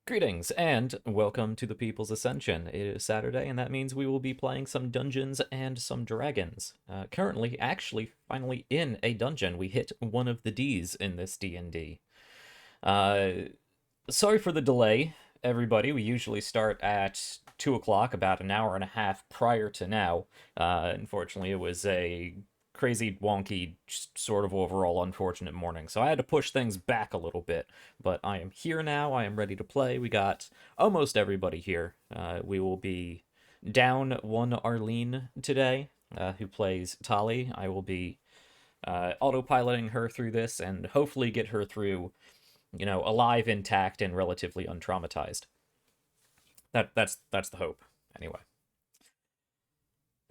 Greetings, and welcome to the People's Ascension. It is Saturday, and that means we will be playing some Dungeons and some Dragons. Currently, actually, finally in a dungeon. We hit one of the Ds in this D&D. Uh, Sorry for the delay, everybody. We usually start at 2 o'clock, about an hour and a half prior to now. Unfortunately, it was a crazy, wonky, sort of overall unfortunate morning. So I had to push things back a little bit. But I am here now. I am ready to play. We got almost everybody here. We will be down one Arlene today, who plays Tali. I will be autopiloting her through this and hopefully get her through, alive, intact, and relatively untraumatized. That's the hope, anyway.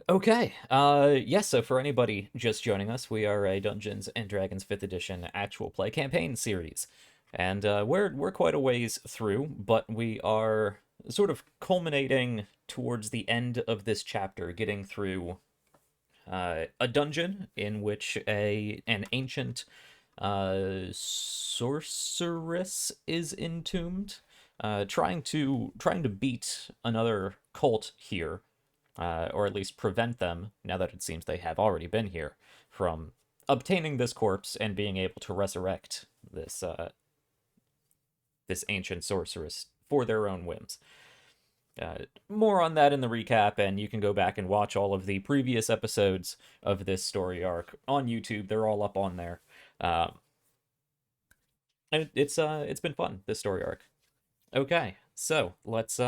Okay, yes, so for anybody just joining us, we are a Dungeons and Dragons 5th edition actual play campaign series. And we're quite a ways through, but we are sort of culminating towards the end of this chapter, getting through a dungeon in which an ancient sorceress is entombed, trying to beat another cult here, or at least prevent them, now that it seems they have already been here, from obtaining this corpse and being able to resurrect this ancient sorceress for their own whims. More on that in the recap, and you can go back and watch all of the previous episodes of this story arc on YouTube. They're all up on there. And it's been fun, this story arc. Okay, so let's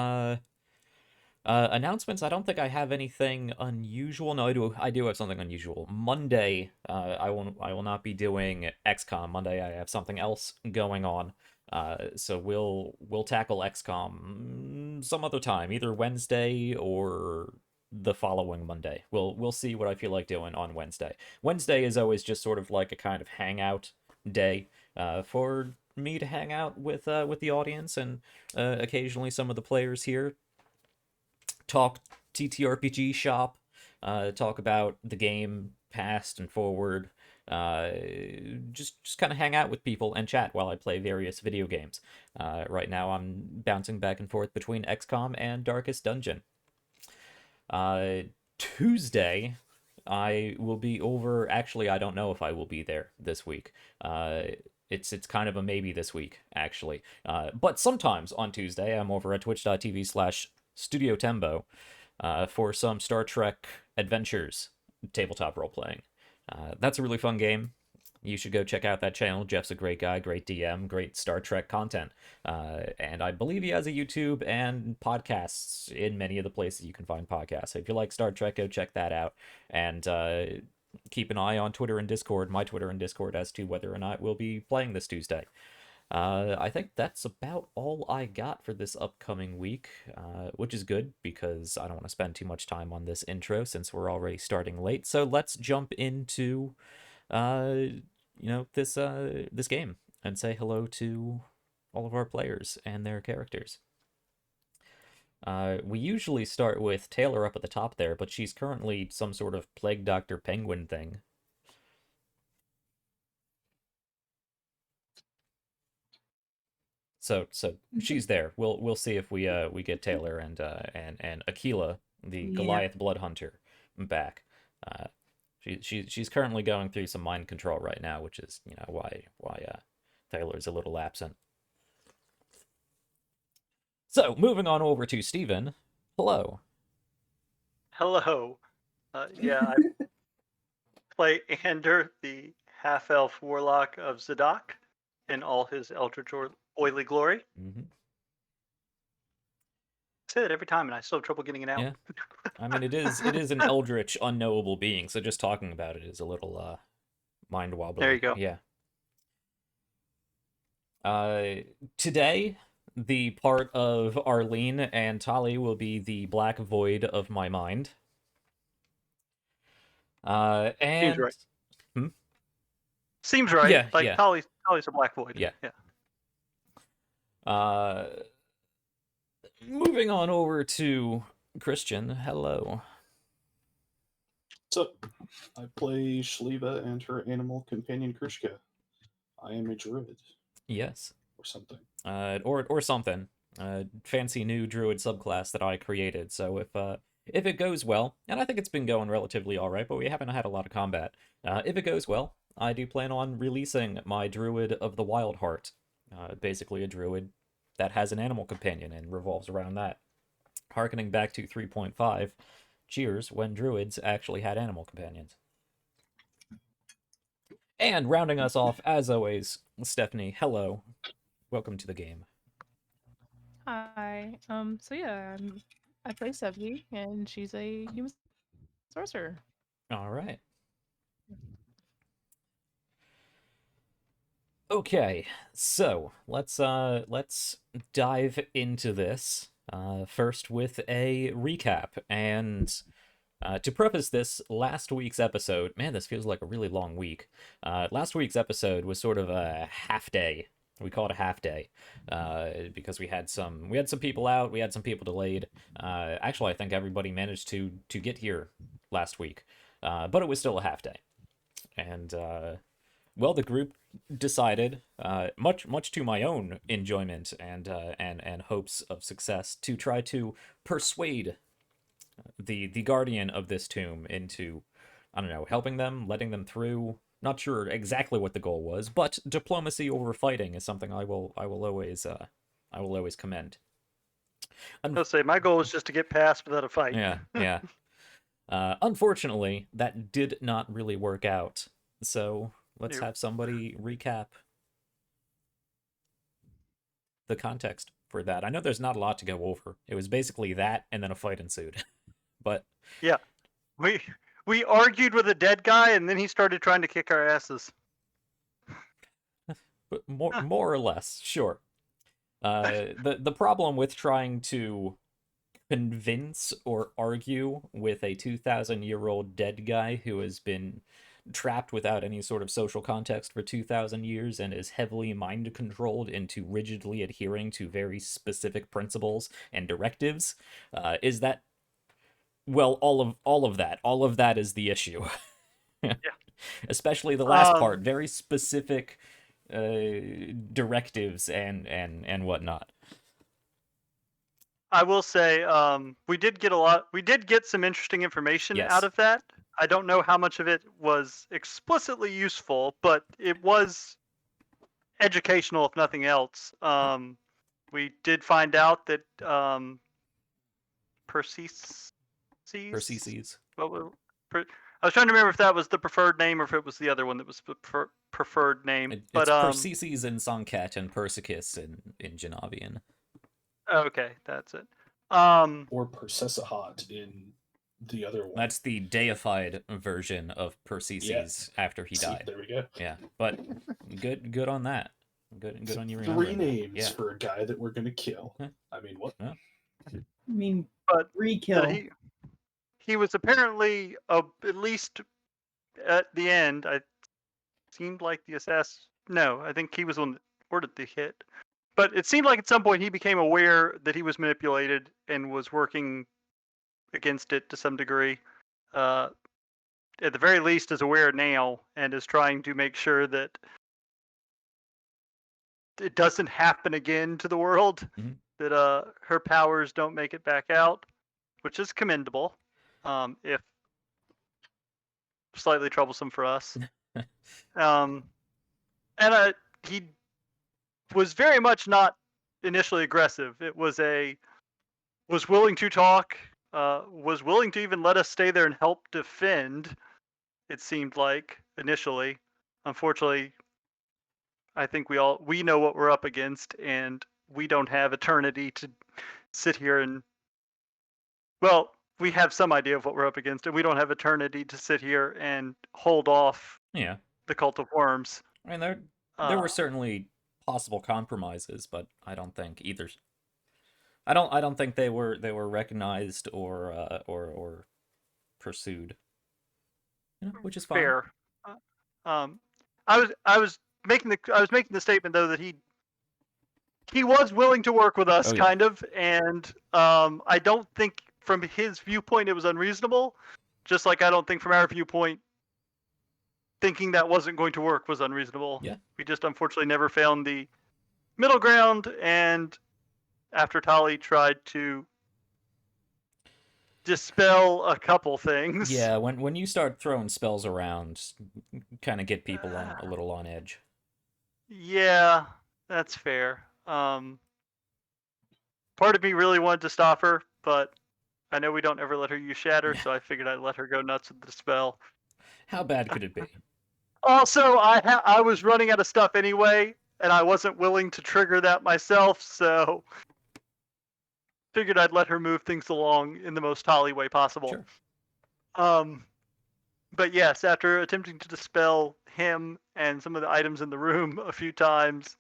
announcements. I don't think I have anything unusual. No, I do have something unusual. Monday, I will not be doing XCOM. Monday I have something else going on. So we'll tackle XCOM some other time, either Wednesday or the following Monday. We'll see what I feel like doing on Wednesday. Wednesday is always just sort of like a kind of hangout day for me to hang out with the audience and occasionally some of the players here. Talk TTRPG shop, talk about the game past and forward, just kind of hang out with people and chat while I play various video games. Right now I'm bouncing back and forth between XCOM and Darkest Dungeon. Tuesday, I will be over. Actually, I don't know if I will be there this week. It's kind of a maybe this week, actually. But sometimes on Tuesday, I'm over at twitch.tv/Studio Tembo for some Star Trek Adventures tabletop role playing. That's a really fun game. You should go check out that channel. Jeff's a great guy, great DM, great Star Trek content. And I believe he has a YouTube and podcasts in many of the places you can find podcasts. So if you like Star Trek, go check that out. And keep an eye on Twitter and Discord, my Twitter and Discord, as to whether or not we'll be playing this Tuesday. I think that's about all I got for this upcoming week, which is good because I don't want to spend too much time on this intro since we're already starting late. So let's jump into, this game and say hello to all of our players and their characters. We usually start with Taylor up at the top there, but she's currently some sort of Plague Doctor Penguin thing. So she's there. We'll see if we get Taylor and Aquila, the Goliath Blood Hunter, back. She's currently going through some mind control right now, which is why Taylor's a little absent. So moving on over to Steven. Hello. Hello. I play Ander, the half-elf warlock of Zadok, in all his eldritch oily glory. Mm-hmm. I say that every time, and I still have trouble getting it out. Yeah. I mean, it is an eldritch, unknowable being, so just talking about it is a little mind-wobbling. There you go. Yeah. Today, the part of Arlene and Tali will be the black void of my mind. And Seems right. Hmm? Seems right. Yeah, like yeah. Tali's a black void. Yeah. Moving on over to Christian. Hello. What's up? I play Shliva and her animal companion Krishka. I am a druid. Yes. Or something. Or something. fancy new druid subclass that I created. So if it goes well, and I think it's been going relatively all right, but we haven't had a lot of combat. If it goes well, I do plan on releasing my Druid of the Wild Heart, basically a druid that has an animal companion and revolves around that, harkening back to 3.5. Cheers, when druids actually had animal companions. And rounding us off, as always, Stephanie. Hello, welcome to the game. Hi. So yeah, I play Sevgi, and she's a human sorcerer. All right. Okay, so let's dive into this first with a recap. And to preface this, last week's episode, man, this feels like a really long week. Last week's episode was sort of a half day. We call it a half day because we had some people out, we had some people delayed. Actually, I think everybody managed to get here last week, but it was still a half day. And well, the group decided, much to my own enjoyment and hopes of success, to try to persuade the guardian of this tomb into, I don't know, helping them, letting them through. Not sure exactly what the goal was, but diplomacy over fighting is something I will always commend. I'll say my goal is just to get past without a fight. Yeah. Unfortunately, that did not really work out. So let's have somebody recap the context for that. I know there's not a lot to go over. It was basically that, and then a fight ensued. But yeah, we argued with a dead guy, and then he started trying to kick our asses. But more or less, sure. The problem with trying to convince or argue with a 2,000-year-old dead guy who has been trapped without any sort of social context for 2,000 years and is heavily mind controlled into rigidly adhering to very specific principles and directives is that, well, all of that is the issue. Yeah. Especially the last part, very specific directives and whatnot. I will say we did get some interesting information out of that. I don't know how much of it was explicitly useful, but it was educational, if nothing else. We did find out that Persicus. I was trying to remember if that was the preferred name or if it was the other one that was the preferred name. It's Persicus in Sann'Kett and Persicus in Genavian. Okay, that's it. Or Persicus in the other one. That's the deified version of Persicus after he died. There we go. Yeah, but good on that. Good on you. 3 names for a guy that we're gonna kill. I mean, what? I mean, but re-kill. He was apparently at least at the end. I seemed like the assassin. No, I think he was the one that ordered the hit. But it seemed like at some point he became aware that he was manipulated and was working against it to some degree. At the very least, is aware now and is trying to make sure that it doesn't happen again to the world. Mm-hmm. That her powers don't make it back out, which is commendable. If slightly troublesome for us. And he was very much not initially aggressive. It was was willing to talk, was willing to even let us stay there and help defend, it seemed like, initially. Unfortunately, I think we know what we're up against, and we don't have eternity to sit here and, well, we have some idea of what we're up against, and we don't have eternity to sit here and hold off the Cult of Worms. I mean, there were certainly possible compromises, but I don't think either. I don't think they were recognized or pursued. Which is fine. Fair. I was making the statement though that he was willing to work with us, kind of, and I don't think from his viewpoint it was unreasonable. Just like I don't think from our viewpoint thinking that wasn't going to work was unreasonable. Yeah. We just unfortunately never found the middle ground, and after Tali tried to dispel a couple things. Yeah, when you start throwing spells around, kind of get people on a little on edge. Yeah, that's fair. Part of me really wanted to stop her, but I know we don't ever let her use Shatter, so I figured I'd let her go nuts with the spell. How bad could it be? Also, I was running out of stuff anyway, and I wasn't willing to trigger that myself, so figured I'd let her move things along in the most Tali way possible. Sure. But yes, after attempting to dispel him and some of the items in the room a few times,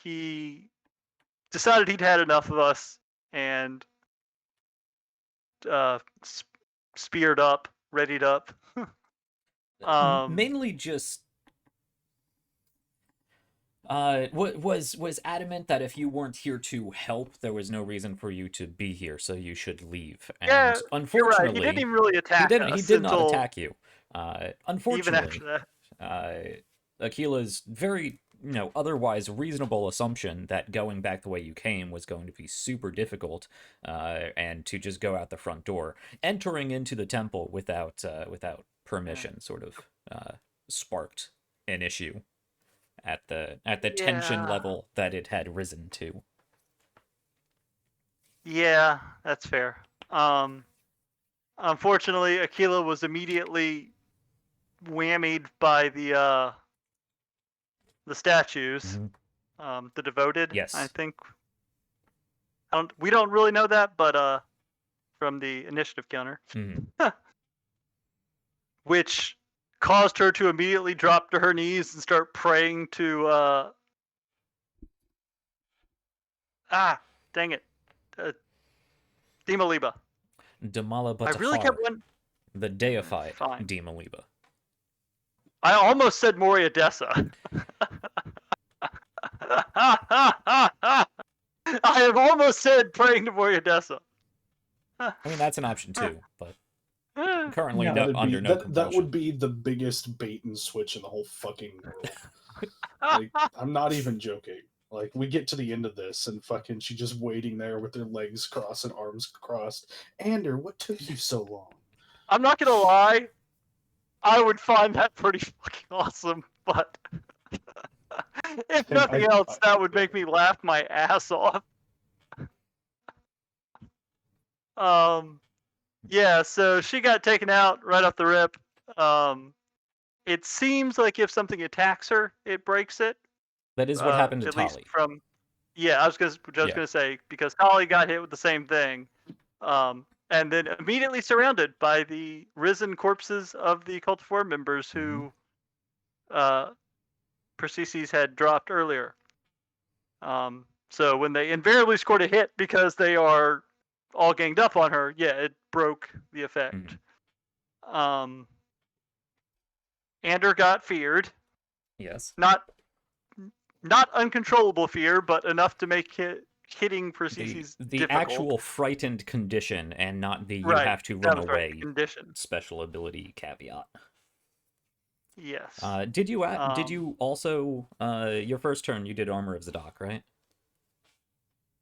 he decided he'd had enough of us and speared up, readied up. Mainly just was adamant that if you weren't here to help, there was no reason for you to be here, so you should leave. And Yeah, unfortunately, you're right. He didn't even really attack us. He did not until attack you. Unfortunately, even after that. Akila's very, otherwise reasonable assumption that going back the way you came was going to be super difficult, and to just go out the front door, entering into the temple without permission, sort of sparked an issue at the tension level that it had risen to. Yeah, that's fair. Unfortunately, Aquila was immediately whammied by the statues. Mhm. The devoted. Yes. I think. We don't really know that, but from the initiative counter, which caused her to immediately drop to her knees and start praying to dang it, De Malapajar. De Malapajar. I really kept one. The deified Fine. De Malapajar. I almost said Moria Dessa. I have almost said praying to Moria Dessa. I mean, that's an option too, but currently That'd no that compulsion. would be the biggest bait and switch in the whole fucking world. Like, I'm not even joking. Like, we get to the end of this, and fucking she's just waiting there with her legs crossed and arms crossed. Ander, what took you so long? I'm not gonna lie, I would find that pretty fucking awesome, but if nothing else, that would make me laugh my ass off. Yeah, so she got taken out right off the rip. It seems like if something attacks her, it breaks it. That is what happened to at least Tali. I was gonna say, because Tali got hit with the same thing, and then immediately surrounded by the risen corpses of the cultiform members who Persicus had dropped earlier. So when they invariably scored a hit because they are all ganged up on her, yeah, it broke the effect. Ander got feared. Yes. Not uncontrollable fear, but enough to make hitting Persicus the difficult. actual frightened condition, and not the you Right, have to that run was right, away condition. special ability caveat. Yes. Did you also your first turn you did Armor of Zadok, right?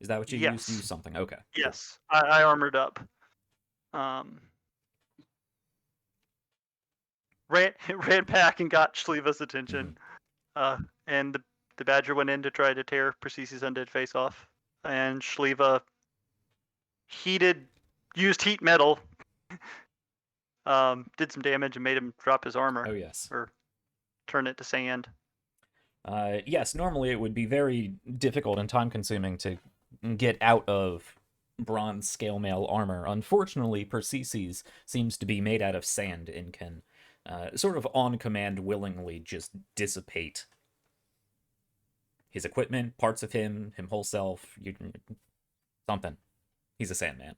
Is that what you used? You used something? Okay. Yes, I armored up. Ran back and got Shliva's attention, and the Badger went in to try to tear Persicus' undead face off, and Shliva used heat metal, did some damage and made him drop his armor. Oh yes. Or turn it to sand. Yes, normally it would be very difficult and time-consuming to get out of bronze scale mail armor. Unfortunately, Persicus seems to be made out of sand and can sort of on command willingly just dissipate his equipment, parts of him whole self, something. He's a Sandman.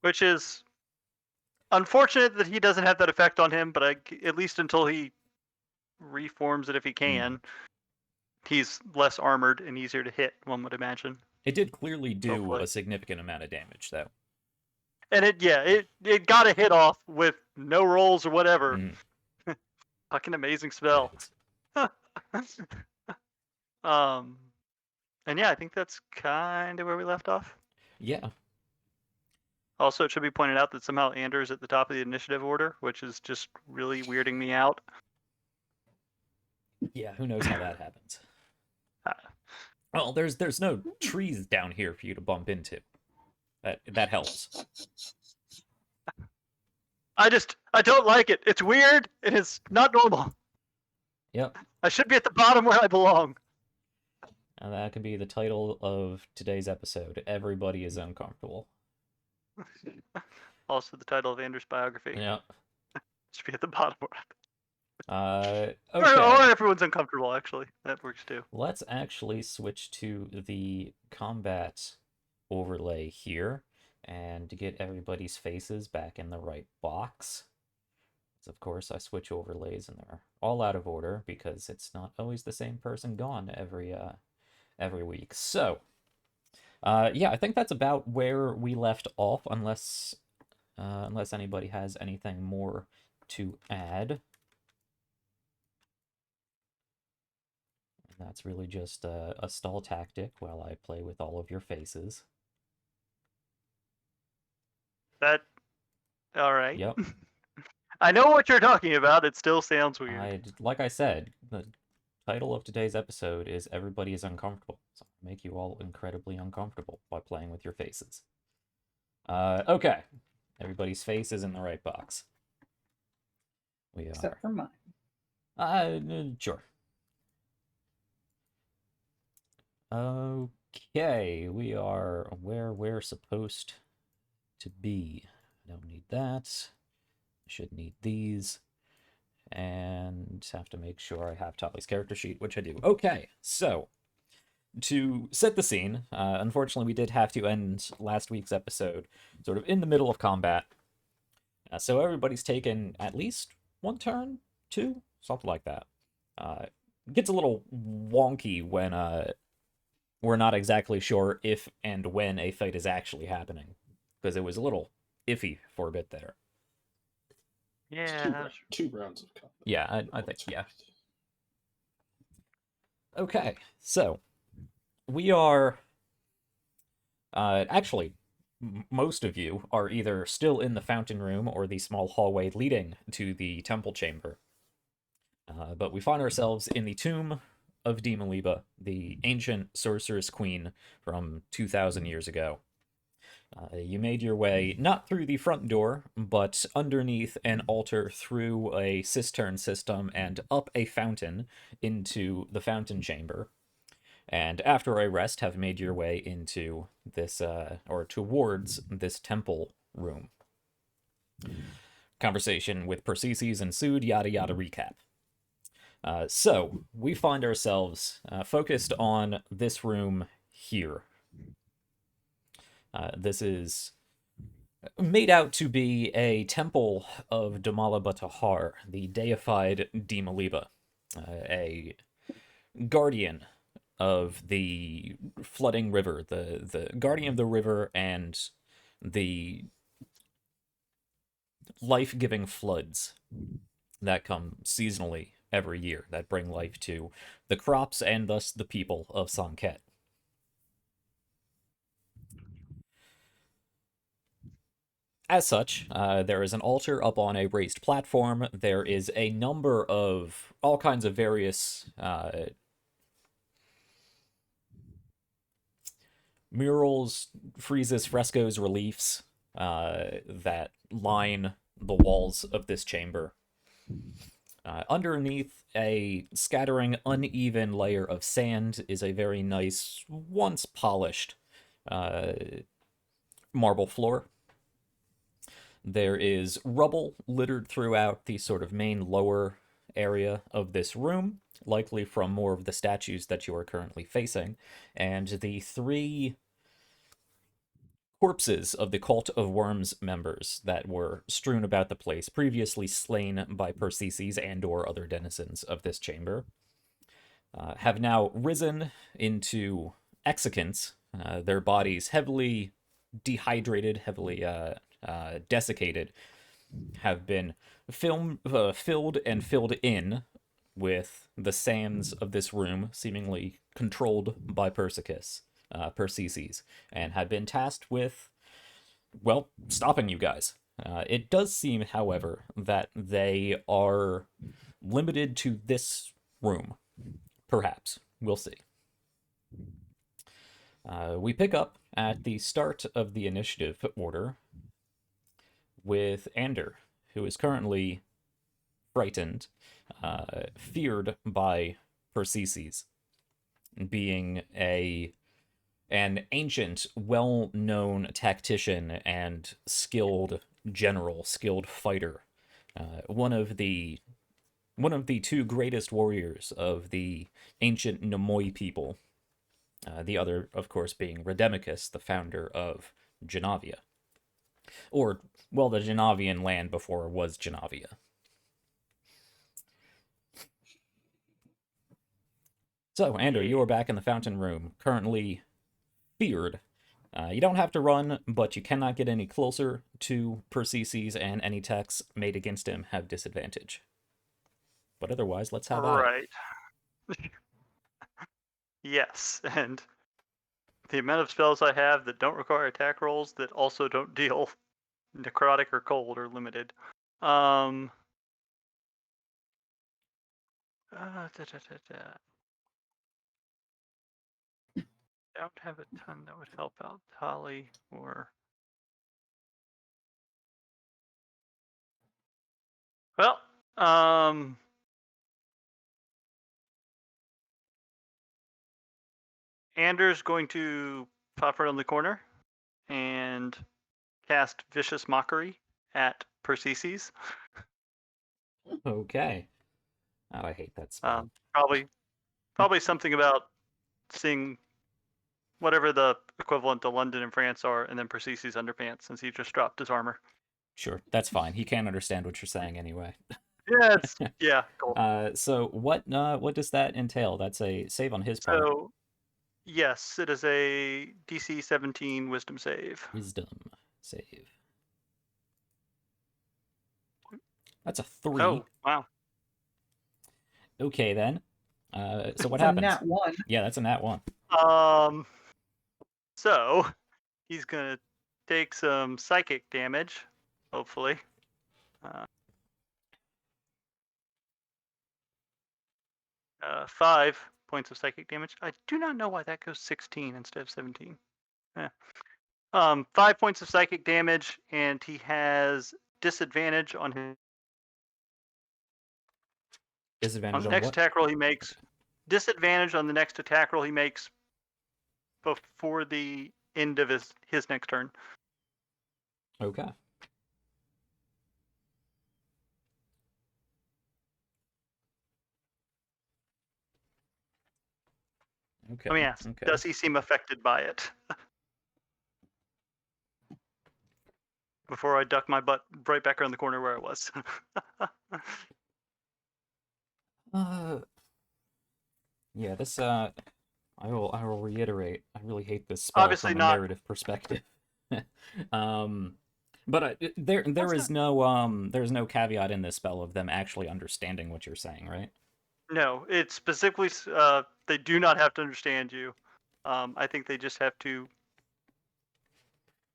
Which is unfortunate that he doesn't have that effect on him, but at least until he reforms it, if he can, he's less armored and easier to hit, one would imagine. It did clearly do a significant amount of damage, though. And it got a hit off with no rolls or whatever. Fucking amazing spell. And yeah, I think that's kind of where we left off. Yeah. Also, it should be pointed out that somehow Anders at the top of the initiative order, which is just really weirding me out. Yeah, who knows how that happens. Uh, Well, there's no trees down here for you to bump into. That helps. I don't like it. It's weird. It is not normal. Yep. I should be at the bottom where I belong. And that could be the title of today's episode. Everybody is uncomfortable. Also, the title of Anders' biography. Yeah. Should be at the bottom. Okay. Or everyone's uncomfortable, actually. That works too. Let's actually switch to the combat overlay here and get everybody's faces back in the right box. So of course, I switch overlays and they're all out of order because it's not always the same person gone every week. So, yeah, I think that's about where we left off, unless anybody has anything more to add. And that's really just a stall tactic while I play with all of your faces. All right. Yep. I know what you're talking about. It still sounds weird. Like I said, the title of today's episode is Everybody is Uncomfortable. So I'll make you all incredibly uncomfortable by playing with your faces. Okay. Everybody's face is in the right box. We are. Except for mine. Sure. Okay, we are where we're supposed to be. I don't need that. I should need these. And have to make sure I have Tolly's character sheet, which I do. Okay, so to set the scene, unfortunately we did have to end last week's episode sort of in the middle of combat. So everybody's taken at least one turn, two, something like that. It gets a little wonky when we're not exactly sure if and when a fight is actually happening, because it was a little iffy for a bit there. Yeah. Two rounds of combat. Yeah, I think, yeah. Okay, so we are actually most of you are either still in the fountain room or the small hallway leading to the temple chamber. But we find ourselves in the tomb of De Malapajar, the ancient sorceress queen from 2,000 years ago. You made your way not through the front door, but underneath an altar through a cistern system and up a fountain into the fountain chamber. And after a rest, have made your way into this, or towards this temple room. Conversation with Persicus ensued, yada yada recap. So, we find ourselves focused on this room here. This is made out to be a temple of De Malapajar, the deified De Malapajar, a guardian of the flooding river, the guardian of the river and the life-giving floods that come seasonally every year that bring life to the crops and thus the people of Sann'Kett. As such, there is an altar up on a raised platform. There is a number of all kinds of various murals, friezes, frescoes, reliefs that line the walls of this chamber. Underneath a scattering, uneven layer of sand is a very nice, once polished marble floor. There is rubble littered throughout the sort of main lower area of this room, likely from more of the statues that you are currently facing, and the 3 corpses of the Cult of Worms members that were strewn about the place, previously slain by Persicus and or other denizens of this chamber, have now risen into execants, their bodies heavily dehydrated, heavily desiccated, have been filled and filled in with the sands of this room, seemingly controlled by Persicus, Persices, and had been tasked with, well, stopping you guys. It does seem, however, that they are limited to this room. Perhaps. We'll see. We pick up at the start of the initiative order with Ander, who is currently frightened, feared by Persices, being an ancient, well-known tactician and skilled general, skilled fighter, one of the two greatest warriors of the ancient Nomoi people. The other, of course, being Redemicus, the founder of Genavia. Or, well, the Genavian land before it was Genavia. So, Ander, you are back in the fountain room, currently feared. You don't have to run, but you cannot get any closer to Persices, and any attacks made against him have disadvantage. But otherwise, let's have at it. Right. Yes, and the amount of spells I have that don't require attack rolls that also don't deal necrotic or cold are limited. Don't have a ton that would help out Holly or. Well, Anders going to pop right on the corner and cast Vicious Mockery at Persices. Okay. Oh, I hate that spell. Probably something about seeing whatever the equivalent to London and France are, and then Persices underpants, since he just dropped his armor. Sure, that's fine. He can't understand what you're saying anyway. Yeah, cool. So what does that entail? That's a save on his part. So, yes, it is a DC 17 Wisdom save. Wisdom save. That's a 3. Oh, wow. Okay, then. So what It's a happens? nat 1. Yeah, that's a nat 1. So he's gonna take some psychic damage, hopefully. 5 points of psychic damage. I do not know why that goes 16 instead of 17. 5 points of psychic damage, and he has disadvantage on his Disadvantage on next what? attack roll he makes. Disadvantage on the next attack roll he makes before the end of his next turn. Okay. Okay. Let me ask, okay. Does he seem affected by it? Before I duck my butt right back around the corner where I was. Yeah, this I will reiterate. I really hate this spell Obviously from a not. narrative perspective. But there is no caveat in this spell of them actually understanding what you're saying, right? No, it's specifically they do not have to understand you. I think they just have to.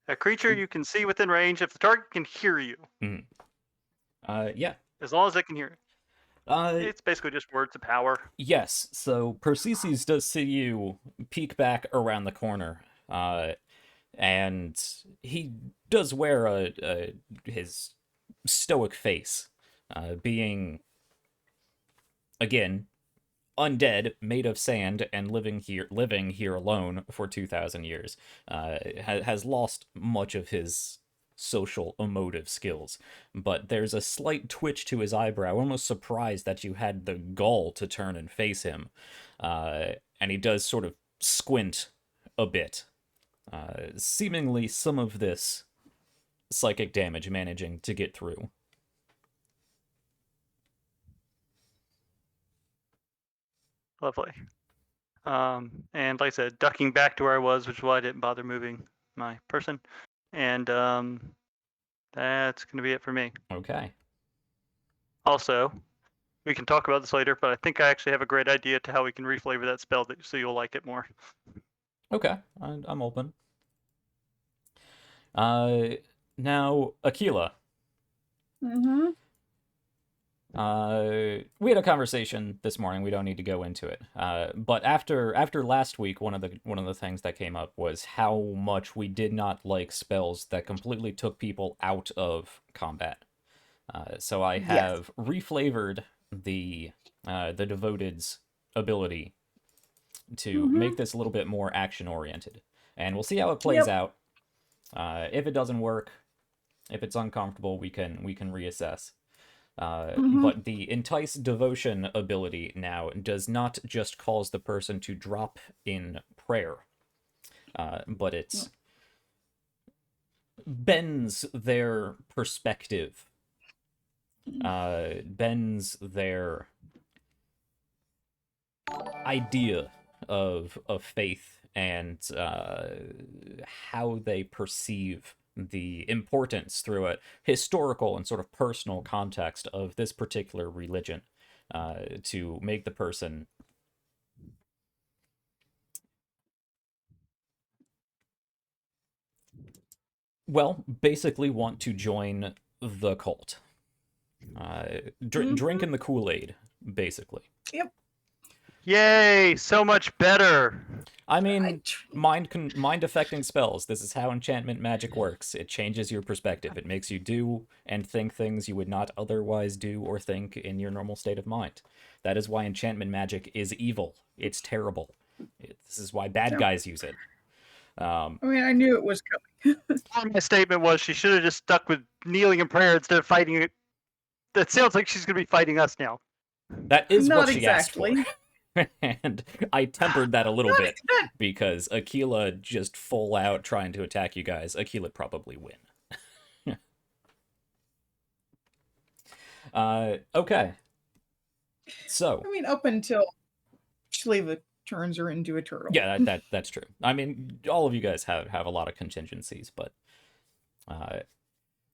A creature you can see within range if the target can hear you. Yeah. As long as it can hear it. Uh, It's basically just words of power. Yes, so Persices does see you peek back around the corner, and he does wear his stoic face, being, again, undead, made of sand, and living here alone for 2,000 years, has lost much of his social emotive skills, but there's a slight twitch to his eyebrow, almost surprised that you had the gall to turn and face him, and he does sort of squint a bit, seemingly some of this psychic damage managing to get through. Lovely. And like I said, ducking back to where I was, which is why I didn't bother moving my person. And that's going to be it for me. Okay. Also, we can talk about this later, but I think I actually have a great idea to how we can reflavor that spell so you'll like it more. Okay, I'm open. Now, Aquila. Mm-hmm. We had a conversation this morning. We don't need to go into it. But after last week, one of the things that came up was how much we did not like spells that completely took people out of combat. So I have reflavored the Devoted's ability to make this a little bit more action oriented, and we'll see how it plays out. If it doesn't work, if it's uncomfortable, we can reassess. But the Entice Devotion ability now does not just cause the person to drop in prayer, but it bends their perspective, bends their idea of faith and how they perceive the importance through a historical and sort of personal context of this particular religion, to make the person basically want to join the cult. Drinking the Kool-Aid, basically. Yep. Yay! So much better. I mean, mind affecting spells. This is how enchantment magic works. It changes your perspective. It makes you do and think things you would not otherwise do or think in your normal state of mind. That is why enchantment magic is evil. It's terrible. This is why bad guys use it. I mean, I knew it was coming. My statement was she should have just stuck with kneeling in prayer instead of fighting it. That sounds like she's going to be fighting us now. That is Not what she exactly. asked for. And I tempered that a little bit because Aquila just full out trying to attack you guys. Aquila probably win. Okay. So. I mean, up until Shleva turns her into a turtle. Yeah, that's true. I mean, all of you guys have a lot of contingencies, but.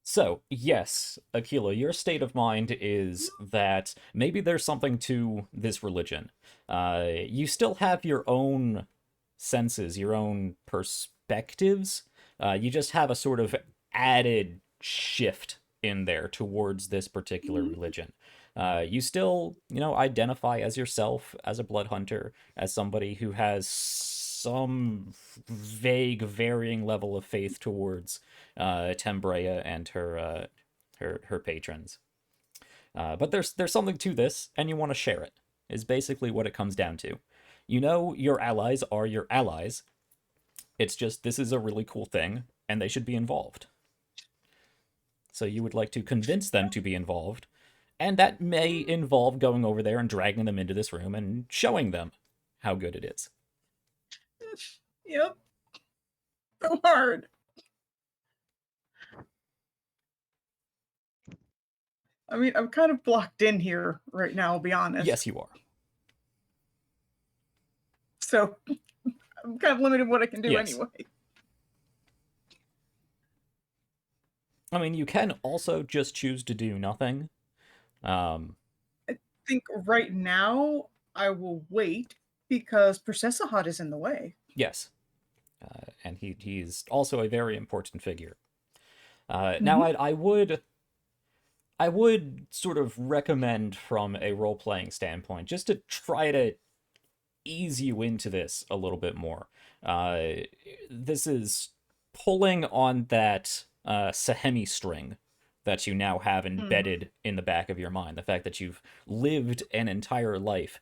So, yes, Aquila, your state of mind is that maybe there's something to this religion. You still have your own senses, your own perspectives. You just have a sort of added shift in there towards this particular religion. You still, identify as yourself, as a blood hunter, as somebody who has some vague, varying level of faith towards Tembrea and her patrons. But there's something to this, and you want to share it, is basically what it comes down to. Your allies are your allies. It's just, this is a really cool thing, and they should be involved. So you would like to convince them to be involved, and that may involve going over there and dragging them into this room and showing them how good it is. Yep. So hard. I mean, I'm kind of blocked in here right now, I'll be honest. Yes, you are. So, I'm kind of limited what I can do anyway. I mean, you can also just choose to do nothing. I think right now, I will wait, because Persisahot is in the way. Yes. And he's also a very important figure. Now, I would sort of recommend from a role-playing standpoint, just to try to ease you into this a little bit more. This is pulling on that Sahemi string that you now have embedded in the back of your mind. The fact that you've lived an entire life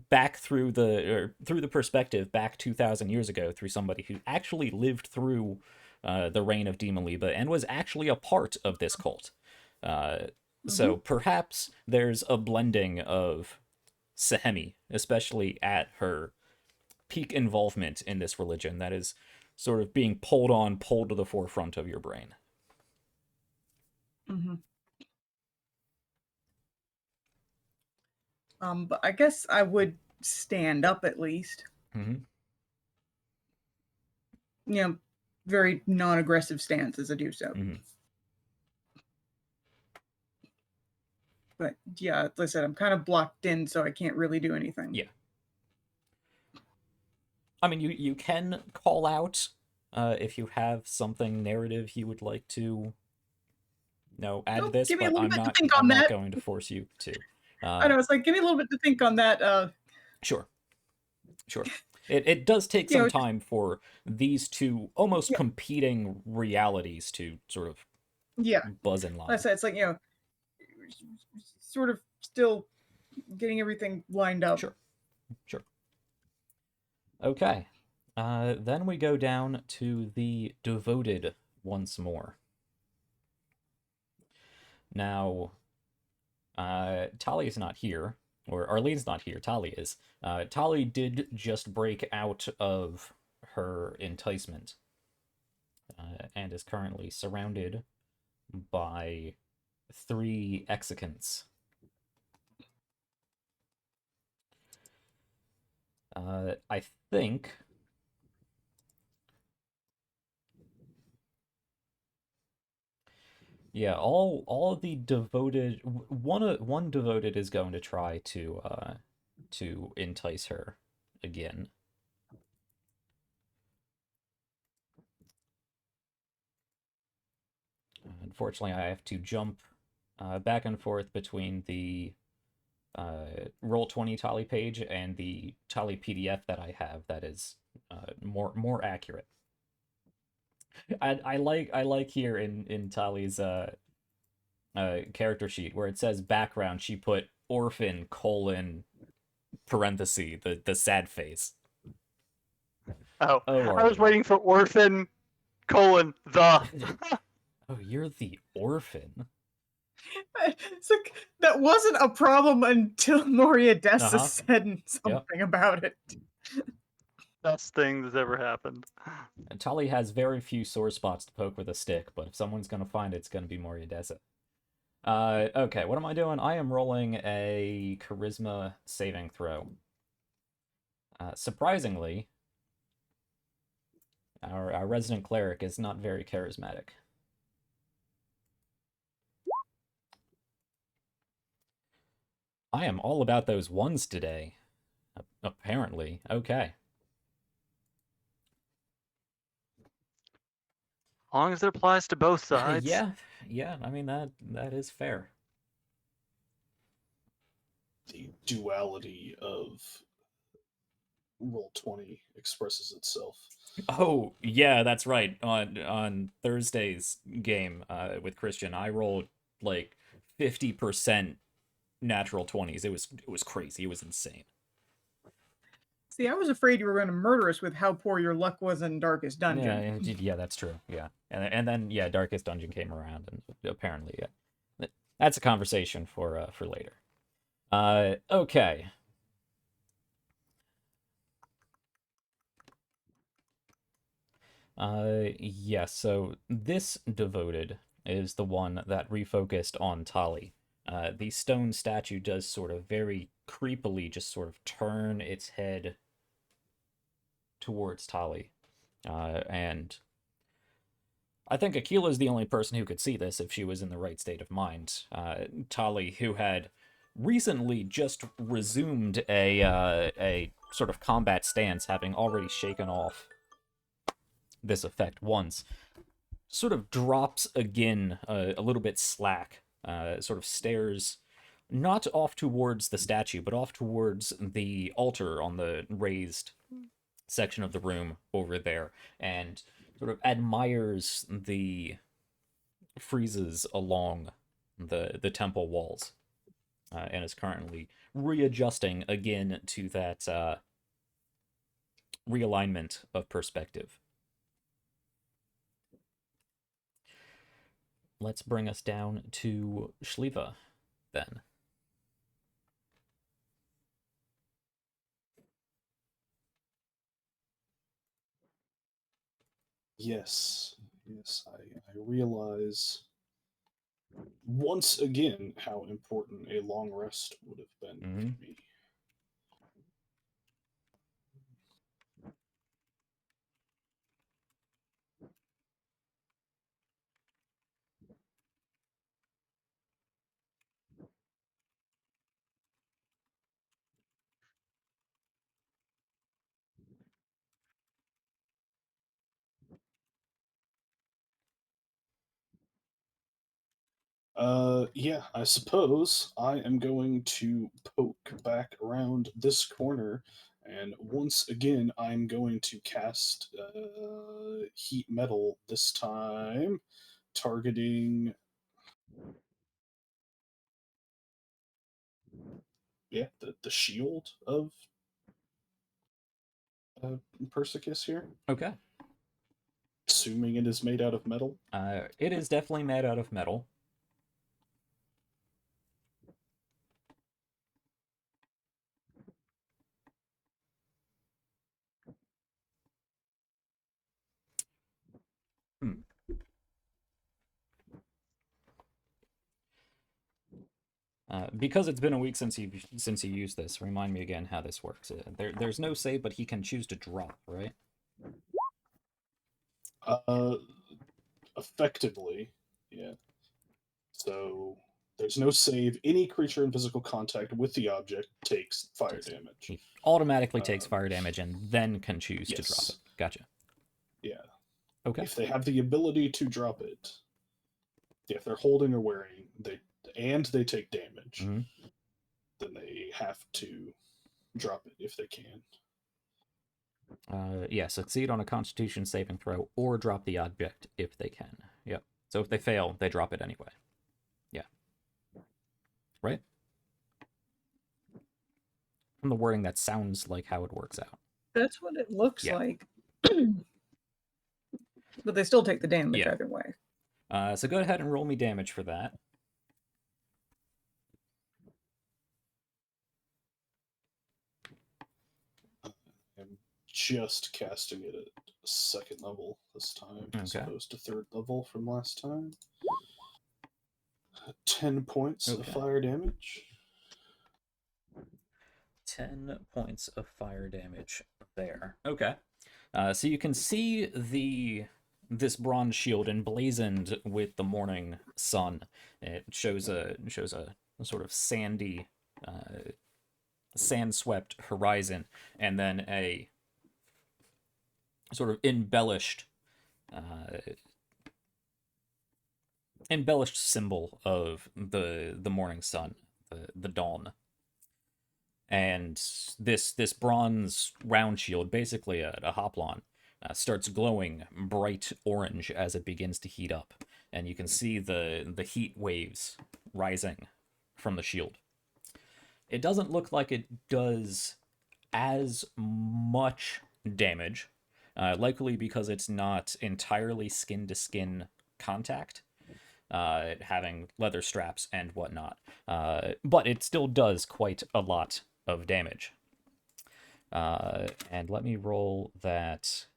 back through the perspective back 2,000 years ago through somebody who actually lived through the reign of De Malapajar and was actually a part of this cult. So perhaps there's a blending of Sahemi, especially at her peak involvement in this religion, that is sort of being pulled to the forefront of your brain. But I guess I would stand up at least. Very non-aggressive stance as I do so. But yeah, like I said, I'm kind of blocked in, so I can't really do anything. Yeah. I mean, you can call out if you have something narrative you would like to, add to this, give me a but little I'm bit to not think on I'm not that. going to force you to. I know, it's like, give me a little bit to think on that. Sure. It does take some Just, time for these two almost yeah, competing realities to sort of yeah. buzz in Like line. I said, it's like, sort of still getting everything lined up. Sure. Okay. Then we go down to the devoted once more. Now, Tali is not here, or Arlene's not here. Tali is. Tali did just break out of her enticement, and is currently surrounded by 3 execants. I think. Yeah, all of the devoted one devoted is going to try to entice her again. Unfortunately, I have to jump back and forth between the Roll20 Tally page and the Tally PDF that I have that is more accurate. I like here in Tally's character sheet where it says background, she put orphan : parenthesis the sad face. Oh, Oh, I was Arlene. waiting for orphan : the. Oh, you're the orphan. It's like, that wasn't a problem until Noriadessa Uh-huh. said something about it. Best thing that's ever happened. And Tali has very few sore spots to poke with a stick, but if someone's gonna find it, it's gonna be Moriadessa. Okay, what am I doing? I am rolling a charisma saving throw. Surprisingly, our resident cleric is not very charismatic. I am all about those ones today. Apparently. Okay. As long as it applies to both sides. Yeah, I mean that is fair. The duality of Roll20 expresses itself. Oh, yeah, that's right. On Thursday's game with Christian, I rolled like 50% natural 20s. It was crazy. It was insane. See, I was afraid you were going to murder us with how poor your luck was in Darkest Dungeon. Yeah, that's true. Yeah. And then Darkest Dungeon came around and apparently that's a conversation for later. Okay. Yeah, so this devoted is the one that refocused on Tali. The stone statue does sort of very creepily just sort of turn its head towards Tali. And I think Aquila is the only person who could see this if she was in the right state of mind. Tali, who had recently just resumed a sort of combat stance, having already shaken off this effect once, sort of drops again a little bit slack, sort of stares not off towards the statue, but off towards the altar on the raised section of the room over there, and sort of admires the friezes along the temple walls, and is currently readjusting again to that realignment of perspective. Let's bring us down to Shliva, then. Yes, I realize once again how important a long rest would have been for me. Yeah, I suppose I am going to poke back around this corner, and once again, I'm going to cast Heat Metal this time, targeting. Yeah, the shield of Persicus here, Okay. assuming it is made out of metal. It is definitely made out of metal. Hmm. Because it's been a week since you used this, remind me again how this works. There's no save, but he can choose to drop, right? Effectively, yeah. So there's no save. Any creature in physical contact with the object takes fire damage. He automatically takes fire damage and then can choose to drop it. Gotcha. Yeah. Okay. If they have the ability to drop it, if they're holding or wearing, they take damage, Mhm. then they have to drop it if they can. Yeah, succeed on a Constitution saving throw or drop the object if they can. Yep. So if they fail, they drop it anyway. Yeah. Right? From the wording, that sounds like how it works out. That's what it looks Yeah. like. But they still take the damage Yeah. either way. So go ahead and roll me damage for that. I'm just casting it at second level this time, as Okay. opposed to third level from last time. 10 points of Okay. fire damage. 10 points of fire damage there. Okay. So you can see this bronze shield emblazoned with the morning sun. It shows a sort of sandy, sand-swept horizon, and then a sort of embellished symbol of the morning sun, the dawn. And this bronze round shield, basically a hoplon, starts glowing bright orange as it begins to heat up, and you can see the heat waves rising from the shield. It doesn't look like it does as much damage, likely because it's not entirely skin to skin contact, having leather straps and whatnot, but it still does quite a lot of damage. And let me roll that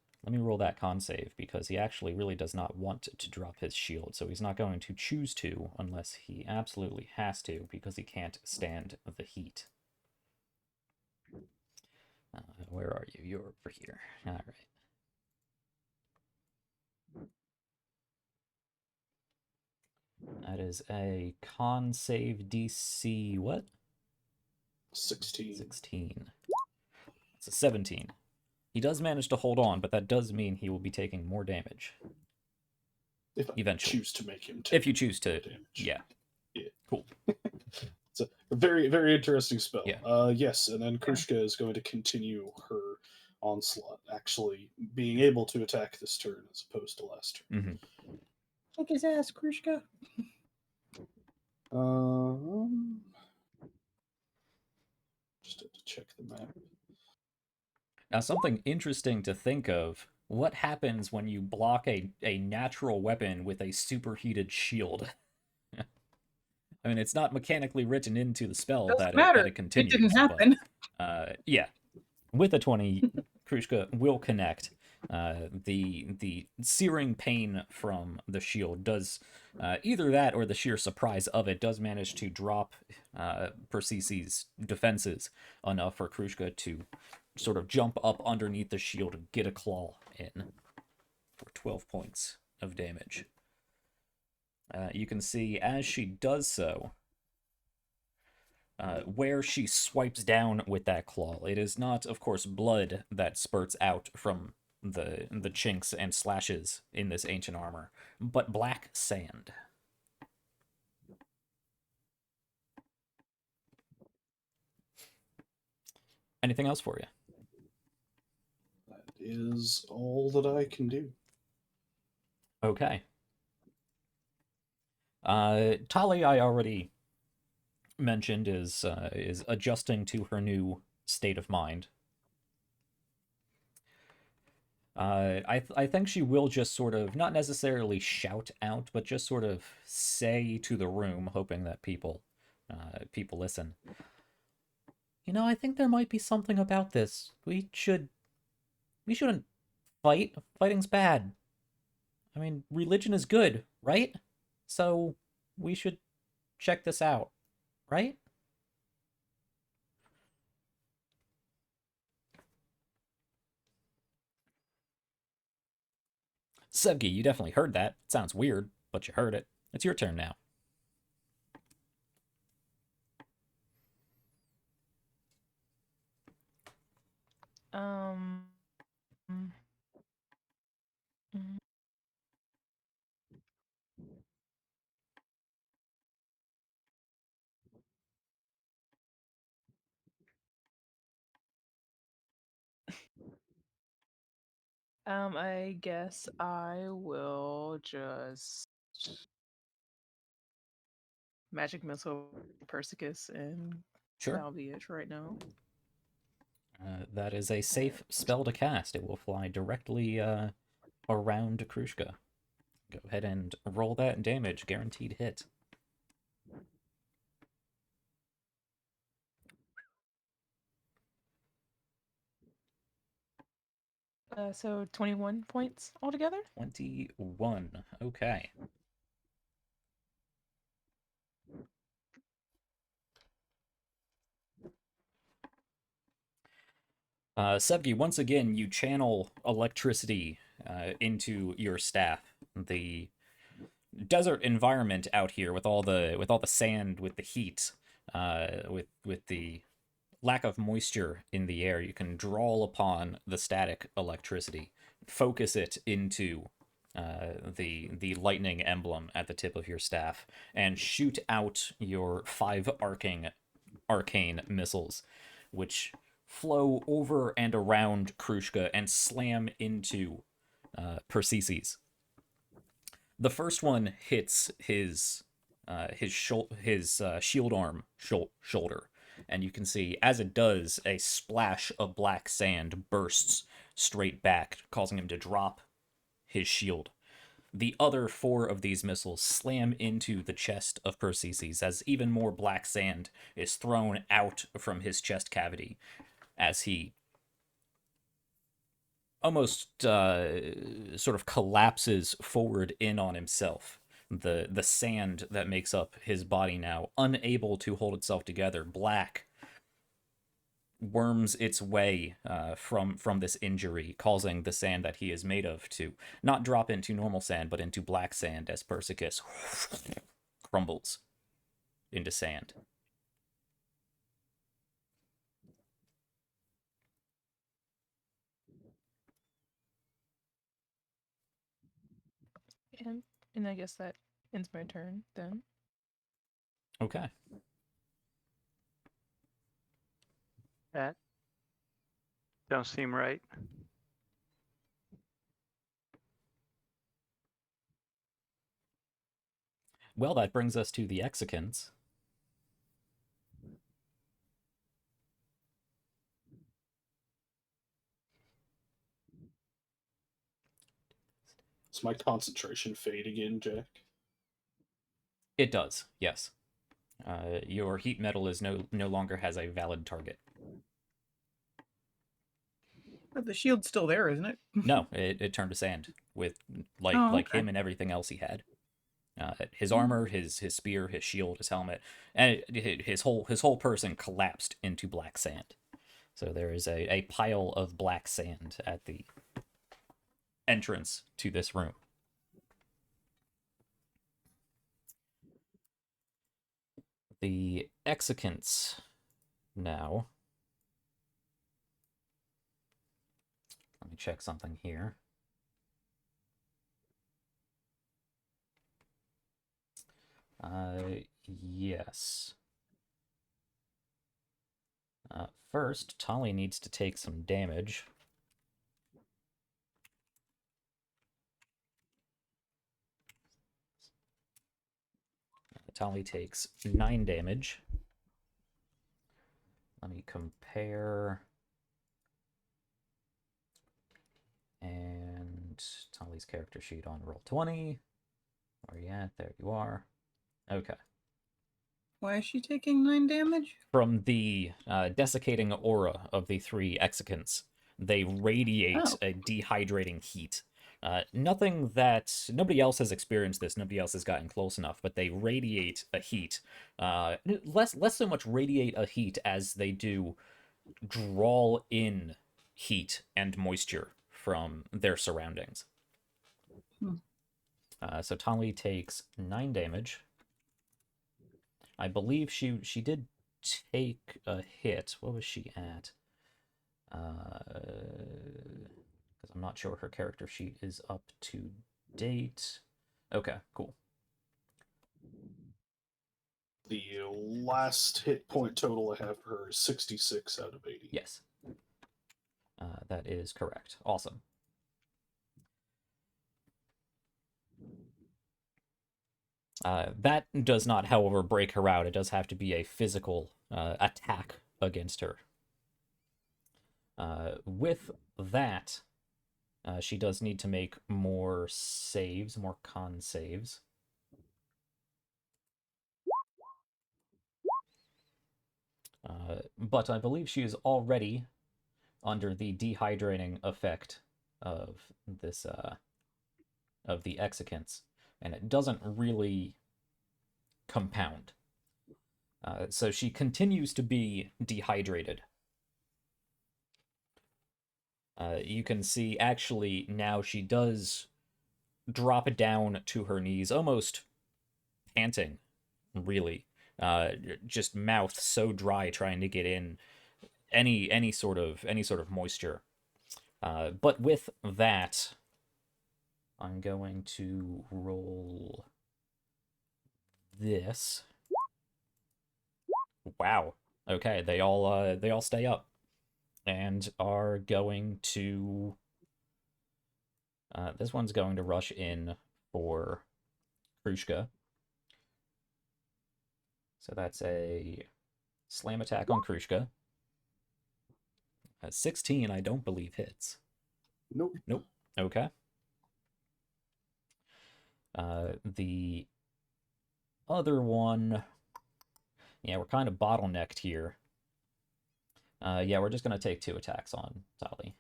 con save, because he actually really does not want to drop his shield, so he's not going to choose to unless he absolutely has to, because he can't stand the heat. Where are you? You're over here. All right. That is a con save DC, what? 16. 16. It's a 17. He does manage to hold on, but that does mean he will be taking more damage. If I eventually. choose to make him take If you choose to. damage. Yeah. Yeah. Cool. It's a very, very interesting spell. Yeah. Yes, and then Krushka is going to continue her onslaught, actually being able to attack this turn as opposed to last turn. Mm-hmm. Kick his ass, Krushka. Just have to check the map. Now, something interesting to think of: what happens when you block a natural weapon with a superheated shield? I mean, it's not mechanically written into the spell that it continues. It didn't happen. But, yeah, with a 20, Krushka will connect. The searing pain from the shield does either that or the sheer surprise of it does manage to drop Persic's defenses enough for Krushka to sort of jump up underneath the shield and get a claw in for 12 points of damage. You can see as she does so, where she swipes down with that claw, it is not, of course, blood that spurts out from the chinks and slashes in this ancient armor, but black sand. Anything else for you? That is all that I can do. Okay. Tali, I already mentioned, is adjusting to her new state of mind. I think she will just sort of, not necessarily shout out, but just sort of say to the room, hoping that people listen. You know, I think there might be something about this. We shouldn't fight. Fighting's bad. I mean, religion is good, right? So we should check this out, right? Sevgi, you definitely heard that. It sounds weird, but you heard it. It's your turn now. Um. mm, I guess I will just magic missile Persicus, and Sure. that'll be it for right now. That is a safe spell to cast. It will fly directly around Krushka. Go ahead and roll that damage. Guaranteed hit. So 21 points altogether. 21. Okay. Sevgi, once again, you channel electricity into your staff. The desert environment out here, with all the sand, with the heat, with the lack of moisture in the air, you can draw upon the static electricity, focus it into the lightning emblem at the tip of your staff, and shoot out your 5 arcane missiles, which flow over and around Krushka and slam into Persicus. The first one hits his shield arm shoulder, and you can see as it does, a splash of black sand bursts straight back, causing him to drop his shield. The other 4 of these missiles slam into the chest of Persicus as even more black sand is thrown out from his chest cavity as he almost sort of collapses forward in on himself. The sand that makes up his body now, unable to hold itself together, black, worms its way from this injury, causing the sand that he is made of to not drop into normal sand, but into black sand as Persicus crumbles into sand. And I guess that ends my turn then. Okay. That don't seem right. Well, that brings us to the Exicans. Does my concentration fade again, Jack? It does, yes. Your heat metal is no longer has a valid target. But the shield's still there, isn't it? No, it turned to sand with like okay. him and everything else he had. His armor, his spear, his shield, his helmet, and his whole person collapsed into black sand. So there is a pile of black sand at the entrance to this room. The Exicants now. Let me check something here. Yes. first, Tali needs to take some damage. Tali takes 9 damage. Let me compare. And Tali's character sheet on Roll20. Where are you at? There you are. Okay. Why is she taking 9 damage? From the desiccating aura of the 3 execants, they radiate a dehydrating heat. Nothing that... Nobody else has experienced this. Nobody else has gotten close enough, but they radiate a heat. Less so much radiate a heat as they do draw in heat and moisture from their surroundings. So Tali takes 9 damage. I believe she did take a hit. What was she at? Because I'm not sure her character sheet is up to date. Okay, cool. The last hit point total I have for her is 66 out of 80. Yes. That is correct. Awesome. That does not, however, break her out. It does have to be a physical attack against her. With that, she does need to make more saves, more con saves. But I believe she is already under the dehydrating effect of this, of the execants, and it doesn't really compound. So she continues to be dehydrated. You can see, actually, now she does drop down to her knees, almost panting, really. Just mouth so dry trying to get in any sort of moisture. But with that, I'm going to roll this. Wow. Okay, they all stay up and are going to this one's going to rush in for Krushka. So that's a slam attack on Krushka. 16, I don't believe hits. Nope. Nope. Okay. The other one... Yeah, we're kind of bottlenecked here. Yeah, we're just going to take 2 attacks on Tali.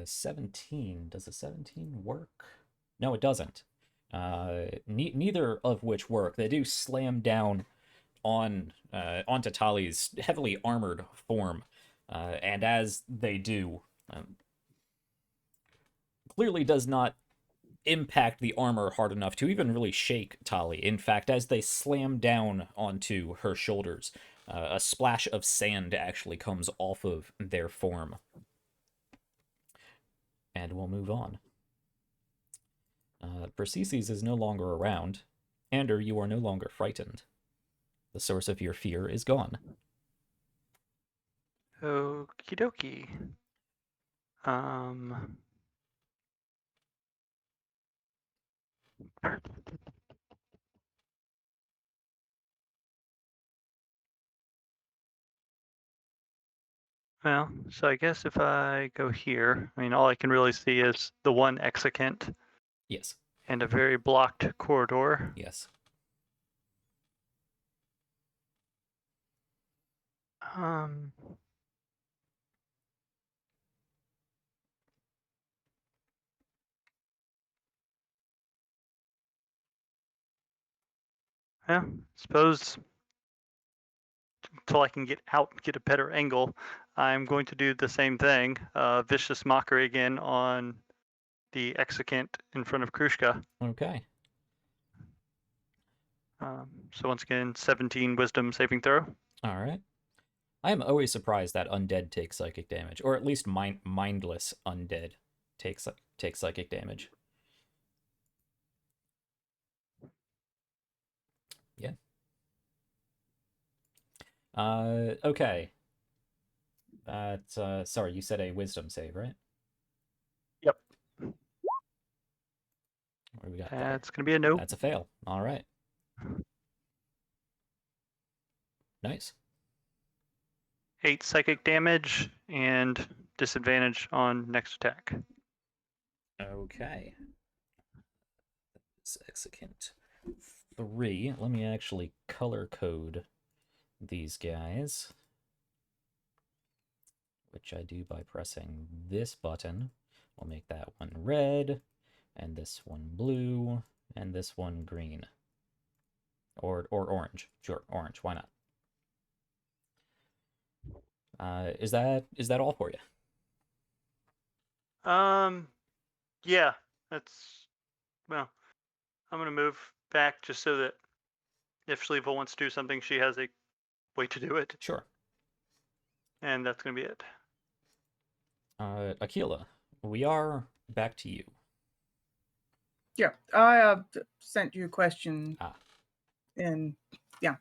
17. Does a 17 work? No, it doesn't. Neither of which work. They do slam down onto Tali's heavily armored form. And as they do, clearly does not impact the armor hard enough to even really shake Tali. In fact, as they slam down onto her shoulders, a splash of sand actually comes off of their form. And we'll move on. Persicus is no longer around. Ander, you are no longer frightened. The source of your fear is gone. Okie dokie. Well, so I guess if I go here, I mean, all I can really see is the one execant. Yes. And a very blocked corridor. Yes. Yeah, suppose until I can get out, get a better angle, I'm going to do the same thing. Vicious Mockery again on the execant in front of Krushka. Okay. So once again, 17 Wisdom saving throw. All right. I am always surprised that undead take psychic damage, or at least mindless undead take psychic damage. Yeah. Okay. Sorry, you said a wisdom save, right? Yep. What do we got there? That's gonna be a no. That's a fail. All right. Nice. 8 psychic damage and disadvantage on next attack. Okay. Sann'Kett 3. Let me actually color code these guys, which I do by pressing this button. We'll make that one red, and this one blue, and this one green. Or orange. Sure, orange. Why not? Is that all for you? Yeah, that's, well, I'm gonna move back just so that if Shliva wants to do something, she has a way to do it, Sure. and that's gonna be it. Akila, we are back to you. Yeah, I sent you a question. Ah. And yeah.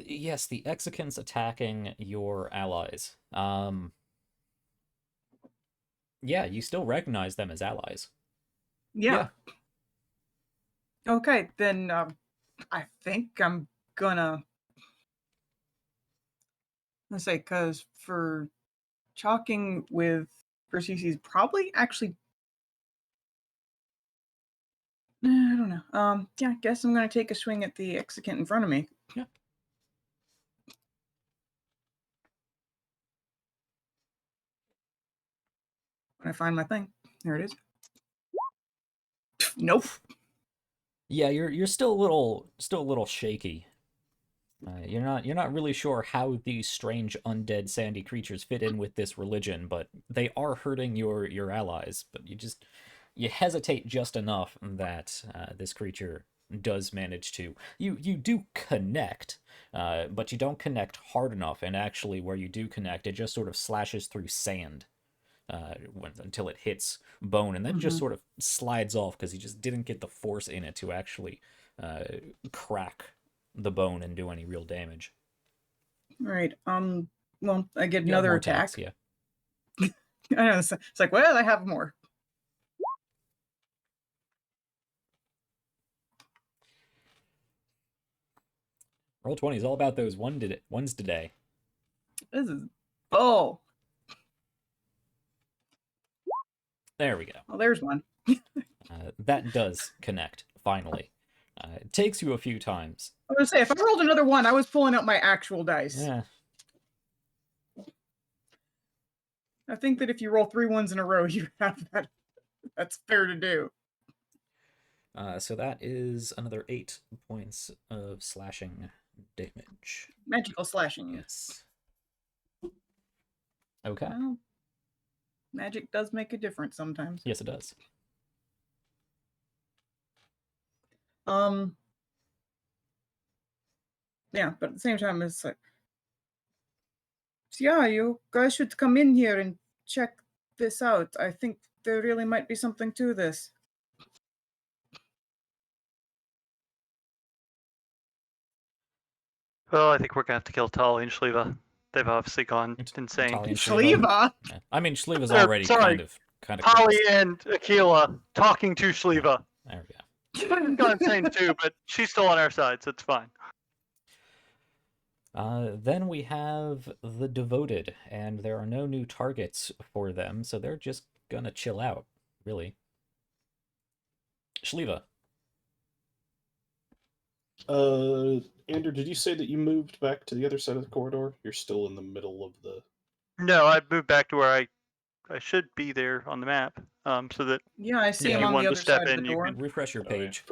Yes, the Exicants attacking your allies. Yeah, you still recognize them as allies. Yeah. Okay, then I think I'm gonna, let's say, because for talking with Persicus, probably actually, I don't know. Yeah, I guess I'm gonna take a swing at the Exicant in front of me. Yeah. When I find my thing, there it is. Nope. Yeah, you're still a little shaky. You're not really sure how these strange undead sandy creatures fit in with this religion, but they are hurting your allies. But you hesitate just enough that this creature does manage to. You do connect, but you don't connect hard enough. And actually, where you do connect, it just sort of slashes through sand until it hits bone, and then just sort of slides off because you just didn't get the force in it to actually crack the bone and do any real damage. Right. Well, I get You have another more attack. attacks, yeah. I know. It's like, well, I have more. Roll20 is all about those ones today. This is There we go. well, there's one. That does connect, finally. It takes you a few times. I was gonna say, if I rolled another one, I was pulling out my actual dice. Yeah. I think that if you roll 3 ones in a row, you have that. That's fair to do. So that is another 8 points of slashing damage. Magical slashing. Yes. Okay. Well, magic does make a difference sometimes. Yes, it does. Yeah, but at the same time, it's like, yeah, you guys should come in here and check this out. I think there really might be something to this. Well, I think we're gonna have to kill Tali and Shliva. They've obviously gone insane. Tali and Shliva. Shliva? Yeah. I mean, Shliva's already sorry. kind of Tali crazy. and Akila talking to Shliva. There we go. She's gone insane too, but she's still on our side, so it's fine. Then we have the Devoted, and there are no new targets for them, so they're just gonna chill out, really. Shliva. Andrew, did you say that you moved back to the other side of the corridor? You're still in the middle of the... No, I moved back to where I should be there on the map, so that Yeah, I see Yeah, him you on want the to other step side of in, the you door. can- Refresh your page.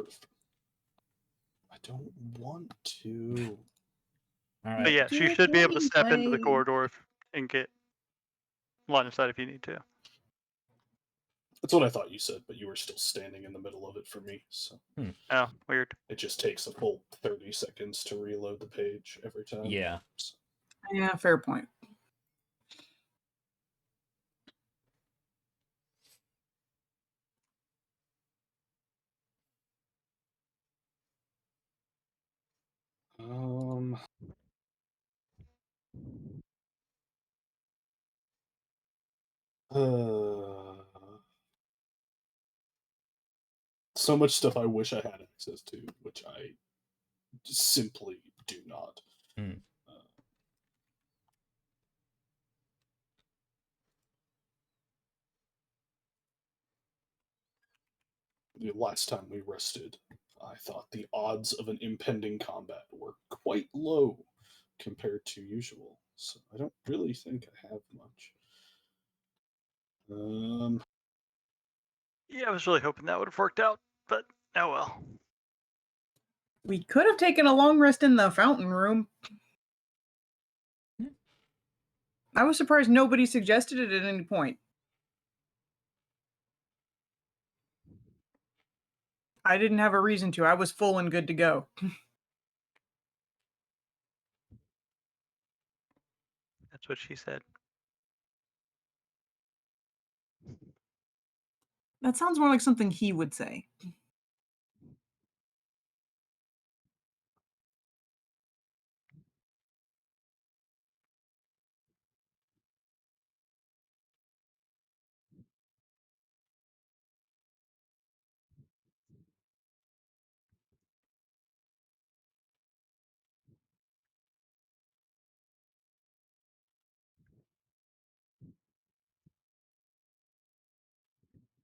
I don't want to. All but right. yes, you should be able to step into the corridor and get line of sight if you need to. That's what I thought you said, but you were still standing in the middle of it for me, so Oh, weird. it just takes a full 30 seconds to reload the page every time. Yeah. Yeah, fair point. So much stuff I wish I had access to, which I simply do not. Hmm. The last time we rested, I thought the odds of an impending combat were quite low compared to usual, so I don't really think I have much. Yeah, I was really hoping that would have worked out, but oh well. We could have taken a long rest in the fountain room. Yeah. I was surprised nobody suggested it at any point. I didn't have a reason to. I was full and good to go. That's what she said. That sounds more like something he would say.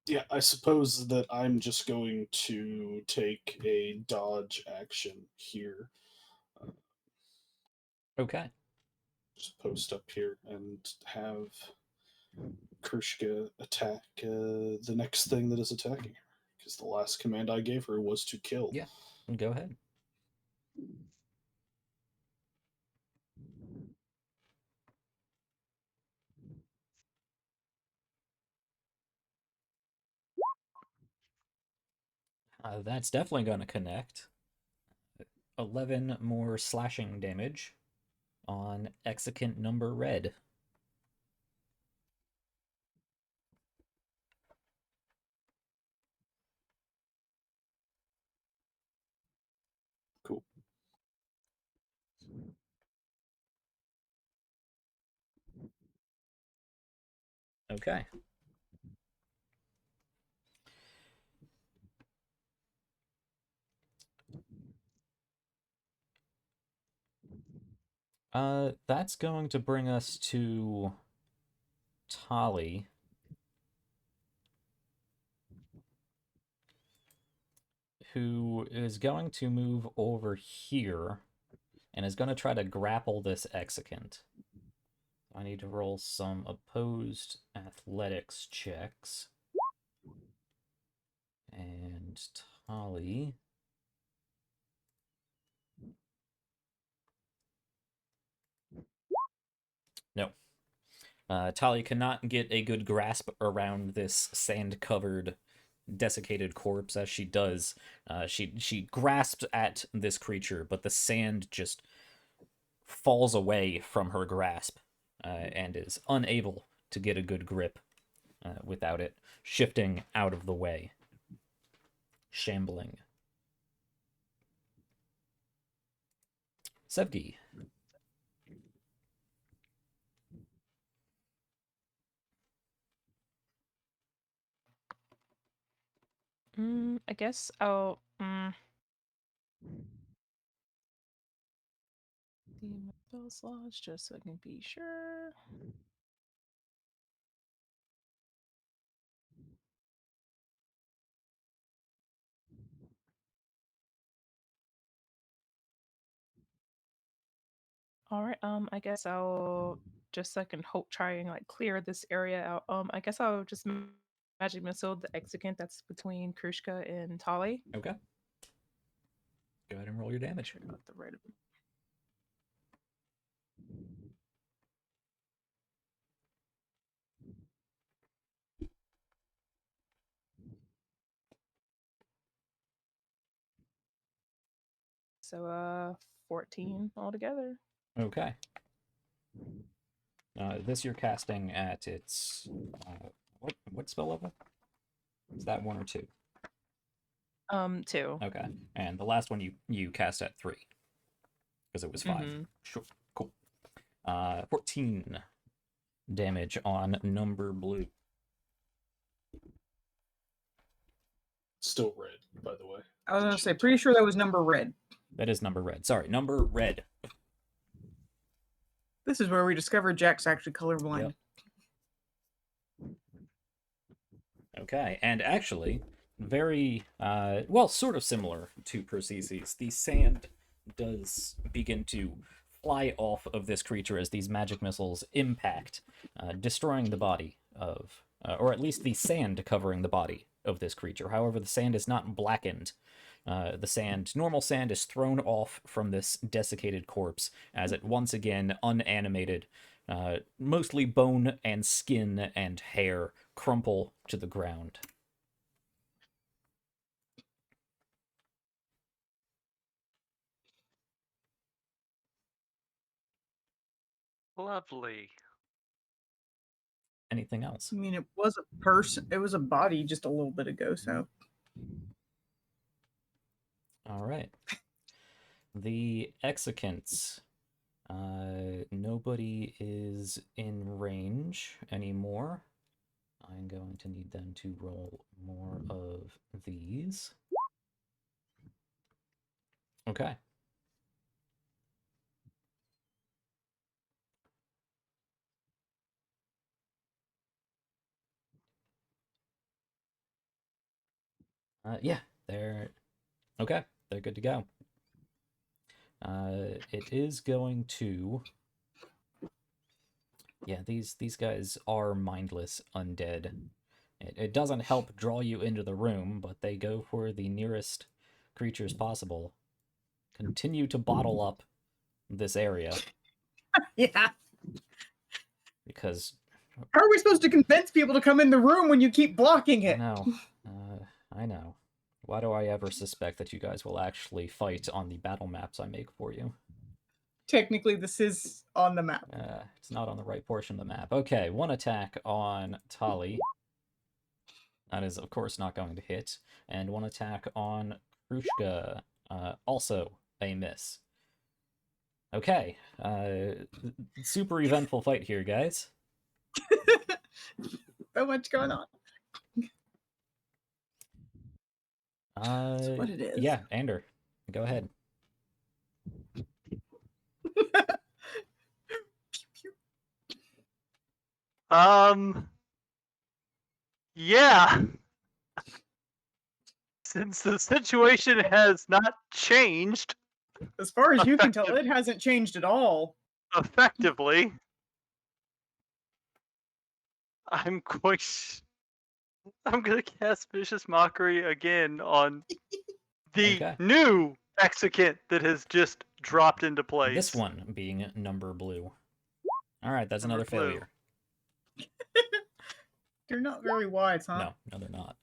Yeah, I suppose that I'm just going to take a dodge action here. Okay. Just post up here and have Krishka attack the next thing that is attacking her. Because the last command I gave her was to kill. Yeah. Go ahead. That's definitely going to connect. 11 more slashing damage on execant number red. Cool. Okay. That's going to bring us to Tali. Who is going to move over here and is going to try to grapple this execant. I need to roll some opposed athletics checks. And Tali. No. Tali cannot get a good grasp around this sand-covered, desiccated corpse. As she does, she grasps at this creature, but the sand just falls away from her grasp and is unable to get a good grip without it shifting out of the way, shambling. Sevgi. I guess I'll my spell slots just so I can be sure. All right. I guess I'll just so I can hope try and like clear this area out. I guess I'll just magic missile the execant that's between Krishka and Tali. Okay. Go ahead and roll your damage. Sure got the right of So 14 altogether. Okay. This you're casting at its what spell level? Is that 1 or 2? 2. Okay. And the last one you cast at 3 because it was 5. Sure. Cool. 14 damage on number blue. Still red, by the way. I was gonna say, pretty sure that was number red. That is number red. Sorry, number red. This is where we discovered Jack's actually colorblind. Yep. Okay, and actually, very, well, sort of similar to Persicus, the sand does begin to fly off of this creature as these magic missiles impact, destroying the body of, or at least the sand covering the body of this creature. However, the sand is not blackened. Normal sand is thrown off from this desiccated corpse as it once again, unanimated, mostly bone and skin and hair, crumple to the ground. Lovely. Anything else? I mean, it was a person. It was a body just a little bit ago, so. All right. The Execants. Nobody is in range anymore. I'm going to need them to roll more of these. Okay. Yeah, they're okay. They're good to go. It is going to. Yeah, these guys are mindless undead. It doesn't help draw you into the room, but they go for the nearest creatures possible. Continue to bottle up this area Yeah. because How are we supposed to convince people to come in the room when you keep blocking it? I know. Why do I ever suspect that you guys will actually fight on the battle maps I make for you? Technically, this is on the map. It's not on the right portion of the map. Okay, one attack on Tali. That is, of course, not going to hit. And one attack on Krushka. Also a miss. Okay. Super eventful fight here, guys. So much going on. That's what it is. Yeah, Ander, go ahead. Yeah. Since the situation has not changed, As far as you can tell, it hasn't changed at all. Effectively, I'm going to cast Vicious Mockery again on the new Execant that has just dropped into place. This one being number blue. Alright, that's another failure. They're not very wise, huh? No, they're not.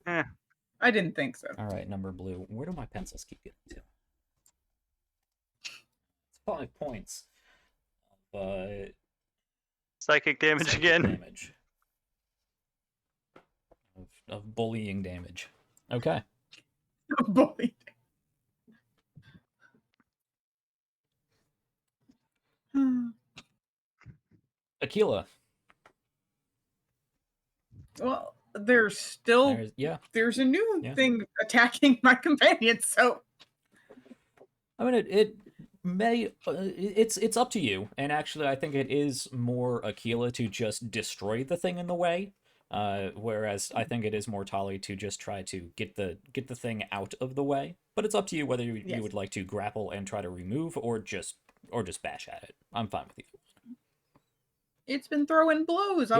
I didn't think so. Alright, number blue. Where do my pencils keep getting to? It's 5 points. But psychic damage again. Damage. Of bullying damage. Okay. Bullying. Aquila. Well, there's a new thing attacking my companion, so I mean it may it's up to you, and actually I think it is more Aquila to just destroy the thing in the way, whereas I think it is more Tali to just try to get the thing out of the way. But it's up to you whether you would like to grapple and try to remove or just bash at it. I'm fine with either. It's been throwing blows. Yeah.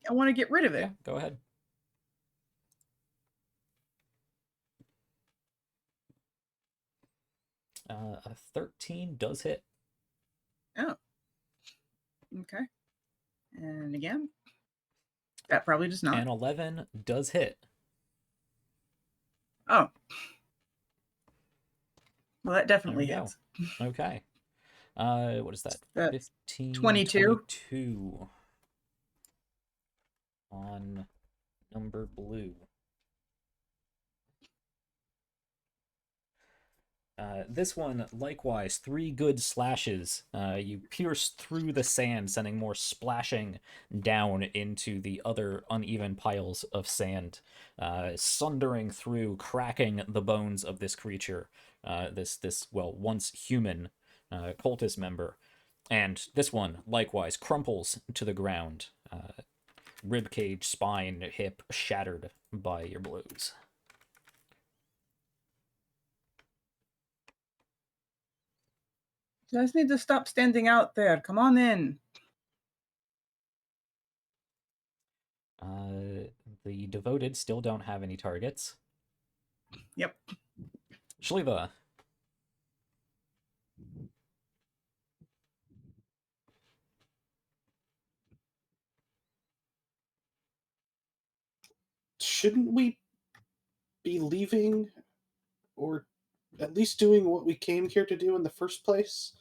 I want to get rid of it. Yeah, go ahead. A 13 does hit. Oh. Okay. And again, that probably does not. And 11 does hit. Oh. Well, that definitely hits. Okay. What is that? 15, 22. 22 on number blue. This one, likewise, 3 good slashes. You pierce through the sand, sending more splashing down into the other uneven piles of sand, sundering through, cracking the bones of this creature, this once human cultist member. And this one, likewise, crumples to the ground, ribcage, spine, hip shattered by your blows. You guys need to stop standing out there. Come on in. The devoted still don't have any targets. Yep. Shliva. Shouldn't we be leaving, or at least doing what we came here to do in the first place?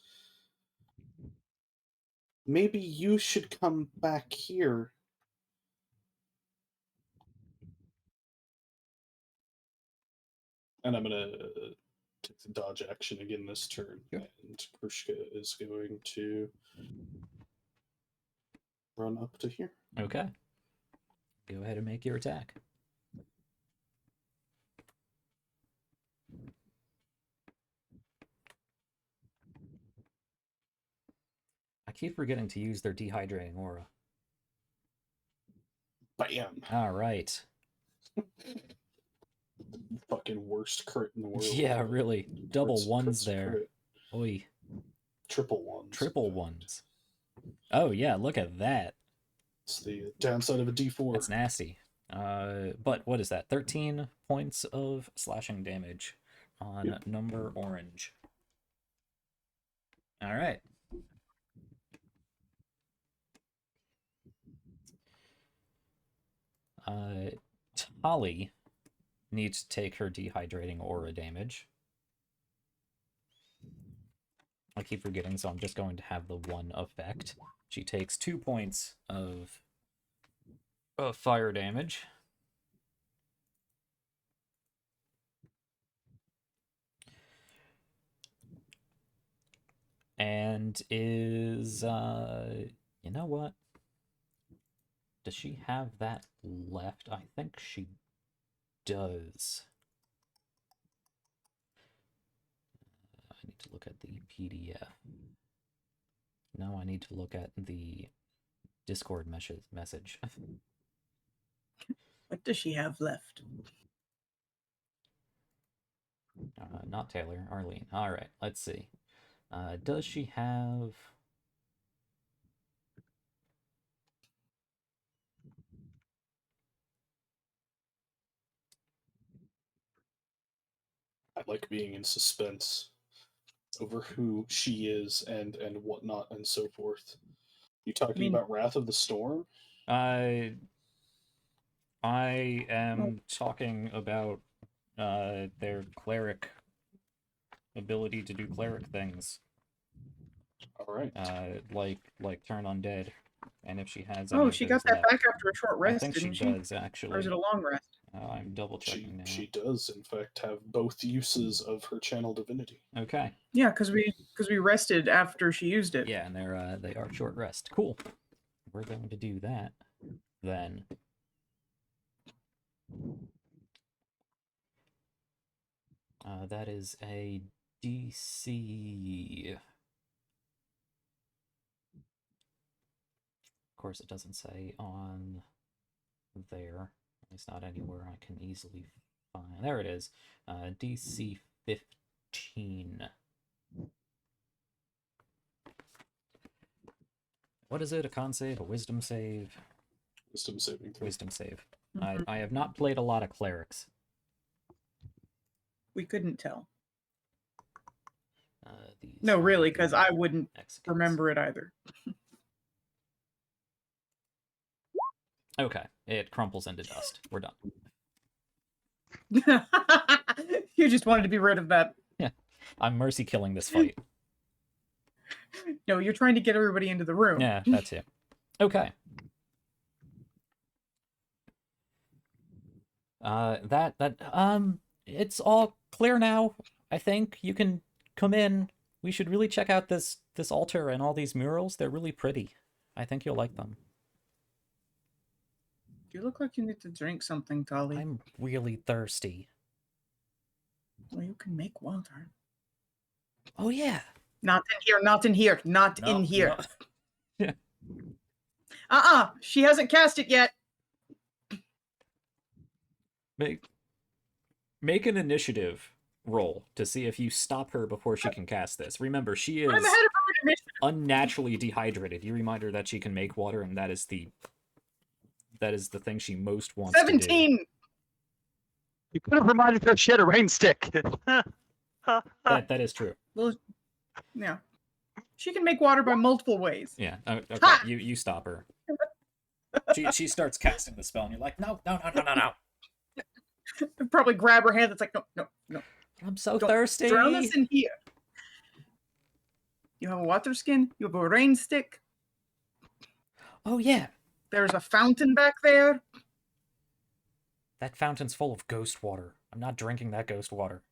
Maybe you should come back here. And I'm gonna take the dodge action again this turn. Yep. And Krushka is going to run up to here. Okay. Go ahead and make your attack. I keep forgetting to use their dehydrating aura. Bam! All right. Fucking worst crit in the world. Yeah, really. Double ones crits, there. crit. Oi. Triple ones. Triple ones. Oh, yeah, look at that. It's the downside of a D4. That's nasty. But what is that? 13 points of slashing damage on number orange. All right. Tali needs to take her dehydrating aura damage. I keep forgetting, so I'm just going to have the one effect. She takes 2 points of fire damage. And is, you know what? Does she have that left? I think she does. I need to look at the PDF. No, I need to look at the Discord message. What does she have left? Not Taylor, Arlene. All right, let's see. Does she have... I like being in suspense over who she is and whatnot and so forth. You talking about Wrath of the Storm? I am talking about their cleric ability to do cleric things. All right. Like turn undead, and if she has. Oh, she got that back after a short rest, I think didn't she does actually. Or is it a long rest? I'm double checking now. She does, in fact, have both uses of her channel divinity. Okay. Yeah, because we rested after she used it. Yeah, and they are short rest. Cool. We're going to do that then. That is a DC. Of course, it doesn't say on there. It's not anywhere I can easily find. There it is. DC 15. What is it? A con save? A wisdom save? Wisdom saving throw. Wisdom save. Mhm. I have not played a lot of clerics. We couldn't tell. These No, really, because I wouldn't executes. remember it either. Okay, it crumples into dust. We're done. You just wanted to be rid of that. Yeah, I'm mercy killing this fight. No, you're trying to get everybody into the room. Yeah, that too. Okay. It's all clear now. I think you can come in. We should really check out this altar and all these murals. They're really pretty. I think you'll like them. You look like you need to drink something, Tali. I'm really thirsty. Well, you can make water. Oh, yeah. Not in here, not in here, not in here. She hasn't cast it yet. Make an initiative roll to see if you stop her before she can cast this. Remember, she is I'm ahead of her initiative. unnaturally dehydrated. You remind her that she can make water, and that is the thing she most wants 17. to do. You could have reminded her she had a rain stick. That is true. Well, yeah. She can make water by multiple ways. Yeah. Okay. You stop her. She starts casting the spell, and you're like, no. Probably grab her hand. It's like, no. I'm so Don't thirsty. Drown us in here. You have a water skin. You have a rain stick. Oh, yeah. There's a fountain back there. That fountain's full of ghost water. I'm not drinking that ghost water.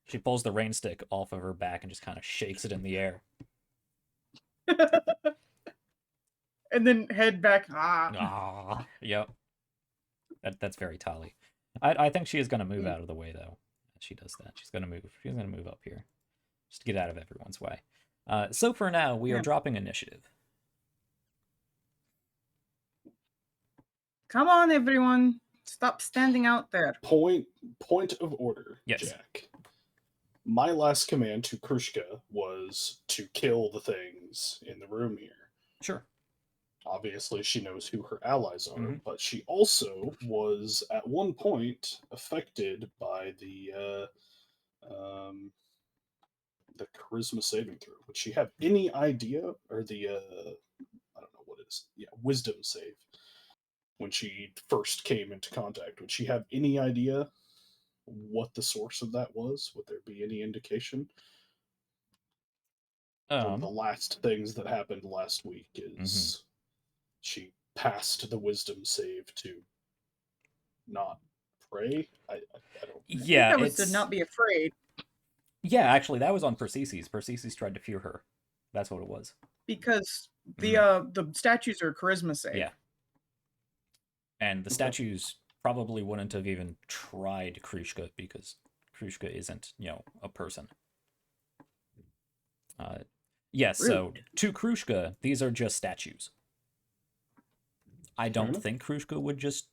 She pulls the rain stick off of her back and just kind of shakes it in the air. And then head back. Yep. That's very Tali. I think she is going to move out of the way, though. She does that. She's going to move. She's going to move up here. Just to get out of everyone's way. So for now, we are dropping initiative. Come on, everyone. Stop standing out there. Point of order, Yes. Jack. My last command to Krushka was to kill the things in the room here. Sure. Obviously, she knows who her allies are, Mhm. but she also was at one point affected by the charisma saving throw. Would she have any idea, or the I don't know what it is? Yeah, wisdom save. When she first came into contact, would she have any idea what the source of that was? Would there be any indication? One of the last things that happened last week is she passed the wisdom save to not pray. I don't. Yeah, that was to not be afraid. Yeah, actually, that was on Persicus. Persicus tried to fear her. That's what it was. Because the statues are charisma save. Yeah. And the statues probably wouldn't have even tried Krushka because Krushka isn't, a person. Yes, so to Krushka, these are just statues. I don't think Krushka would just,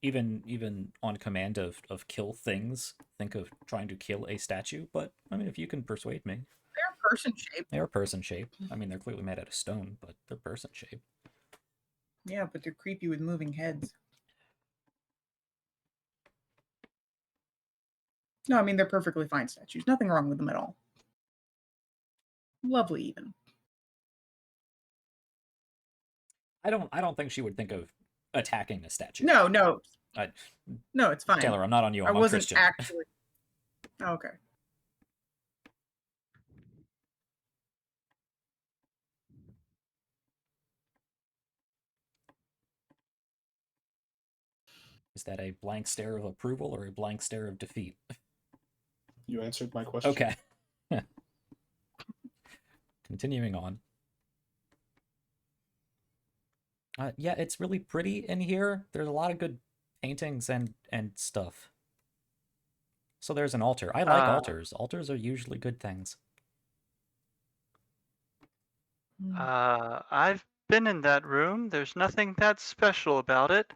even on command of kill things, think of trying to kill a statue. But, I mean, if you can persuade me. They're person-shaped. They're person-shaped. I mean, they're clearly made out of stone, but they're person-shaped. Yeah, but they're creepy with moving heads. No, I mean, they're perfectly fine statues. Nothing wrong with them at all. Lovely, even. I don't think she would think of attacking a statue. No. No, it's fine. Taylor, I'm not on you. I I'm on wasn't Christian. actually. Okay. Is that a blank stare of approval or a blank stare of defeat? You answered my question. Okay. Continuing on. Yeah, it's really pretty in here. There's a lot of good paintings and stuff. So there's an altar. I like altars. Altars are usually good things. I've been in that room. There's nothing that special about it.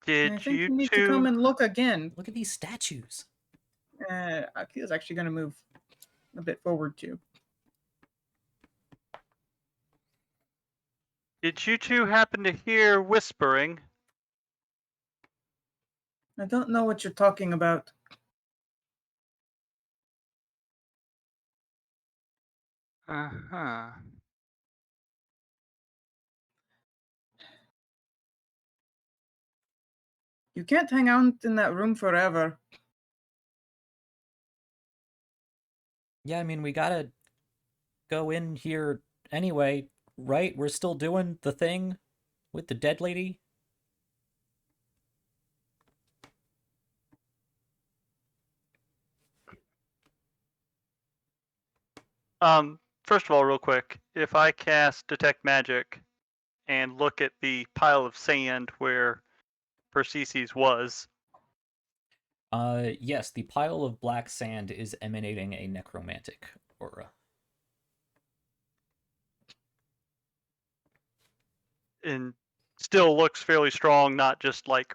I think you need to come and look again. Look at these statues. Akila's actually going to move a bit forward too. Did you two happen to hear whispering? I don't know what you're talking about. Uh-huh. You can't hang out in that room forever. Yeah, I mean, we gotta go in here anyway, right? We're still doing the thing with the dead lady. First of all, real quick, if I cast Detect Magic and look at the pile of sand where Persicus was, yes, the pile of black sand is emanating a necromantic aura. and still looks fairly strong, not just like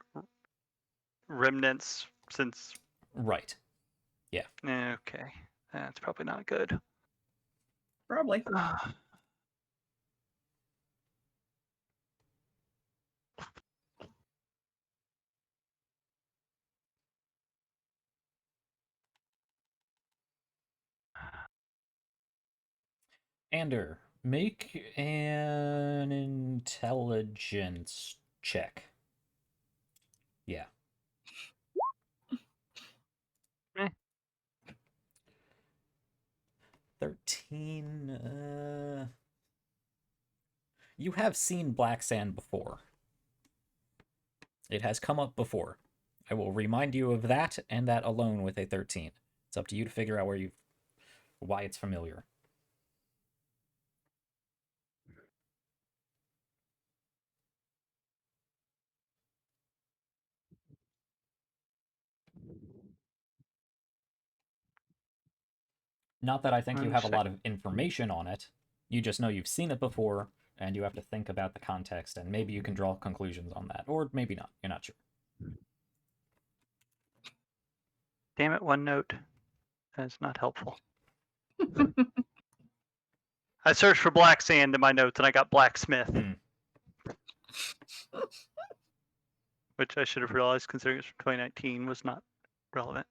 remnants. Since Right. okay, that's probably not good. Probably. Ander, make an intelligence check. Yeah. Eh. 13. You have seen black sand before. It has come up before. I will remind you of that and that alone with a 13. It's up to you to figure out why it's familiar. Not that I think you have a lot of information on it. You just know you've seen it before, and you have to think about the context, and maybe you can draw conclusions on that. Or maybe not. You're not sure. Damn it, OneNote. That's not helpful. I searched for black sand in my notes and I got blacksmith. Which I should have realized, considering it's from 2019, was not relevant.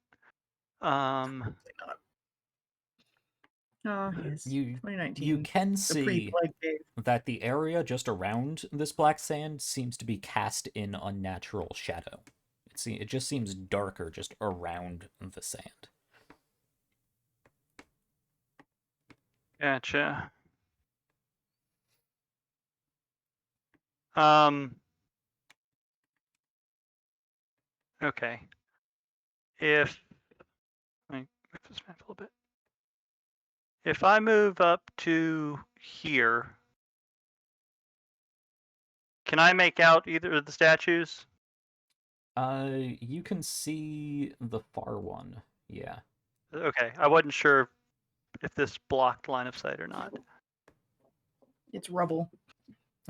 Oh, yes. You 2019. can see pre-plague days. that the area just around this black sand seems to be cast in unnatural shadow. It just seems darker just around the sand. Gotcha. Okay. Let me move this map a little bit. If I move up to here, can I make out either of the statues? You can see the far one. Yeah. Okay, I wasn't sure if this blocked line of sight or not. It's rubble.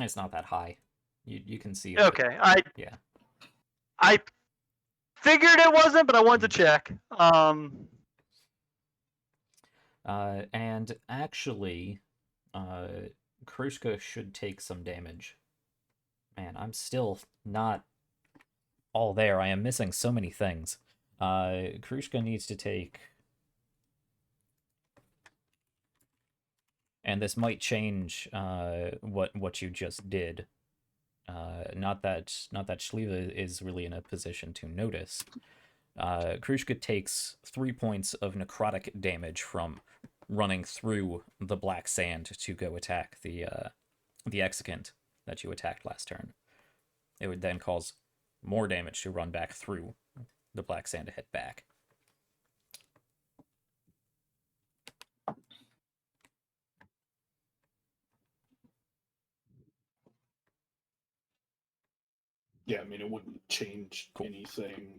It's not that high. You can see it. Okay, Yeah. I figured it wasn't, but I wanted to check. And actually, Krushka should take some damage. Man, I'm still not all there. I am missing so many things. Krushka needs to take... And this might change what you just did. Not that Shliva is really in a position to notice. Krushka takes 3 points of necrotic damage from running through the black sand to go attack the execant that you attacked last turn. It would then cause more damage to run back through the black sand to head back. Yeah, I mean, it wouldn't change anything.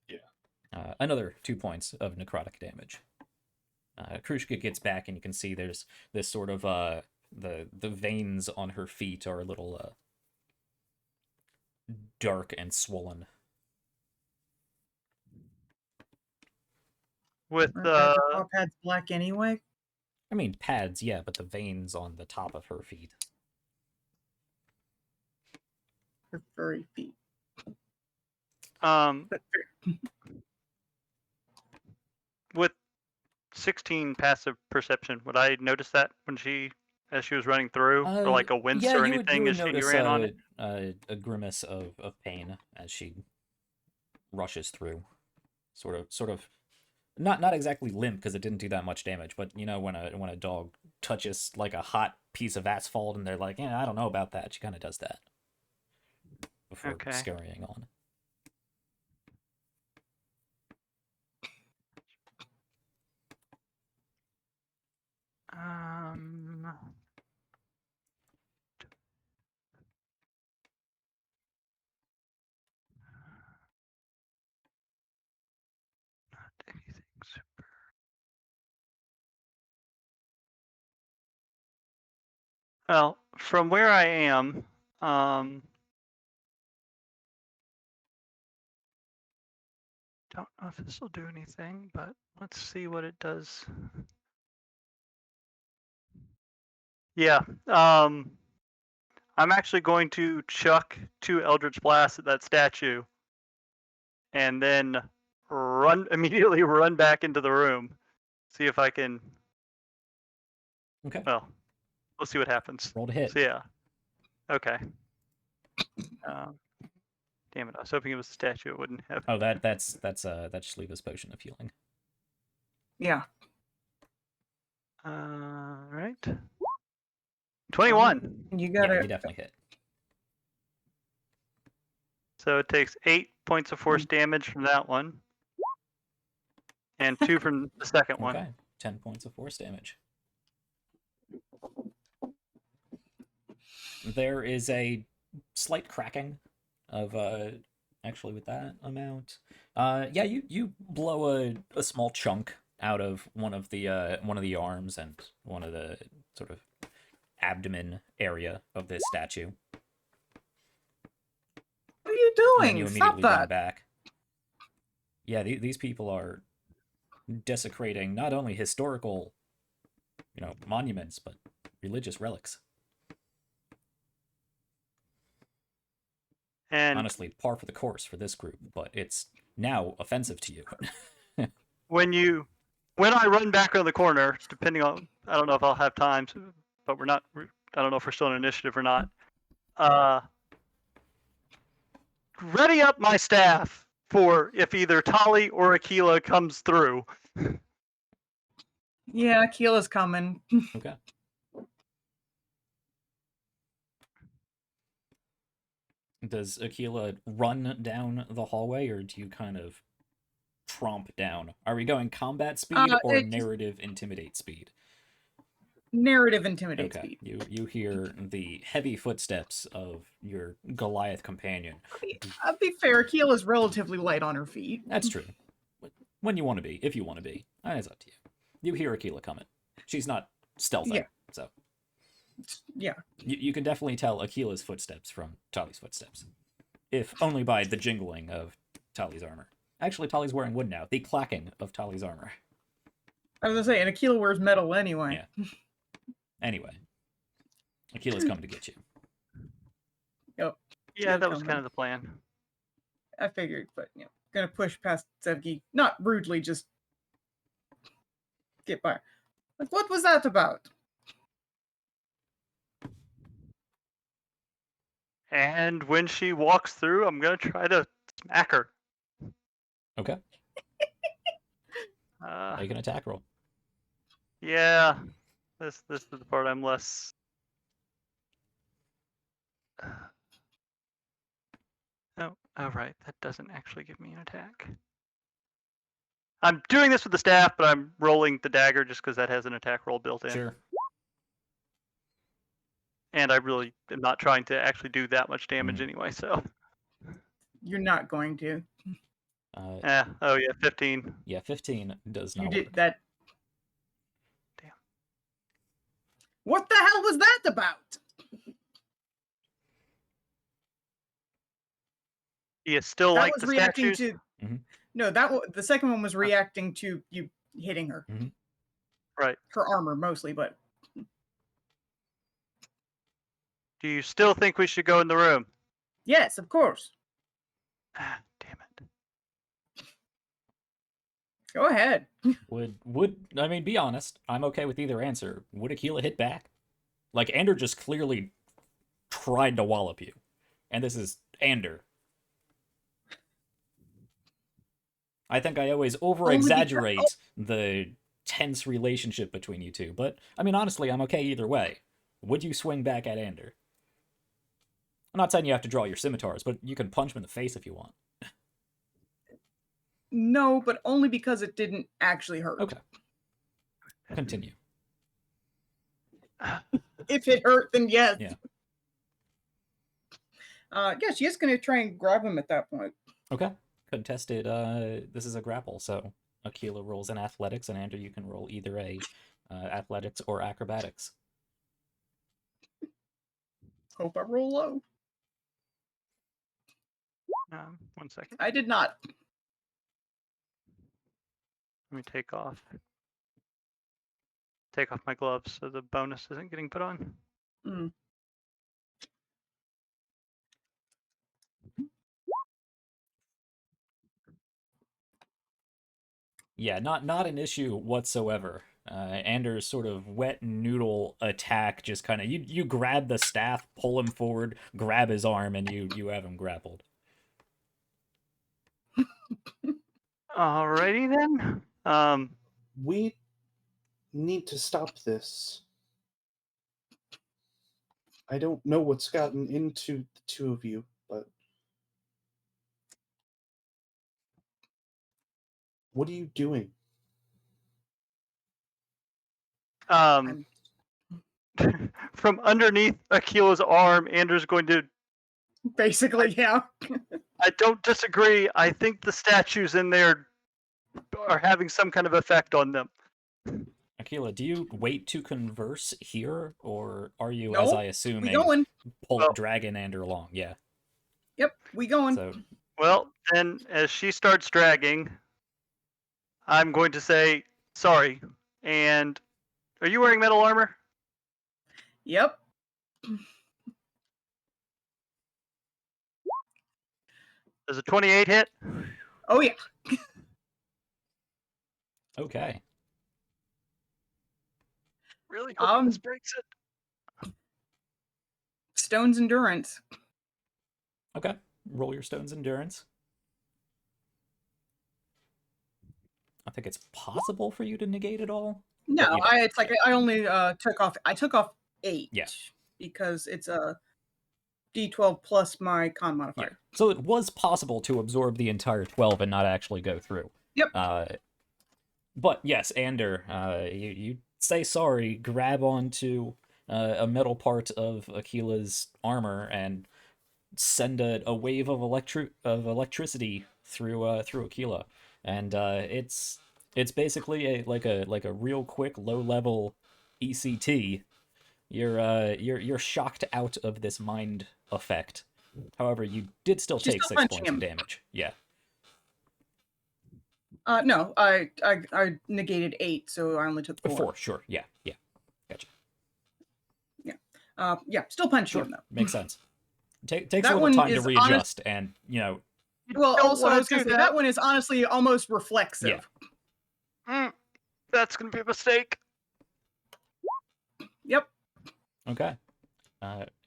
Yeah. Another 2 points of necrotic damage. Krushka gets back, and you can see there's this sort of the veins on her feet are a little dark and swollen. With the top pad's black anyway. I mean, pads, yeah, but the veins on the top of her feet. Her furry feet. With 16 passive perception, would I notice that as she was running through, or like a wince or anything as she ran on it? A grimace of pain as she rushes through, sort of. Not exactly limp because it didn't do that much damage, but you know when a dog touches like a hot piece of asphalt and they're like, yeah, I don't know about that. She kind of does that before scurrying on. Well, from where I am, don't know if this will do anything, but let's see what it does. Yeah, I'm actually going to chuck 2 Eldritch Blasts at that statue, and then immediately run back into the room. See if I can. Okay. Well, we'll see what happens. Roll to hit. So yeah. Okay. Damn it! I was hoping it was a statue. It wouldn't have. Oh, that's Shleva's potion of healing. Yeah. Right. 21. You Yeah, gotta. you definitely hit. So it takes 8 points of force damage from that one, and 2 from the second one. Okay, 10 points of force damage. There is a slight cracking of actually with that amount. Yeah, you blow a small chunk out of one of the arms and one of the sort of abdomen area of this statue. What are you And then doing? you Stop immediately run that. back. Yeah, these people are desecrating not only historical, monuments, but religious relics. And honestly, par for the course for this group, but it's now offensive to you. when I run back around the corner, depending on, I don't know if I'll have time, but I don't know if we're still in initiative or not. Ready up my staff for if either Tali or Aquila comes through. Yeah, Keela's coming. Okay. Does Aquila run down the hallway, or do you kind of tromp down? Are we going combat speed or narrative intimidate speed? Narrative intimidate Okay. speed. You hear the heavy footsteps of your Goliath companion. I'll be fair, Keela's relatively light on her feet. That's true. When you want to be, if you want to be. It's up to you. You hear Aquila coming. She's not stealthing, Yeah. So. Yeah. You can definitely tell Aquila's footsteps from Tali's footsteps. If only by the jingling of Tali's armor. Actually, Tali's wearing wood now. The clacking of Tali's armor. I was gonna say, and Aquila wears metal anyway. Yeah. Anyway. Aquila's coming to get you. Yep. Yeah, that was kind of the plan. I figured, but gonna push past Zevgi. Not rudely, just get by. Like, what was that about? And when she walks through, I'm gonna try to smack her. Okay. Make an attack roll. Yeah, this is the part I'm less. Oh, right. That doesn't actually give me an attack. I'm doing this with the staff, but I'm rolling the dagger just because that has an attack roll built in. Sure. And I really am not trying to actually do that much damage anyway, so. You're not going to. Oh yeah, 15. Yeah, 15 does not You work. did that. Damn. What the hell was that about? Do you still That like was the reacting statues? to. Mhm. No, the second one was reacting to you hitting her. Mhm. Right. Her armor mostly, but Do you still think we should go in the room? yes, of course. Damn it. Go ahead. Be honest. I'm okay with either answer. Would Aquila hit back? Like, Ander just clearly tried to wallop you. And this is Ander. I think I always over-exaggerate the tense relationship between you two. But, honestly, I'm okay either way. Would you swing back at Ander? I'm not saying you have to draw your scimitars, but you can punch him in the face if you want. No, but only because it didn't actually hurt. Okay. Continue. If it hurt, then yes. Yeah. Yeah, she is going to try and grab him at that point. Okay. Contested, this is a grapple, so Aquila rolls in athletics, and Andrew, you can roll either a athletics or acrobatics. Hope I roll low. 1 second. I did not. Let me take off my gloves so the bonus isn't getting put on. Mm. Yeah, not an issue whatsoever. Anders' sort of wet noodle attack just kind of you grab the staff, pull him forward, grab his arm, and you have him grappled. Alrighty then. We need to stop this. I don't know what's gotten into the two of you, but what are you doing? From underneath Aquila's arm, Andrew's going to. Basically, yeah. I don't disagree. I think the statues in there are having some kind of effect on them. Aquila, do you wait to converse here, or are you, No, as I assume, we going. dragging Ander along? Yeah. Yep, we going. So, Well, then, as she starts dragging, I'm going to say sorry. And are you wearing metal armor? Yep. Does a 28 hit? Oh yeah. okay. Really hoping this breaks it. Stone's endurance. Okay. Roll your stone's endurance. I think it's possible for you to negate it all. No, it's like I only took off 8. Yeah. Because it's a D12 plus my con modifier. Yeah. So it was possible to absorb the entire 12 and not actually go through. Yep. But yes, Ander, you say sorry, grab onto a metal part of Aquila's armor, and send a wave of electricity through Aquila, and it's basically like a real quick low level ECT. You're shocked out of this mind effect. However, you did still take 6 points of damage. Yeah. No, I negated 8, so I only took 4. 4, sure. Yeah. Gotcha. Yeah, still punching Sure. him though. Makes sense. Takes That a little one time to is readjust, and Well, don't also I wanna was gonna do say that one is honestly almost reflexive. That's going to be a mistake. Yep. okay.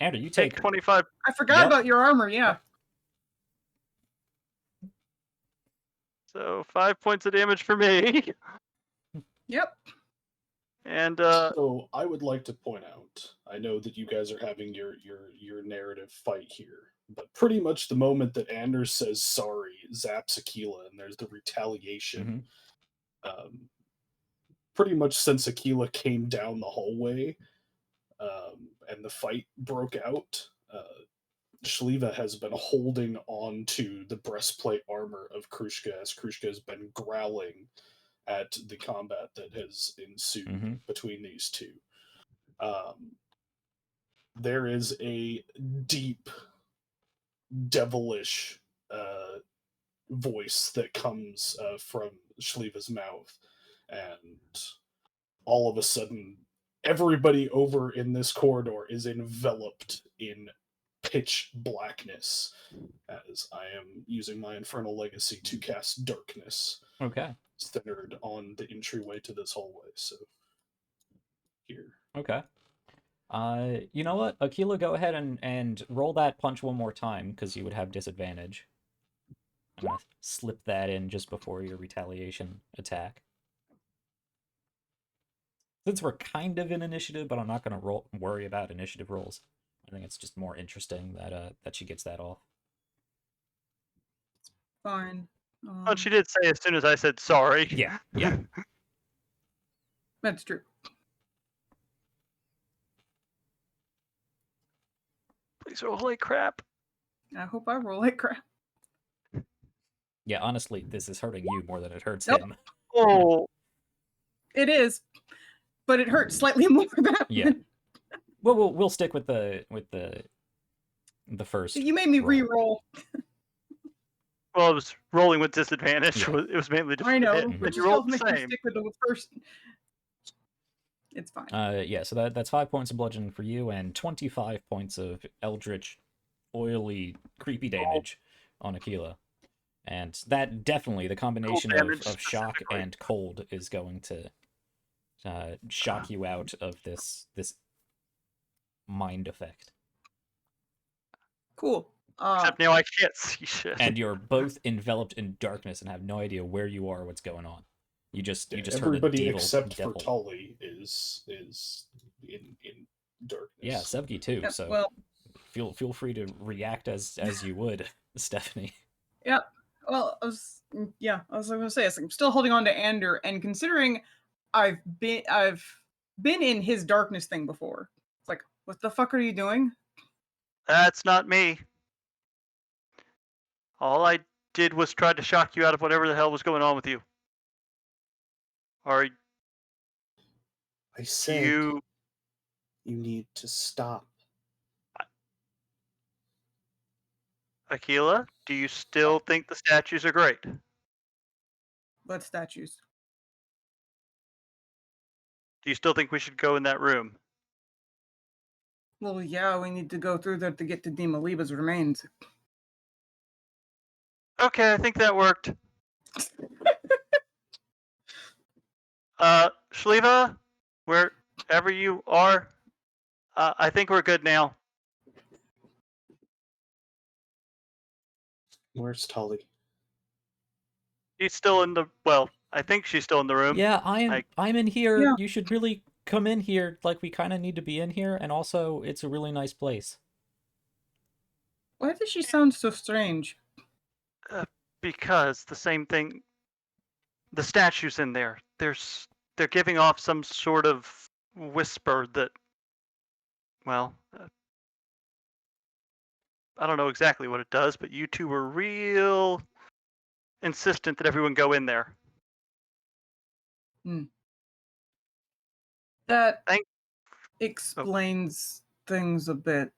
Ander, you Take take 25. I forgot about your armor, yeah. So 5 points of damage for me. Yep. And So I would like to point out, I know that you guys are having your narrative fight here, but pretty much the moment that Anders says sorry, zaps Aquila, and there's the retaliation. Pretty much since Aquila came down the hallway, and the fight broke out, Shliva has been holding on to the breastplate armor of Krushka, as Krushka has been growling at the combat that has ensued between these two. There is a deep, devilish voice that comes from Shliva's mouth, and all of a sudden, everybody over in this corridor is enveloped in pitch blackness, as I am using my Infernal Legacy to cast darkness. Okay. Centered on the entryway to this hallway. So here. Okay. You know what? Aquila, go ahead and roll that punch one more time, because you would have disadvantage. I'm gonna slip that in just before your retaliation attack. Since we're kind of in initiative, but I'm not gonna worry about initiative rolls. I think it's just more interesting that she gets that off. Fine. well, she did say as soon as I said sorry. Yeah. That's true. Please roll like crap. I hope I roll like crap. Yeah, honestly, this is hurting you more than it hurts Nope. him. Oh, It is, but it hurts slightly more than Yeah. Well, we'll stick with the first. You made me roll. re-roll. well, it was rolling with disadvantage. Yeah. It was mainly just I know, hit, but and you you still rolled the make me same. stick with the first. It's fine. Yeah, so that's 5 points of bludgeoning for you and 25 points of eldritch, oily, creepy damage on Aquila. And that definitely, the combination damage of shock specifically. and cold is going to shock you out of this mind effect. Cool. Except now I can't see shit. And you're both enveloped in darkness and have no idea where you are, what's going on. You just heard a Everybody devil. except for Tully is in darkness. Yeah, Sevgi too. Yeah, so well, feel free to react as you would, Stephanie. yeah. Well, I was going to say, I'm still holding on to Ander, and considering I've been in his darkness thing before. It's like, what the fuck are you doing? That's not me. All I did was try to shock you out of whatever the hell was going on with you. Are I said you need to stop. Aquila? Do you still think the statues are great? What statues? Do you still think we should go in that room? Well, yeah, we need to go through there to get to De Malapajar's remains. Okay, I think that worked. Shliva, wherever you are, I think we're good now. Where's Tully? She's still in the I think she's still in the room. Yeah, I'm in here. Yeah. You should really come in here. Like, we kind of need to be in here, and also it's a really nice place. Why does she sound so strange? Because the same thing. The statues in there. They're giving off some sort of whisper that. Well, I don't know exactly what it does, but you two were real insistent that everyone go in there. That explains things a bit.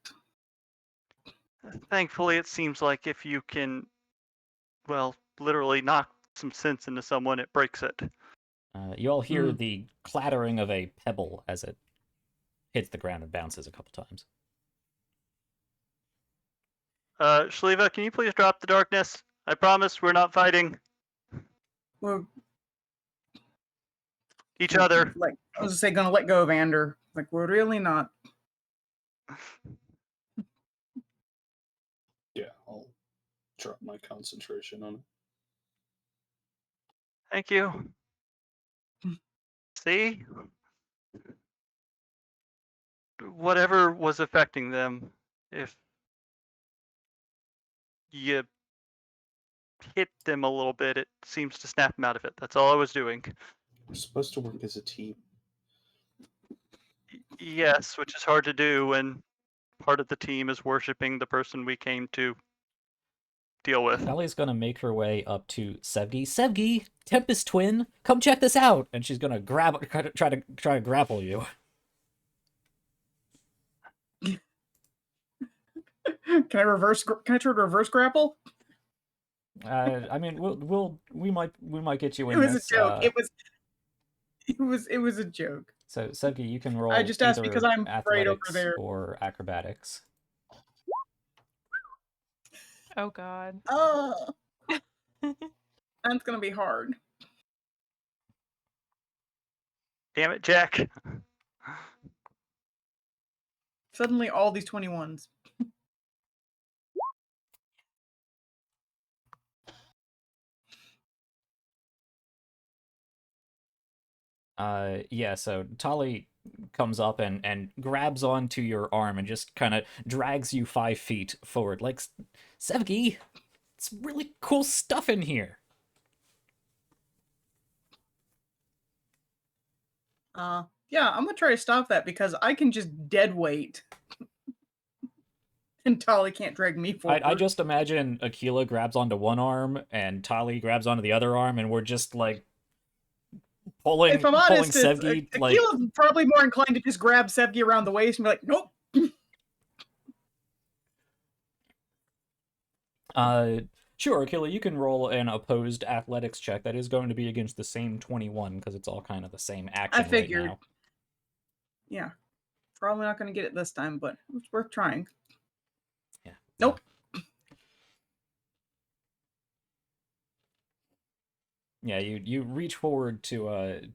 Thankfully, it seems like if you can, literally knock some sense into someone, it breaks it. You all hear the clattering of a pebble as it hits the ground and bounces a couple times. Shliva, can you please drop the darkness? I promise we're not fighting We're each other. I was gonna let go of Ander. Like, we're really not. Yeah, I'll drop my concentration on it. Thank you. See? Whatever was affecting them, if you hit them a little bit, it seems to snap them out of it. That's all I was doing. We're supposed to work as a team. Yes, which is hard to do when part of the team is worshiping the person we came to deal with. Sally's gonna make her way up to Sevgi. Sevgi, Tempest Twin, come check this out! And she's gonna try to grapple you. Can I try to reverse grapple? I mean, we might get you in. It was this, a joke. It was a joke. So Sevgi, you can roll. I just asked either because I'm right over athletics there. or acrobatics. Oh god. Oh, that's gonna be hard. Damn it, Jack. Suddenly, all these 21s. Yeah, so Tali comes up and grabs onto your arm and just kind of drags you 5 feet forward. Like, Sevgi, it's really cool stuff in here. Yeah, I'm gonna try to stop that because I can just dead weight. And Tali can't drag me forward. I just imagine Aquila grabs onto one arm and Tali grabs onto the other arm, and we're just like pulling if I'm honest, Sevgi, like Akila's probably more inclined to just grab Sevgi around the waist and be like, nope. Sure, Akila, you can roll an opposed athletics check. That is going to be against the same 21 because it's all kind of the same action I figured. right now. Yeah. Probably not going to get it this time, but it's worth trying. Yeah. Nope. Yeah, you reach forward to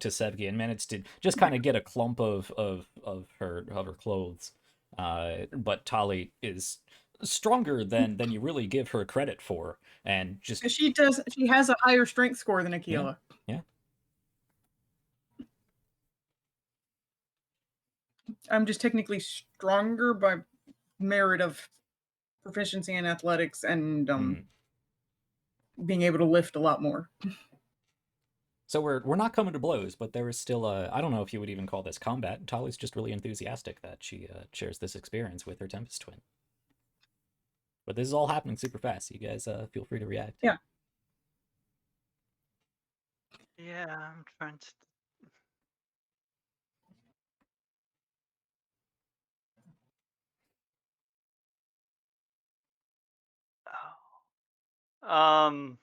Sevgi and manage to just kind of get a clump of her clothes. But Tali is stronger than you really give her credit for, and just She has a higher strength score than Akila. Yeah. I'm just technically stronger by merit of proficiency in athletics and being able to lift a lot more. So we're not coming to blows, but there is still I don't know if you would even call this combat. Tali's just really enthusiastic that she shares this experience with her Tempest twin. But this is all happening super fast. So you guys feel free to react. Yeah. Yeah, I'm trying to. Oh.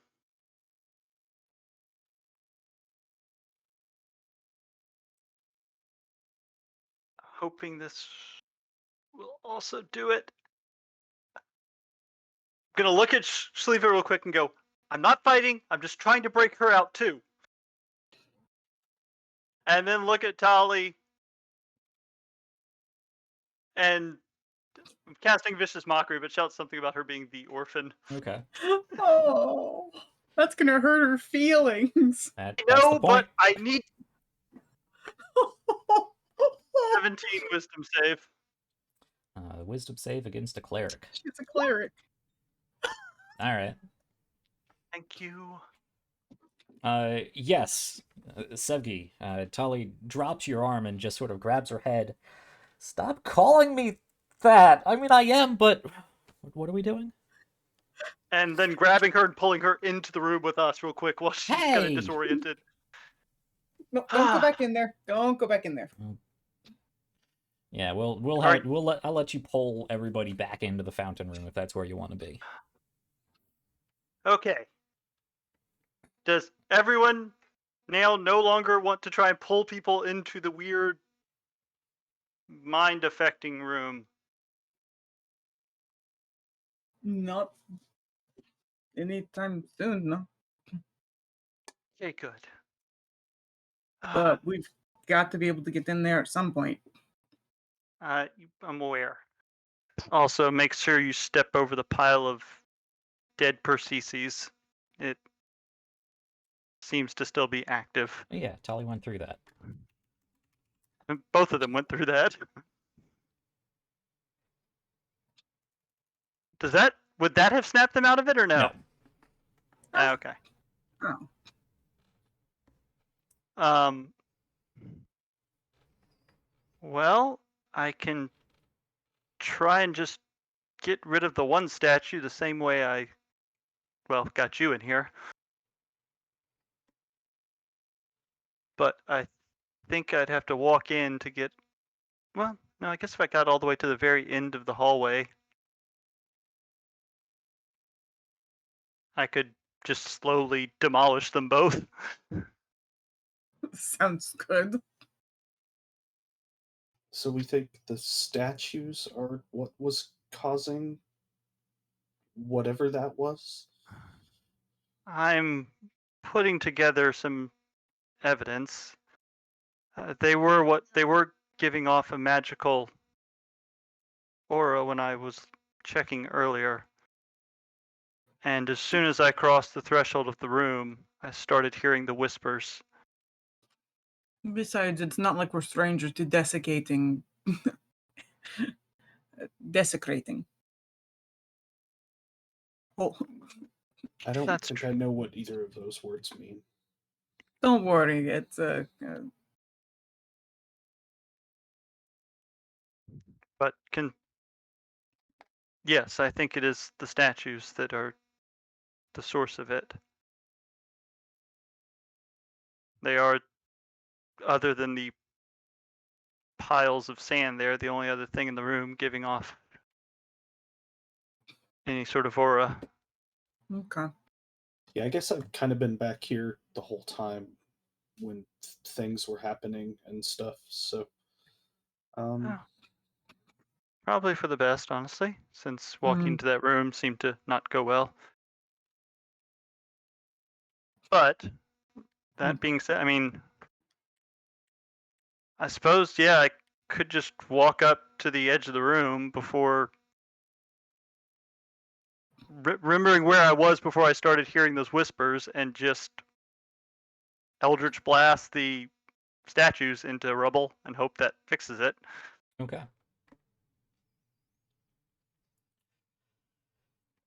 Hoping this will also do it. I'm gonna look at Shaliva real quick and go, I'm not fighting, I'm just trying to break her out too. And then look at Tali and I'm casting Vicious Mockery, but shout something about her being the orphan. Okay. Oh, that's going to hurt her feelings. That's the No, point. but I need 17 wisdom save. Wisdom save against a cleric. She's a cleric. All right. Thank you. Yes, Sevgi. Tali drops your arm and just sort of grabs her head. Stop calling me that. I mean, I am, but what are we doing? And then grabbing her and pulling her into the room with us real quick while she's kind of disoriented. No, don't go back in there. Don't go back in there. Yeah, I'll let you pull everybody back into the fountain room if that's where you want to be. Okay. Does everyone now no longer want to try and pull people into the weird mind-affecting room? Not anytime soon, no. Okay, good. But we've got to be able to get in there at some point. I'm aware. Also, make sure you step over the pile of dead Persicus. It seems to still be active. Yeah, Tali went through that. Both of them went through that. Would that have snapped them out of it or no? No. Okay. Oh. Well, I can try and just get rid of the one statue the same way I, got you in here. But I think I'd have to walk in to get, well, no, I guess if I got all the way to the very end of the hallway, I could just slowly demolish them both. Sounds good. So we think the statues are what was causing whatever that was? I'm putting together some evidence. They were giving off a magical aura when I was checking earlier. And as soon as I crossed the threshold of the room, I started hearing the whispers. Besides, it's not like we're strangers to desecrating. Desecrating. Oh, I don't That's think true. I know what either of those words mean. don't worry. It's But yes, I think it is the statues that are the source of it. They are other than the piles of sand there, the only other thing in the room giving off any sort of aura. Okay. Yeah, I guess I've kind of been back here the whole time when things were happening and stuff. So, Oh. Probably for the best, honestly, since walking into that room seemed to not go well. But that being said, I mean, I suppose, yeah, I could just walk up to the edge of the room before remembering where I was before I started hearing those whispers and just Eldritch blast the statues into rubble and hope that fixes it. Okay.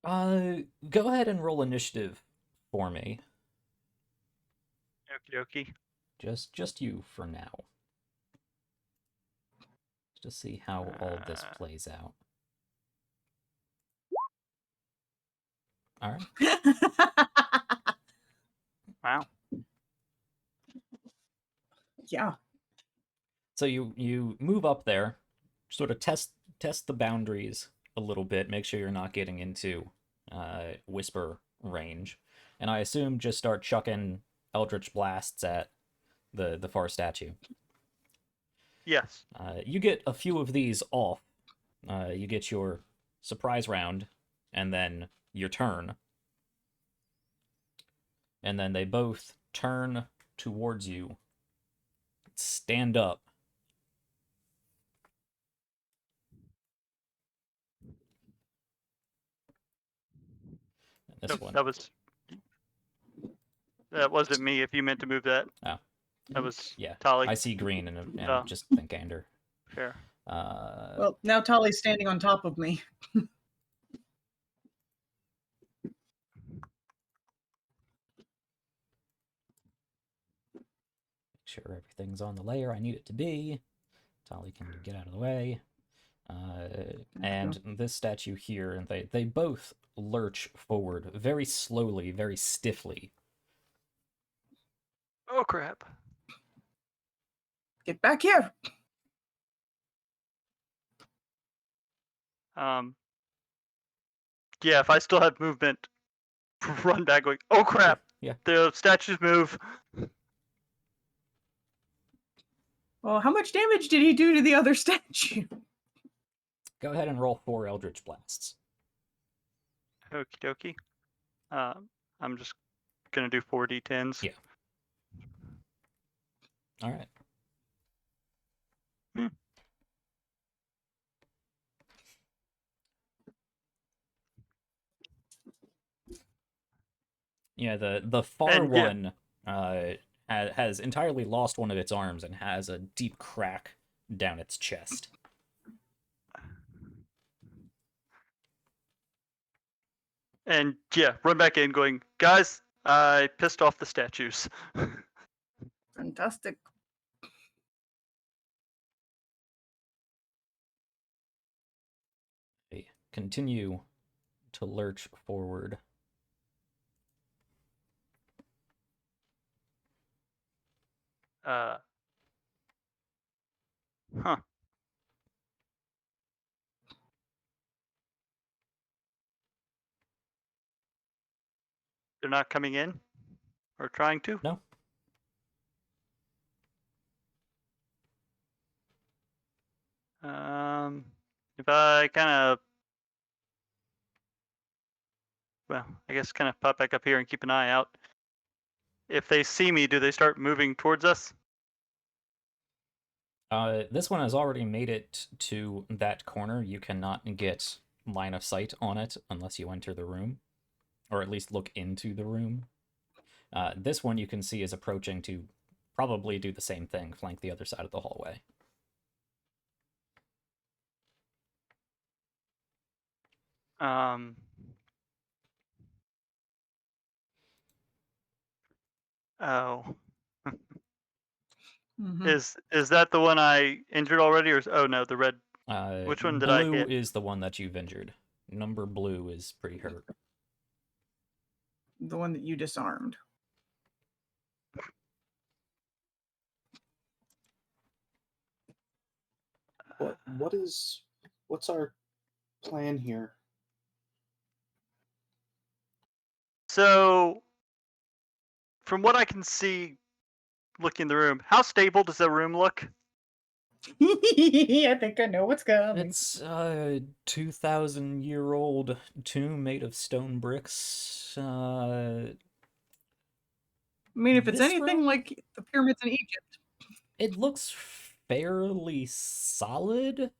Go ahead and roll initiative for me. Okie dokie. Just you for now. To see how all of this plays out. All right. Wow. Yeah. So you move up there, sort of test the boundaries a little bit, make sure you're not getting into whisper range, and I assume just start chucking eldritch blasts at the far statue. Yes. You get a few of these off. You get your surprise round, and then your turn. And then they both turn towards you, stand up. This one. That wasn't me. If you meant to move that. Oh. That was Yeah. Tali. I see green and just think Ander. Fair. Well, now Tali's standing on top of me. Make sure everything's on the layer I need it to be. Tali can get out of the way. And this statue here, and they both lurch forward very slowly, very stiffly. Oh crap. Get back here. Yeah, if I still have movement, run back going, oh crap. Yeah. The statues move. Well, how much damage did he do to the other statue? Go ahead and roll 4 Eldritch Blasts. Okie dokie. I'm just gonna do 4 d10s. Yeah. All right. Yeah, the far one has entirely lost one of its arms and has a deep crack down its chest. And yeah, run back in going, guys, I pissed off the statues. Fantastic. They continue to lurch forward. Huh. They're not coming in? Or trying to? No. If I kind of, well, I guess kind of pop back up here and keep an eye out. If they see me, do they start moving towards us? This one has already made it to that corner. You cannot get line of sight on it unless you enter the room, or at least look into the room. This one you can see is approaching to probably do the same thing, flank the other side of the hallway. Oh. Mm-hmm. Is that the one I injured already, or oh no, the red? Which one did I hit? Blue is the one that you've injured. Number blue is pretty hurt. The one that you disarmed. what's our plan here? So, from what I can see, looking in the room, how stable does the room look? I think I know what's coming. It's a 2,000-year-old tomb made of stone bricks. I mean, if it's This anything room? like the pyramids in Egypt. It looks fairly solid.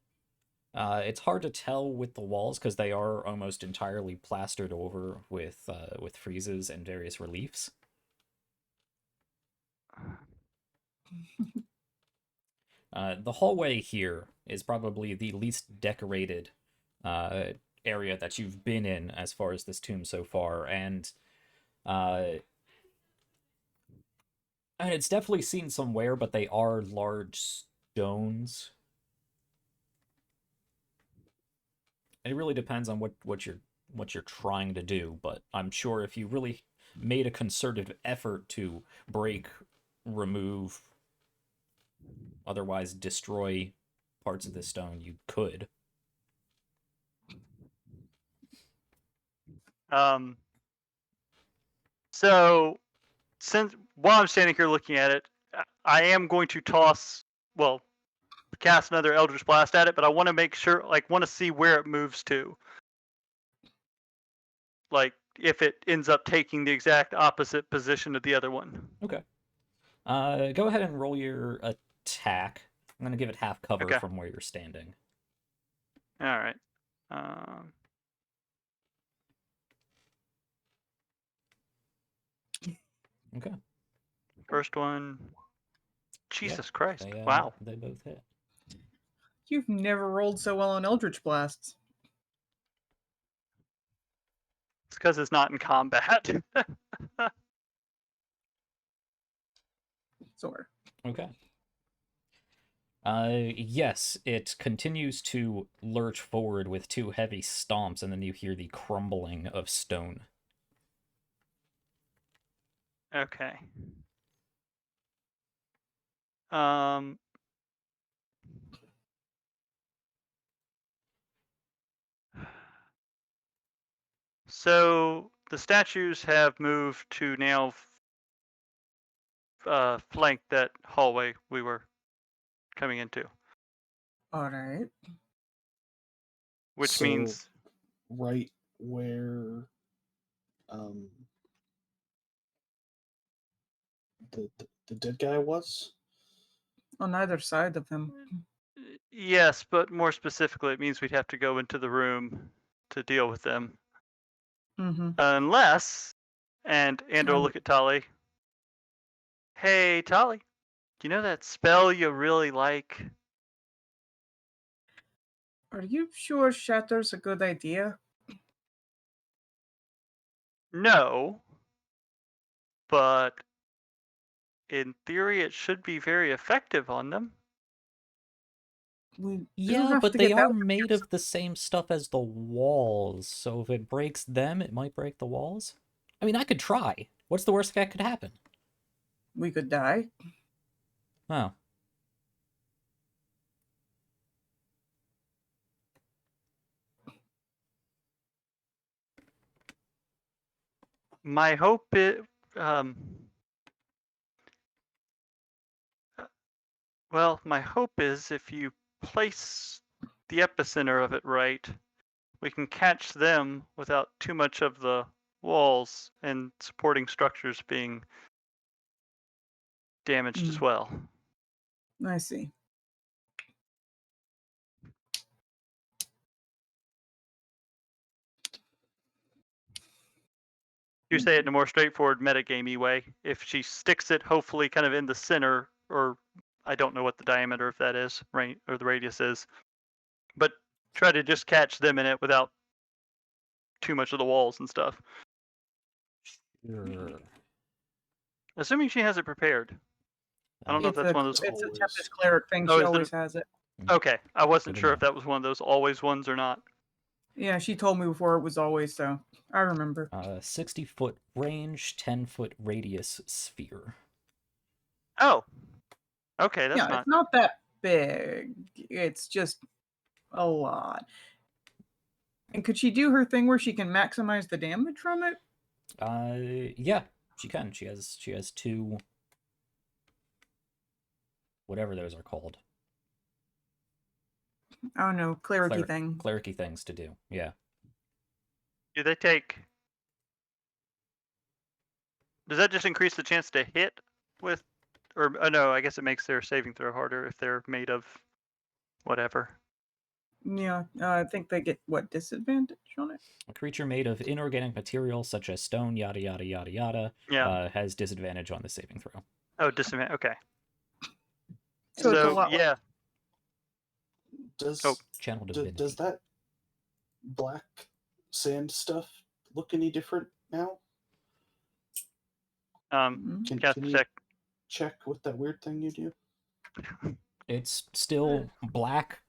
It's hard to tell with the walls because they are almost entirely plastered over with friezes and various reliefs. The hallway here is probably the least decorated area that you've been in as far as this tomb so far, and it's definitely seen some wear, but they are large stones. It really depends on what you're trying to do, but I'm sure if you really made a concerted effort to break, remove, otherwise destroy parts of the stone, you could. So, since while I'm standing here looking at it, I am going to cast another Eldritch Blast at it, but I want to make sure, want to see where it moves to. Like, if it ends up taking the exact opposite position of the other one. Okay. Go ahead and roll your attack. I'm gonna give it half cover Okay. from where you're standing. All right. Okay. First one. Jesus Christ! They, Wow. They both hit. You've never rolled so well on Eldritch Blasts. It's because it's not in combat. Sort. Okay. Yes, it continues to lurch forward with two heavy stomps, and then you hear the crumbling of stone. Okay. So the statues have moved to now flank that hallway we were coming into, All right. which So, means right where the dead guy was? On either side of him. yes, but more specifically, it means we'd have to go into the room to deal with them, unless, and I'll look at Tali. Hey, Tali, do you know that spell you really like? Are you sure Shatter's a good idea? No, but in theory, it should be very effective on them. We do Yeah, have but to they get are that made of the same stuff as the walls, so if it breaks them, it might break the walls. I mean, I could try. What's the worst that could happen? We could die. Oh. My hope is, my hope is if you place the epicenter of it right, we can catch them without too much of the walls and supporting structures being damaged as well. I see. You say it in a more straightforward metagamey way. If she sticks it, hopefully, kind of in the center, or I don't know what the diameter of that is, right, or the radius is, but try to just catch them in it without too much of the walls and stuff. Sure. Assuming she has it prepared. I don't know if that's one of those. It's a Tempest Cleric thing. Oh, She is it always has it. Okay, I wasn't Good sure enough. if that was one of those always ones or not. Yeah, she told me before it was always so. I remember. 60-foot range, 10-foot radius sphere. Oh, okay, that's Yeah, not. it's not that big. It's just a lot. And could she do her thing where she can maximize the damage from it? Yeah, she can. She has 2, whatever those are called. I don't know, clericy thing. Clericy things to do. Yeah. Do they take? Does that just increase the chance to hit with, or no? I guess it makes their saving throw harder if they're made of whatever. Yeah, I think they get what, disadvantage on it? A creature made of inorganic material such as stone, yada yada yada yada, Yeah. has disadvantage on the saving throw. Oh, disadvantage. Okay. So it's a lot like- yeah. Does Channel divinity. does that black sand stuff look any different now? Mhm. Cast Can you check. check with that weird thing you do? It's still black,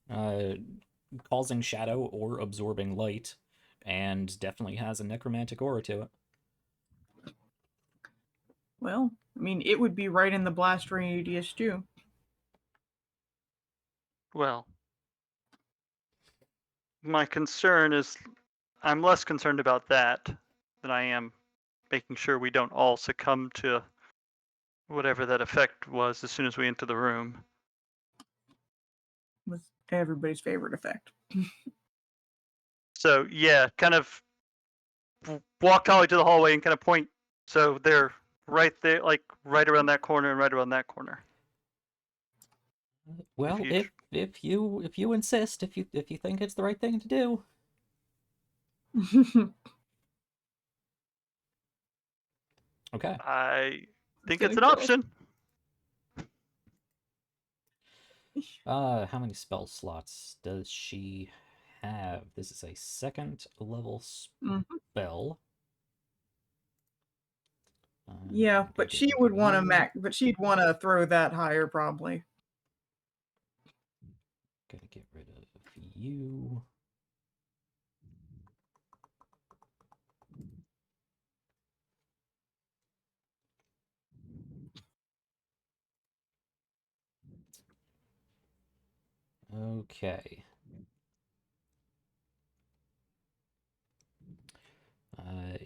causing shadow or absorbing light, and definitely has a necromantic aura to it. Well, I mean, it would be right in the blast radius too. Well, my concern is, I'm less concerned about that than I am making sure we don't all succumb to whatever that effect was as soon as we enter the room. With everybody's favorite effect. So yeah, kind of walk Holly to the hallway and kind of point. So they're right there, like right around that corner and right around that corner. Well, if you insist, if you think it's the right thing to do. Okay. I think Gonna it's an go. option. How many spell slots does she have? This is a 2nd level spell. Yeah, but she would want to but she'd want to throw that higher probably. Gonna get rid of you. Okay.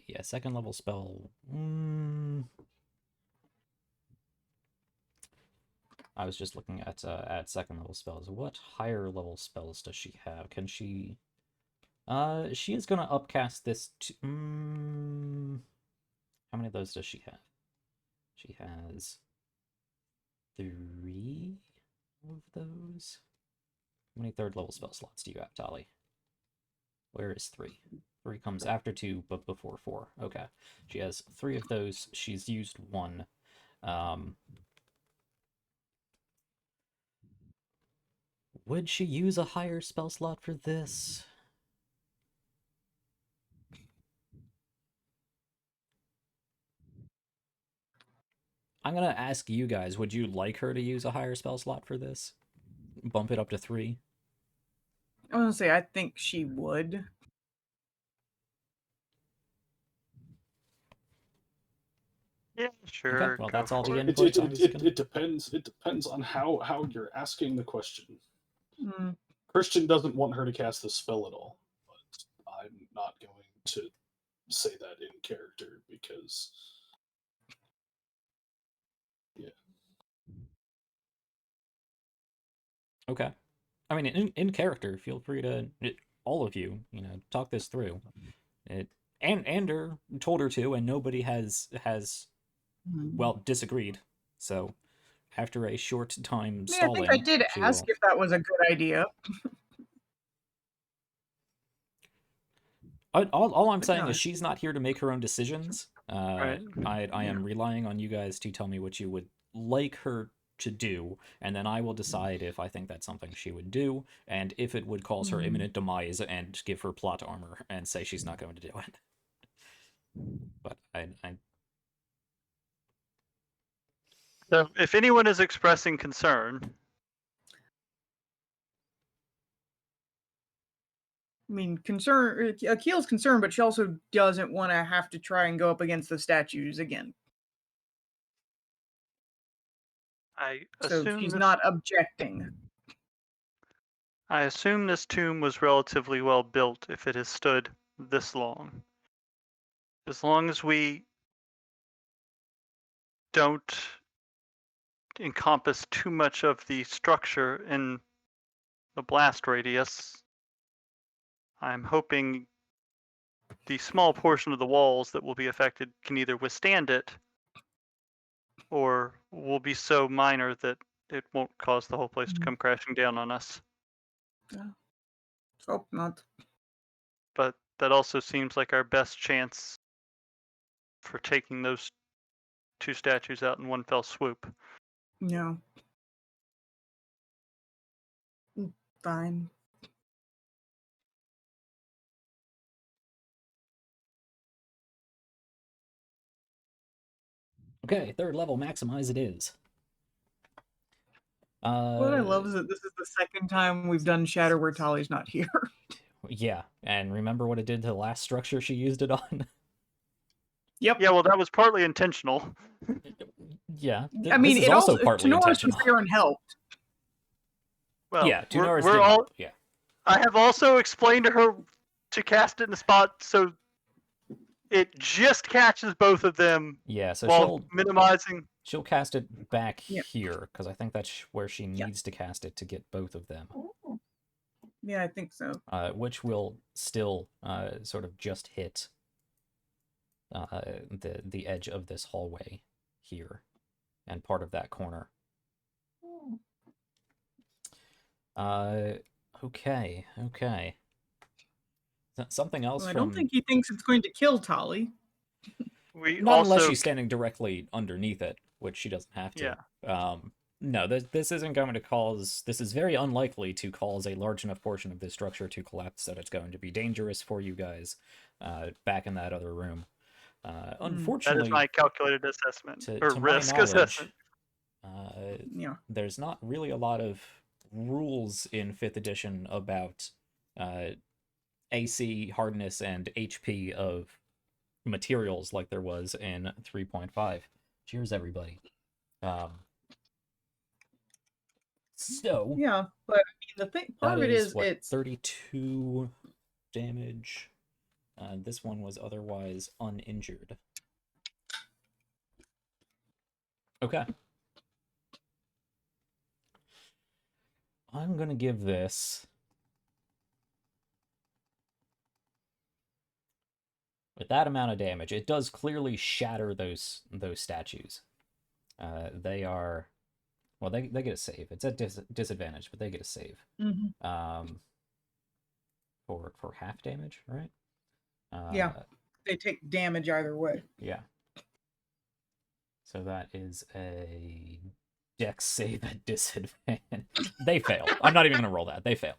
Yeah, 2nd level spell. I was just looking at 2nd level spells. What higher level spells does she have? Can she? She is gonna upcast this. How many of those does she have? She has 3 of those. How many 3rd level spell slots do you have, Tali? Where is 3? 3 comes after 2, but before 4. Okay. She has 3 of those. She's used 1. Would she use a higher spell slot for this? I'm gonna ask you guys, would you like her to use a higher spell slot for this? Bump it up to 3? I was gonna say, I think she would. Yeah, sure. Okay, well, that's all the it. input. It depends. It depends on how you're asking the question. Mm. Christian doesn't want her to cast this spell at all, but I'm not going to say that in character because, yeah. Okay. I mean, in character, feel free to, all of you, talk this through. Ander told her to, and nobody has disagreed. So, after a short time stalling, I think I did ask if that was a good idea. All I'm saying is she's not here to make her own decisions. Right. I am relying on you guys to tell me what you would like her to do, and then I will decide if I think that's something she would do, and if it would cause her imminent demise and give her plot armor and say she's not going to do it. But I So if anyone is expressing concern, I mean, Akil's concerned, but she also doesn't want to have to try and go up against the statues again. I So assume she's this, not objecting. I assume this tomb was relatively well built if it has stood this long. As long as we don't encompass too much of the structure in the blast radius, I'm hoping the small portion of the walls that will be affected can either withstand it or will be so minor that it won't cause the whole place to come crashing down on us. Yeah. Hope not. But that also seems like our best chance for taking those two statues out in one fell swoop. Yeah. Fine. Okay, third level, maximize it is. What I love is that this is the second time we've done Shatter where Tali's not here. Yeah, and remember what it did to the last structure she used it on? Yep. Yeah, well, that was partly intentional. Yeah, I mean, this is it also also partly Tenora was intentional. there and helped. Well, Yeah, Tunoris we're did all. help, yeah. I have also explained to her to cast it in the spot so it just catches both of them. Yeah, so while minimizing. she'll cast it back Yeah. here, because I think that's where she needs to cast it to get both of them. Yeah, I think so. Which will still sort of just hit the edge of this hallway here, and part of that corner. Okay. Something else Well, I from... don't think he thinks it's going to kill Tali. Not unless she's standing directly underneath it, which she doesn't have to. Yeah. No, this isn't going to cause... This is very unlikely to cause a large enough portion of this structure to collapse that it's going to be dangerous for you guys back in that other room. Unfortunately... That is my calculated assessment, or to risk my knowledge, assessment. Yeah. There's not really a lot of rules in 5th edition about AC, hardness, and HP of materials like there was in 3.5. Cheers, everybody. So yeah, but I mean, the thing part of it is what, it's 32 damage. This one was otherwise uninjured. Okay. I'm gonna give this... With that amount of damage, it does clearly shatter those statues. They are... Well, they get a save. It's at disadvantage, but they get a save. For half damage, right? Yeah. They take damage either way. Yeah. So that is a Dex save at disadvantage. They fail. I'm not even going to roll that. They fail.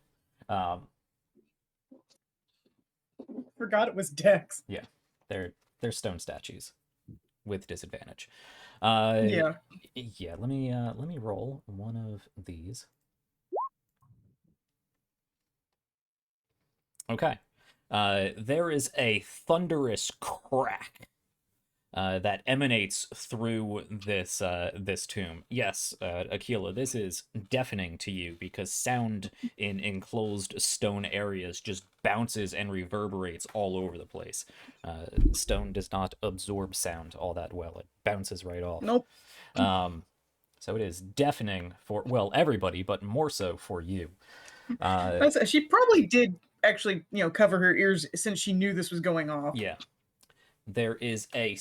Forgot it was Dex. Yeah. They're stone statues with disadvantage. Yeah. Yeah, let me roll one of these. Okay. There is a thunderous crack that emanates through this tomb. Yes, Aquila, this is deafening to you because sound in enclosed stone areas just bounces and reverberates all over the place. Stone does not absorb sound all that well. It bounces right off. Nope. So it is deafening for, well, everybody, but more so for you. She probably did actually, cover her ears since she knew this was going off. Yeah. There is a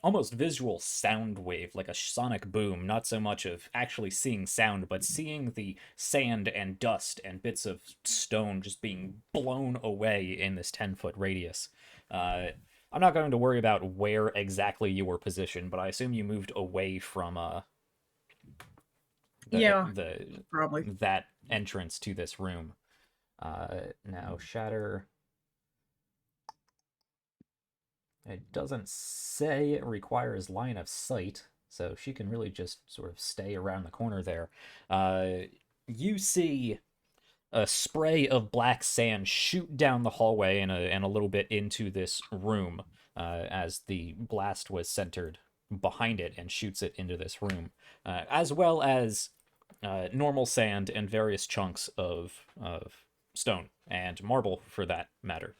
almost visual sound wave, like a sonic boom, not so much of actually seeing sound, but seeing the sand and dust and bits of stone just being blown away in this 10-foot radius. I'm not going to worry about where exactly you were positioned, but I assume you moved away from probably that entrance to this room. Now, Shatter... It doesn't say it requires line of sight, so she can really just sort of stay around the corner there. You see a spray of black sand shoot down the hallway and a little bit into this room as the blast was centered behind it and shoots it into this room, as well as normal sand and various chunks of stone and marble, for that matter.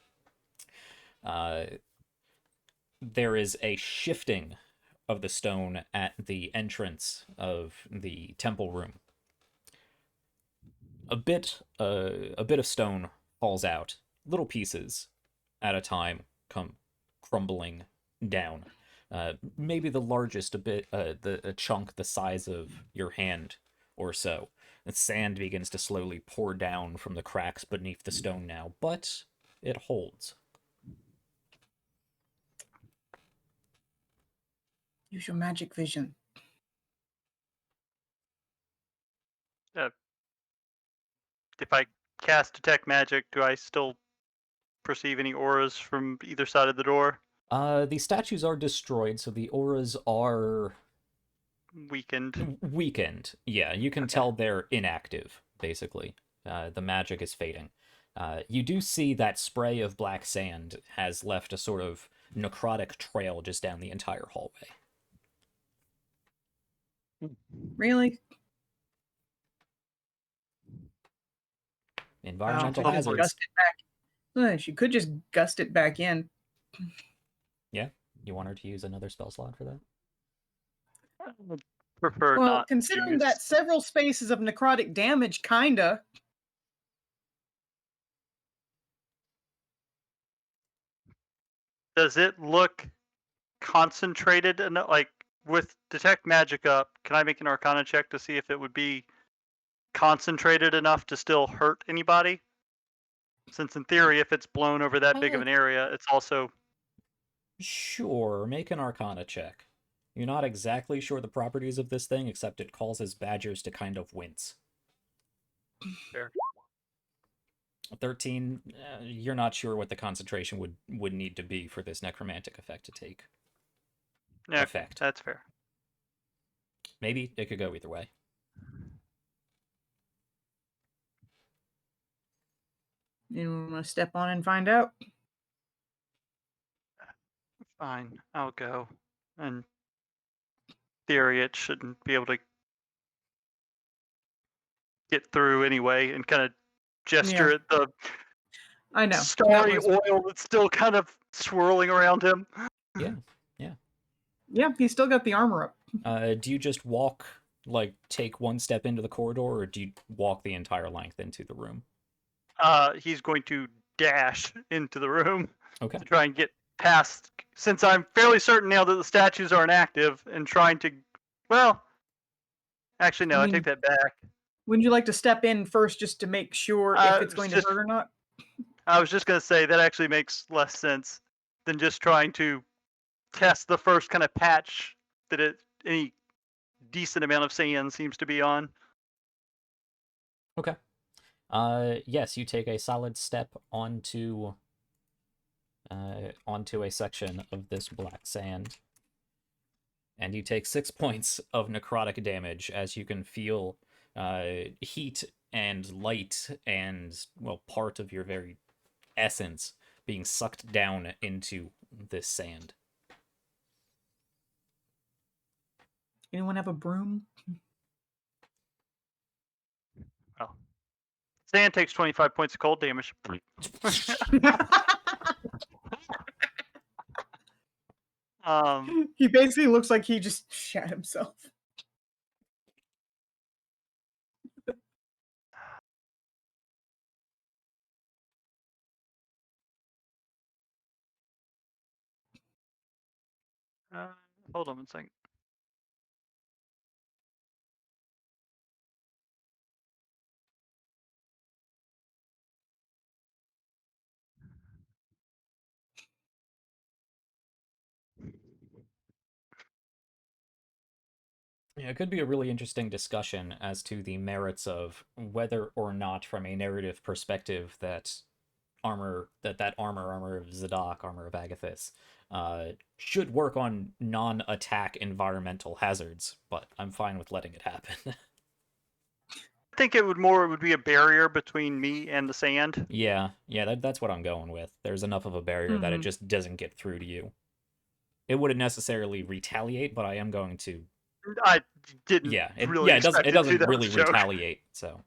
There is a shifting of the stone at the entrance of the temple room. A bit of stone falls out. Little pieces at a time come crumbling down. Maybe the largest a chunk the size of your hand or so. The sand begins to slowly pour down from the cracks beneath the stone now, but it holds. Use your magic vision. If I cast Detect Magic, do I still perceive any auras from either side of the door? The statues are destroyed, so the auras are weakened. Yeah, you can tell they're inactive, basically. The magic is fading. You do see that spray of black sand has left a sort of necrotic trail just down the entire hallway. Really? Environmental She could hazards. gust it back. She could just gust it back in. Yeah? You want her to use another spell slot for that? I would prefer Well, not. considering that several spaces of necrotic damage, kinda. Does it look concentrated enough? Like with Detect Magic up, can I make an Arcana check to see if it would be concentrated enough to still hurt anybody? Since in theory, if it's blown over that big of an area, it's also... Sure, make an Arcana check. You're not exactly sure the properties of this thing, except it causes badgers to kind of wince. Fair. 13, you're not sure what the concentration would need to be for this necromantic effect to take effect. That's fair. Maybe it could go either way. You want to step on and find out? Fine, I'll go. In theory, it shouldn't be able to get through anyway, and kind of gesture at the I know. starry oil that's still kind of swirling around him. Yeah. Yeah, he's still got the armor up. Do you just walk, like, take one step into the corridor, or do you walk the entire length into the room? He's going to dash into the room Okay. to try and get past, since I'm fairly certain now that the statues are inactive, and trying to, well, actually no, I take that back. Wouldn't you like to step in first just to make sure if it's going to hurt or not? I was just going to say that actually makes less sense than just trying to test the first kind of patch that any decent amount of sand seems to be on. Okay. Yes, you take a solid step onto a section of this black sand, and you take 6 points of necrotic damage as you can feel heat and light and, well, part of your very essence being sucked down into this sand. Anyone have a broom? Well, sand takes 25 points of cold damage. He basically looks like he just shat himself. Hold on one second. Yeah, it could be a really interesting discussion as to the merits of whether or not, from a narrative perspective, that armor of Zadok, armor of Agathis, should work on non-attack environmental hazards, but I'm fine with letting it happen. I think it would be a barrier between me and the sand. Yeah, that's what I'm going with. There's enough of a barrier that it just doesn't get through to you. It wouldn't necessarily retaliate, but I am going to I didn't Yeah, really it doesn't expect it to. doesn't That really was a joke. retaliate. So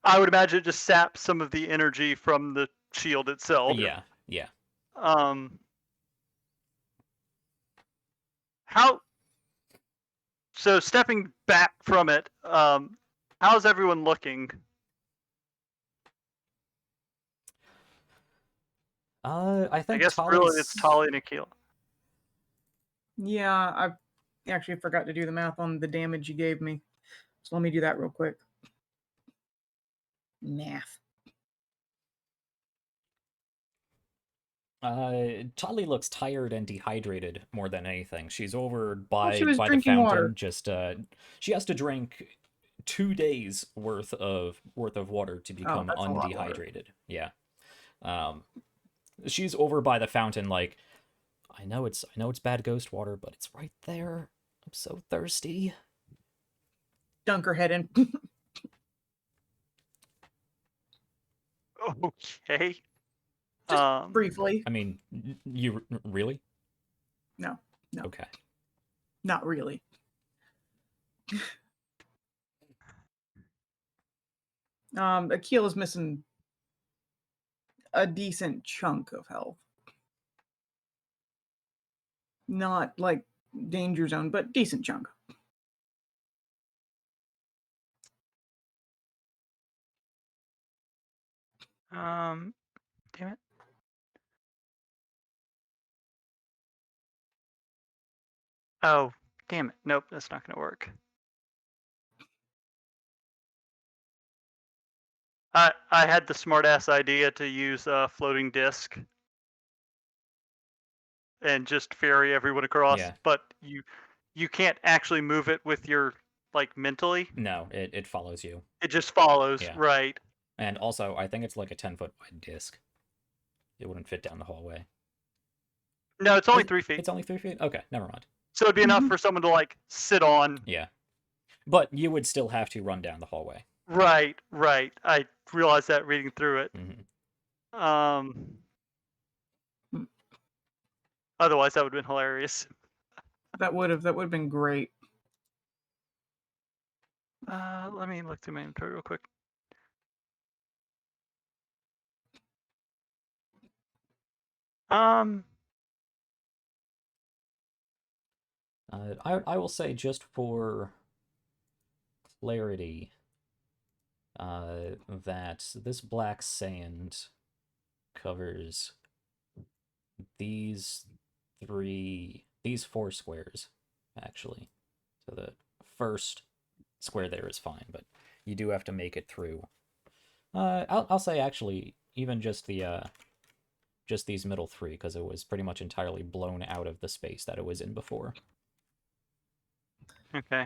I would imagine it just saps some of the energy from the shield itself. yeah, yeah. How? So stepping back from it, how's everyone looking? I I think guess really it's Tali's Tali and Akil. Yeah, I actually forgot to do the math on the damage you gave me. So let me do that real quick. Math. Tali looks tired and dehydrated more than anything. She's over she by was the drinking fountain. water. Just she has to drink 2 days worth of water to become that's a lot of water. undehydrated. Yeah. She's over by the fountain, like, I know it's bad ghost water, but it's right there. I'm so thirsty. Dunk her head in. Okay. Just briefly. I mean, you really? No. Okay. Not really. Akil is missing a decent chunk of health. Not like danger zone, but decent chunk. Damn it. Oh, damn it. Nope, that's not going to work. I had the smartass idea to use a floating disc and just ferry everyone across, Yeah. but you can't actually move it with your, like, mentally. No, it follows you. It just follows, Yeah. right? And also, I think it's like a 10-foot wide disc. It wouldn't fit down the hallway. No, it's only 3 feet. It's only 3 feet? Okay, never mind. So it'd be enough for someone to, like, sit on. Yeah. But you would still have to run down the hallway. Right. I realized that reading through it. Mm-hmm. Otherwise, that would have been hilarious. That would have been great. Let me look through my inventory real quick. I will say, just for clarity, that this black sand covers these 4 squares, actually. So the first square there is fine, but you do have to make it through. I'll say, actually, even just these middle 3, because it was pretty much entirely blown out of the space that it was in before. Okay.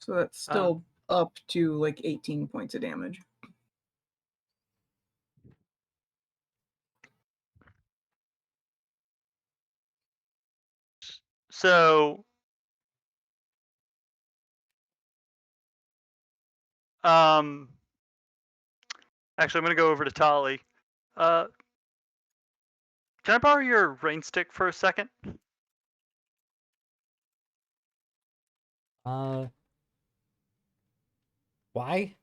So that's still up to like 18 points of damage. So, actually, I'm gonna go over to Tali. Can I borrow your rain stick for a second? Why?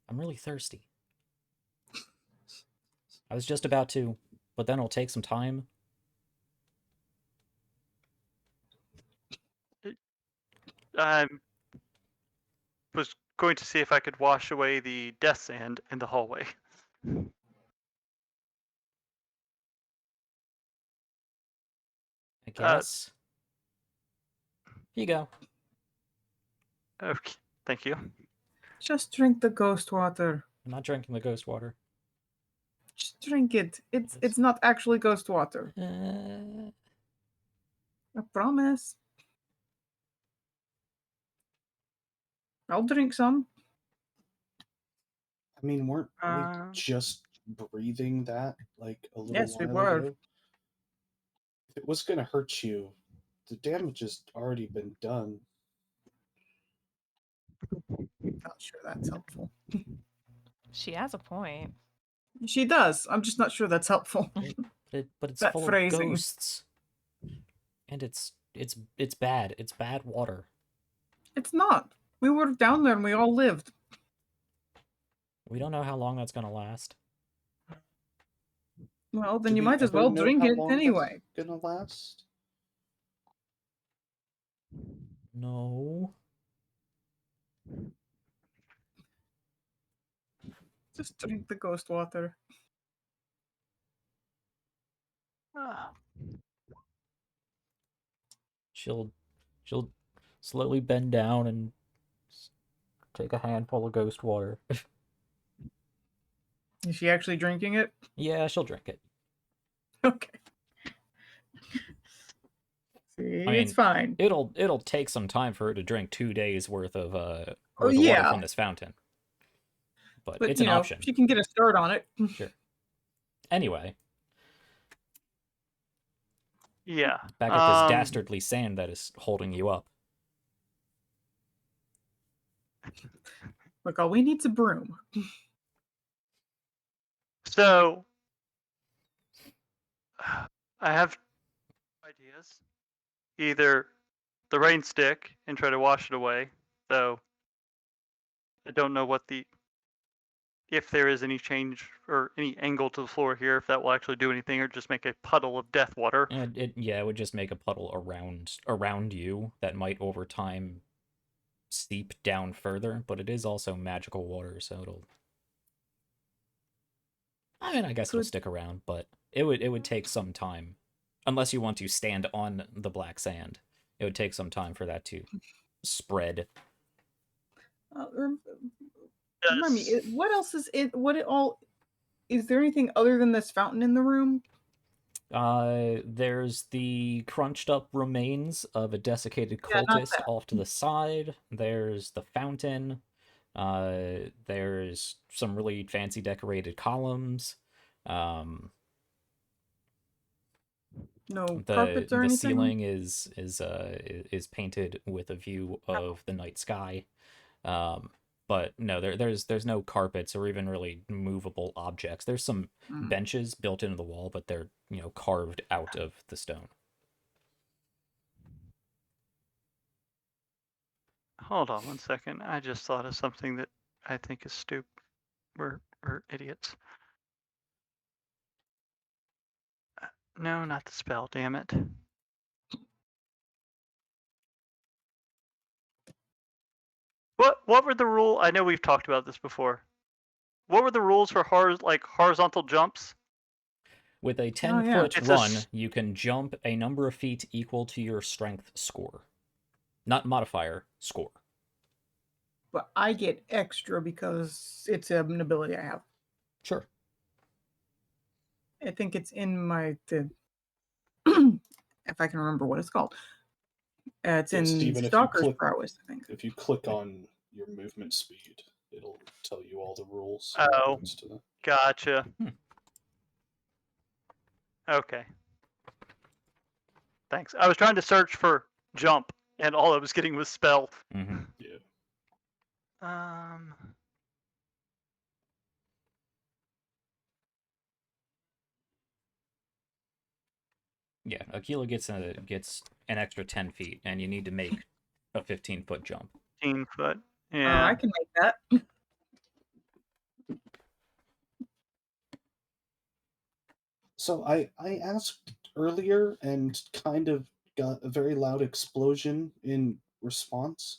I'm really thirsty. I was just about to, but then it'll take some time. I was going to see if I could wash away the death sand in the hallway. I guess. Here you go. Okay, thank you. Just drink the ghost water. I'm not drinking the ghost water. Just drink it. It's not actually ghost water. I promise. I'll drink some. I mean, weren't we just breathing that like a little Yes, we while were. ago? If it was going to hurt you, the damage has already been done. Not sure that's helpful. She has a point. She does. I'm just not sure that's helpful. But it's That full phrasing. of ghosts. And it's It's bad. It's bad water. It's not. We were down there and we all lived. We don't know how long that's gonna last. Well, then Do you we might as ever well know drink how it long that's anyway. gonna last? No. Just drink the ghost water. Ah, She'll slowly bend down and take a handful of ghost water. Is she actually drinking it? Yeah, she'll drink it. Okay. See, I it's mean, fine. It'll take some time for her to drink 2 days worth of Oh, water yeah. from this fountain. But But it's you an know, option. she can get a start on it. Sure. Anyway, yeah. back at this dastardly sand that is holding you up. Look, all we need's a broom. So I have ideas. Either the rain stick and try to wash it away, though I don't know what if there is any change or any angle to the floor here, if that will actually do anything or just make a puddle of death water. It would just make a puddle around you that might over time seep down further, but it is also magical water, so it'll. I mean, I guess it'll stick around, but it would take some time, unless you want to stand on the black sand. It would take some time for that to spread. Remind me, what else is in? What it all? Is there anything other than this fountain in the room? There's the crunched up remains of a desiccated cultist off to the side. There's the fountain. There's some really fancy decorated columns. No carpets or The anything? ceiling is painted with a view of the night sky. But no, there's no carpets or even really movable objects. There's some benches built into the wall, but they're carved out of the stone. Hold on 1 second. I just thought of something that I think is stupid. We're idiots. No, not the spell. Damn it. What were the rules? I know we've talked about this before. What were the rules for horizontal jumps? With a 10-foot It's run, you can jump a number of feet equal to your strength score. Not modifier, score. But I get extra because it's an ability I have. Sure. I think it's in my if I can remember what it's called. It's in Steven, Stalker's Prowess, I think. If you click on your movement speed, it'll tell you all the rules. Oh, gotcha. Okay. Thanks. I was trying to search for jump, and all I was getting was spell. Mm-hmm. Yeah. Yeah, Aquila gets an extra 10 feet, and you need to make a 15-foot jump. 15 foot. Yeah. I can make that. So I asked earlier and kind of got a very loud explosion in response.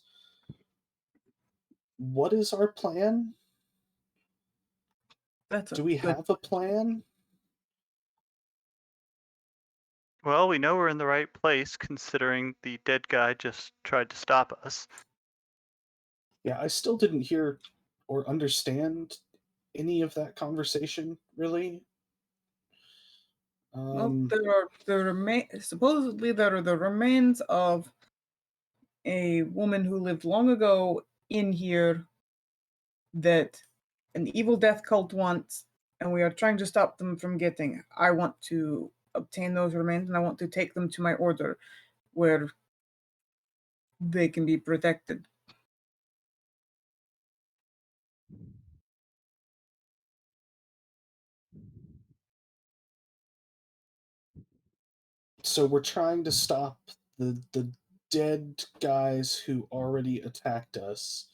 What is our plan? Do we have a plan? Well, we know we're in the right place considering the dead guy just tried to stop us. Yeah, I still didn't hear or understand any of that conversation, really. Well, supposedly there are the remains of a woman who lived long ago in here that an evil death cult wants, and we are trying to stop them from getting. I want to obtain those remains, and I want to take them to my order, where they can be protected. So we're trying to stop the dead guys who already attacked us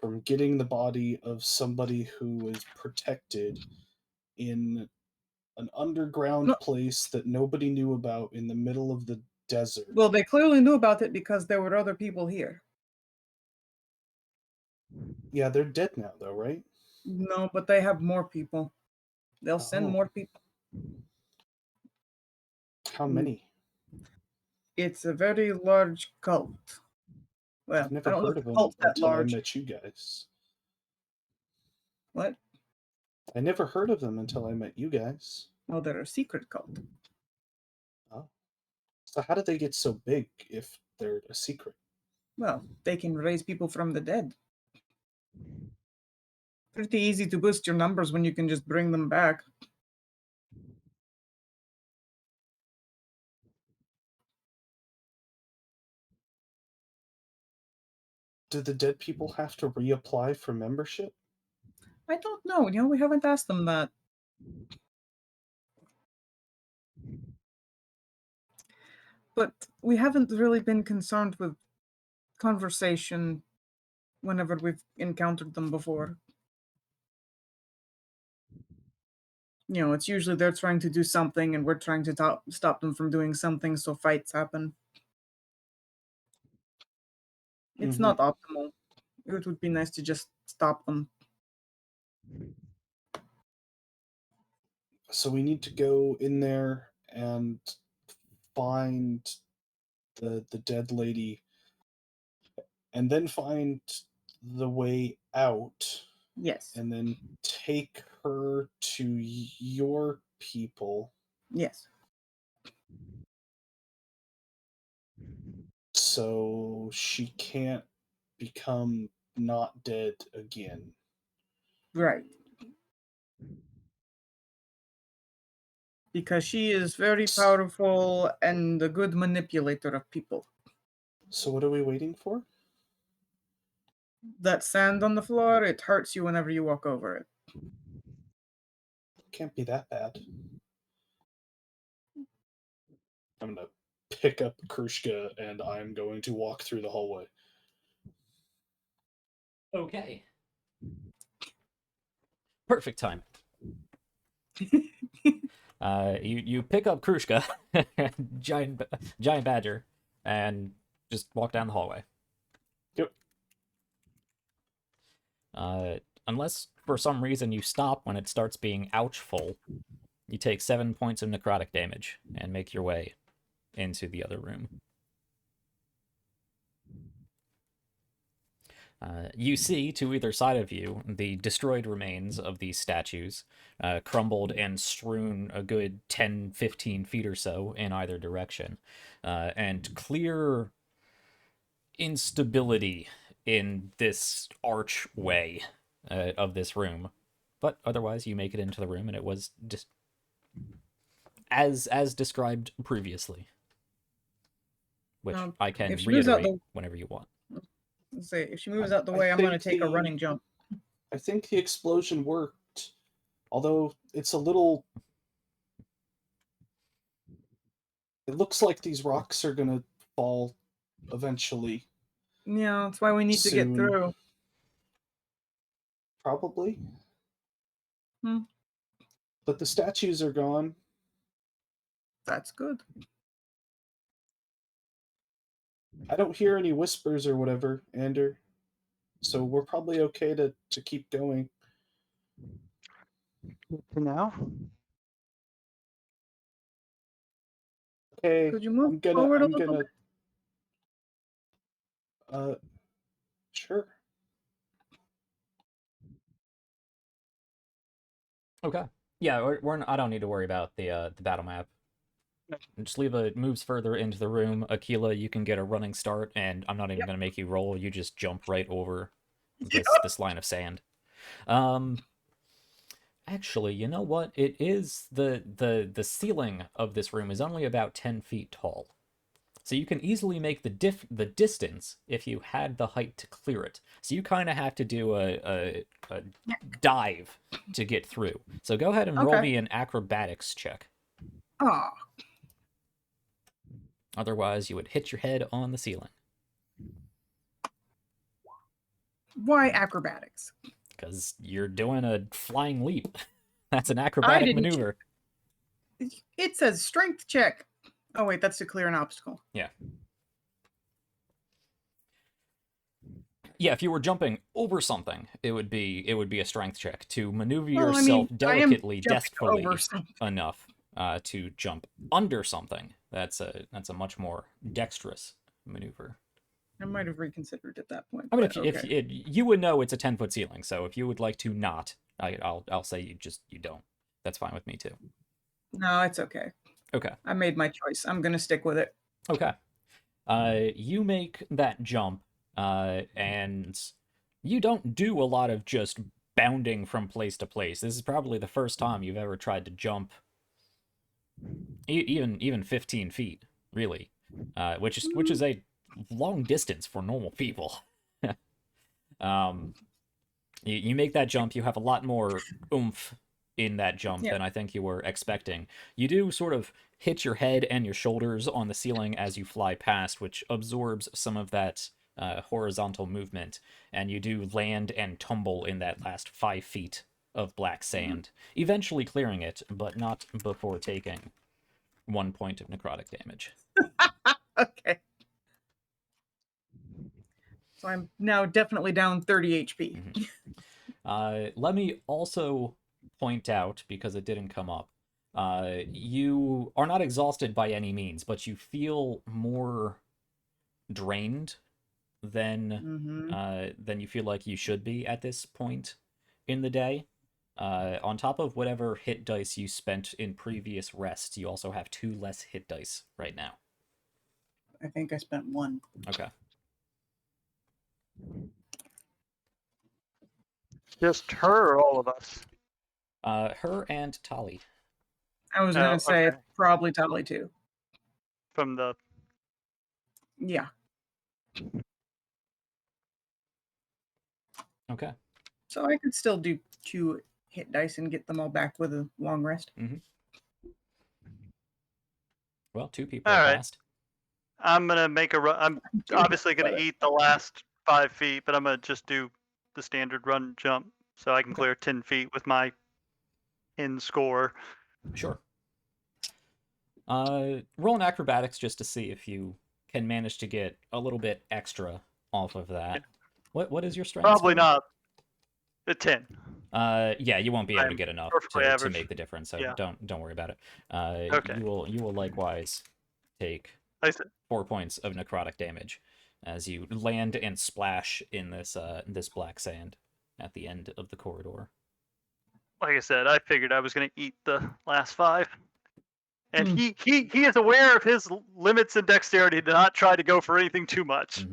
from getting the body of somebody who was protected in an underground No. place that nobody knew about in the middle of the desert. Well, they clearly knew about it because there were other people here. Yeah, they're dead now, though, right? No, but they have more people. They'll send Oh. more people. How many? It's a very large cult. Well, I've I never don't know heard if of the them cult's that until I large. met you guys. What? I never heard of them until I met you guys. Well, they're a secret cult. Oh. So how did they get so big if they're a secret? Well, they can raise people from the dead. Pretty easy to boost your numbers when you can just bring them back. Do the dead people have to reapply for membership? I don't know. We haven't asked them that. But we haven't really been concerned with conversation whenever we've encountered them before. It's usually they're trying to do something and we're trying to stop them from doing something, so fights happen. It's not optimal. It would be nice to just stop them. So we need to go in there and find the dead lady and then find the way out Yes. and then take her to your people Yes. so she can't become not dead again. Right. Because she is very powerful and a good manipulator of people. So what are we waiting for? That sand on the floor, it hurts you whenever you walk over it. Can't be that bad. I'm gonna pick up Krushka and I'm going to walk through the hallway. Okay. Perfect time. You pick up Krushka, giant badger, and just walk down the hallway. Yep. Unless for some reason you stop when it starts being ouch full, you take 7 points of necrotic damage and make your way into the other room. You see, to either side of you, the destroyed remains of these statues, crumbled and strewn a good 10-15 feet or so in either direction, and clear instability in this archway of this room. But otherwise, you make it into the room, and it was just as described previously, which I can reiterate whenever you want. Let's say if she moves out the way, I'm going to take a running jump. I think the explosion worked, although it's a little. It looks like these rocks are going to fall eventually. Yeah, that's why we need to get through. Probably. But the statues are gone. That's good. I don't hear any whispers or whatever, Ander. So we're probably okay to keep going. For now. Okay. Could you move forward a little bit? Sure. Okay. Yeah, I don't need to worry about the battle map. Just leave it moves further into the room. Aquila, you can get a running start, and I'm not even going to make you roll. You just jump right over this line of sand. Actually, you know what? It is the ceiling of this room is only about 10 feet tall. So you can easily make the distance if you had the height to clear it. So you kind of have to do a dive to get through. So go ahead and roll me an acrobatics check. Ah. Otherwise, you would hit your head on the ceiling. Why acrobatics? Because you're doing a flying leap. That's an acrobatic didn't- maneuver. It says strength check. Oh wait, that's to clear an obstacle. Yeah. Yeah, if you were jumping over something, it would be a strength check to maneuver Well, I yourself mean, I am delicately, jumping dexterly over something. enough to jump under something. That's a much more dexterous maneuver. I might have reconsidered at that point. I mean, but if you would know it's a 10-foot ceiling, so if you would like to not, I'll say you don't. That's fine with me too. No, it's okay. Okay. I made my choice. I'm gonna stick with it. Okay. You make that jump, and you don't do a lot of just bounding from place to place. This is probably the first time you've ever tried to jump even 15 feet, really, which is a long distance for normal people. You make that jump, you have a lot more oomph in that jump than I think you were expecting. You do sort of hit your head and your shoulders on the ceiling as you fly past, which absorbs some of that horizontal movement, and you do land and tumble in that last 5 feet of black sand, eventually clearing it, but not before taking 1 point of necrotic damage. Okay. So I'm now definitely down 30 HP. Let me also point out, because it didn't come up, you are not exhausted by any means, but you feel more drained than you feel like you should be at this point in the day. On top of whatever hit dice you spent in previous rests, you also have 2 less hit dice right now. I think I spent 1. Okay. Just her or all of us? Her and Tali. I was gonna say okay. probably Tali too. From the... Yeah. Okay. So I could still do 2 hit dice and get them all back with a long rest. Well, 2 people All are right. passed. I'm gonna make a run. I'm obviously gonna eat the last 5 feet, but I'm gonna just do the standard run jump so I can clear 10 feet with my in score. Sure. Roll an acrobatics just to see if you can manage to get a little bit extra off of that. What is your strength? Probably score? not. A 10. Yeah, you won't be able to I'm get enough perfectly to average. make the difference, so Yeah. don't worry about it. Okay. You will likewise take I said, 4 points of necrotic damage as you land and splash in this black sand at the end of the corridor. like I said, I figured I was gonna eat the last 5. And he is aware of his limits in dexterity to not try to go for anything too much.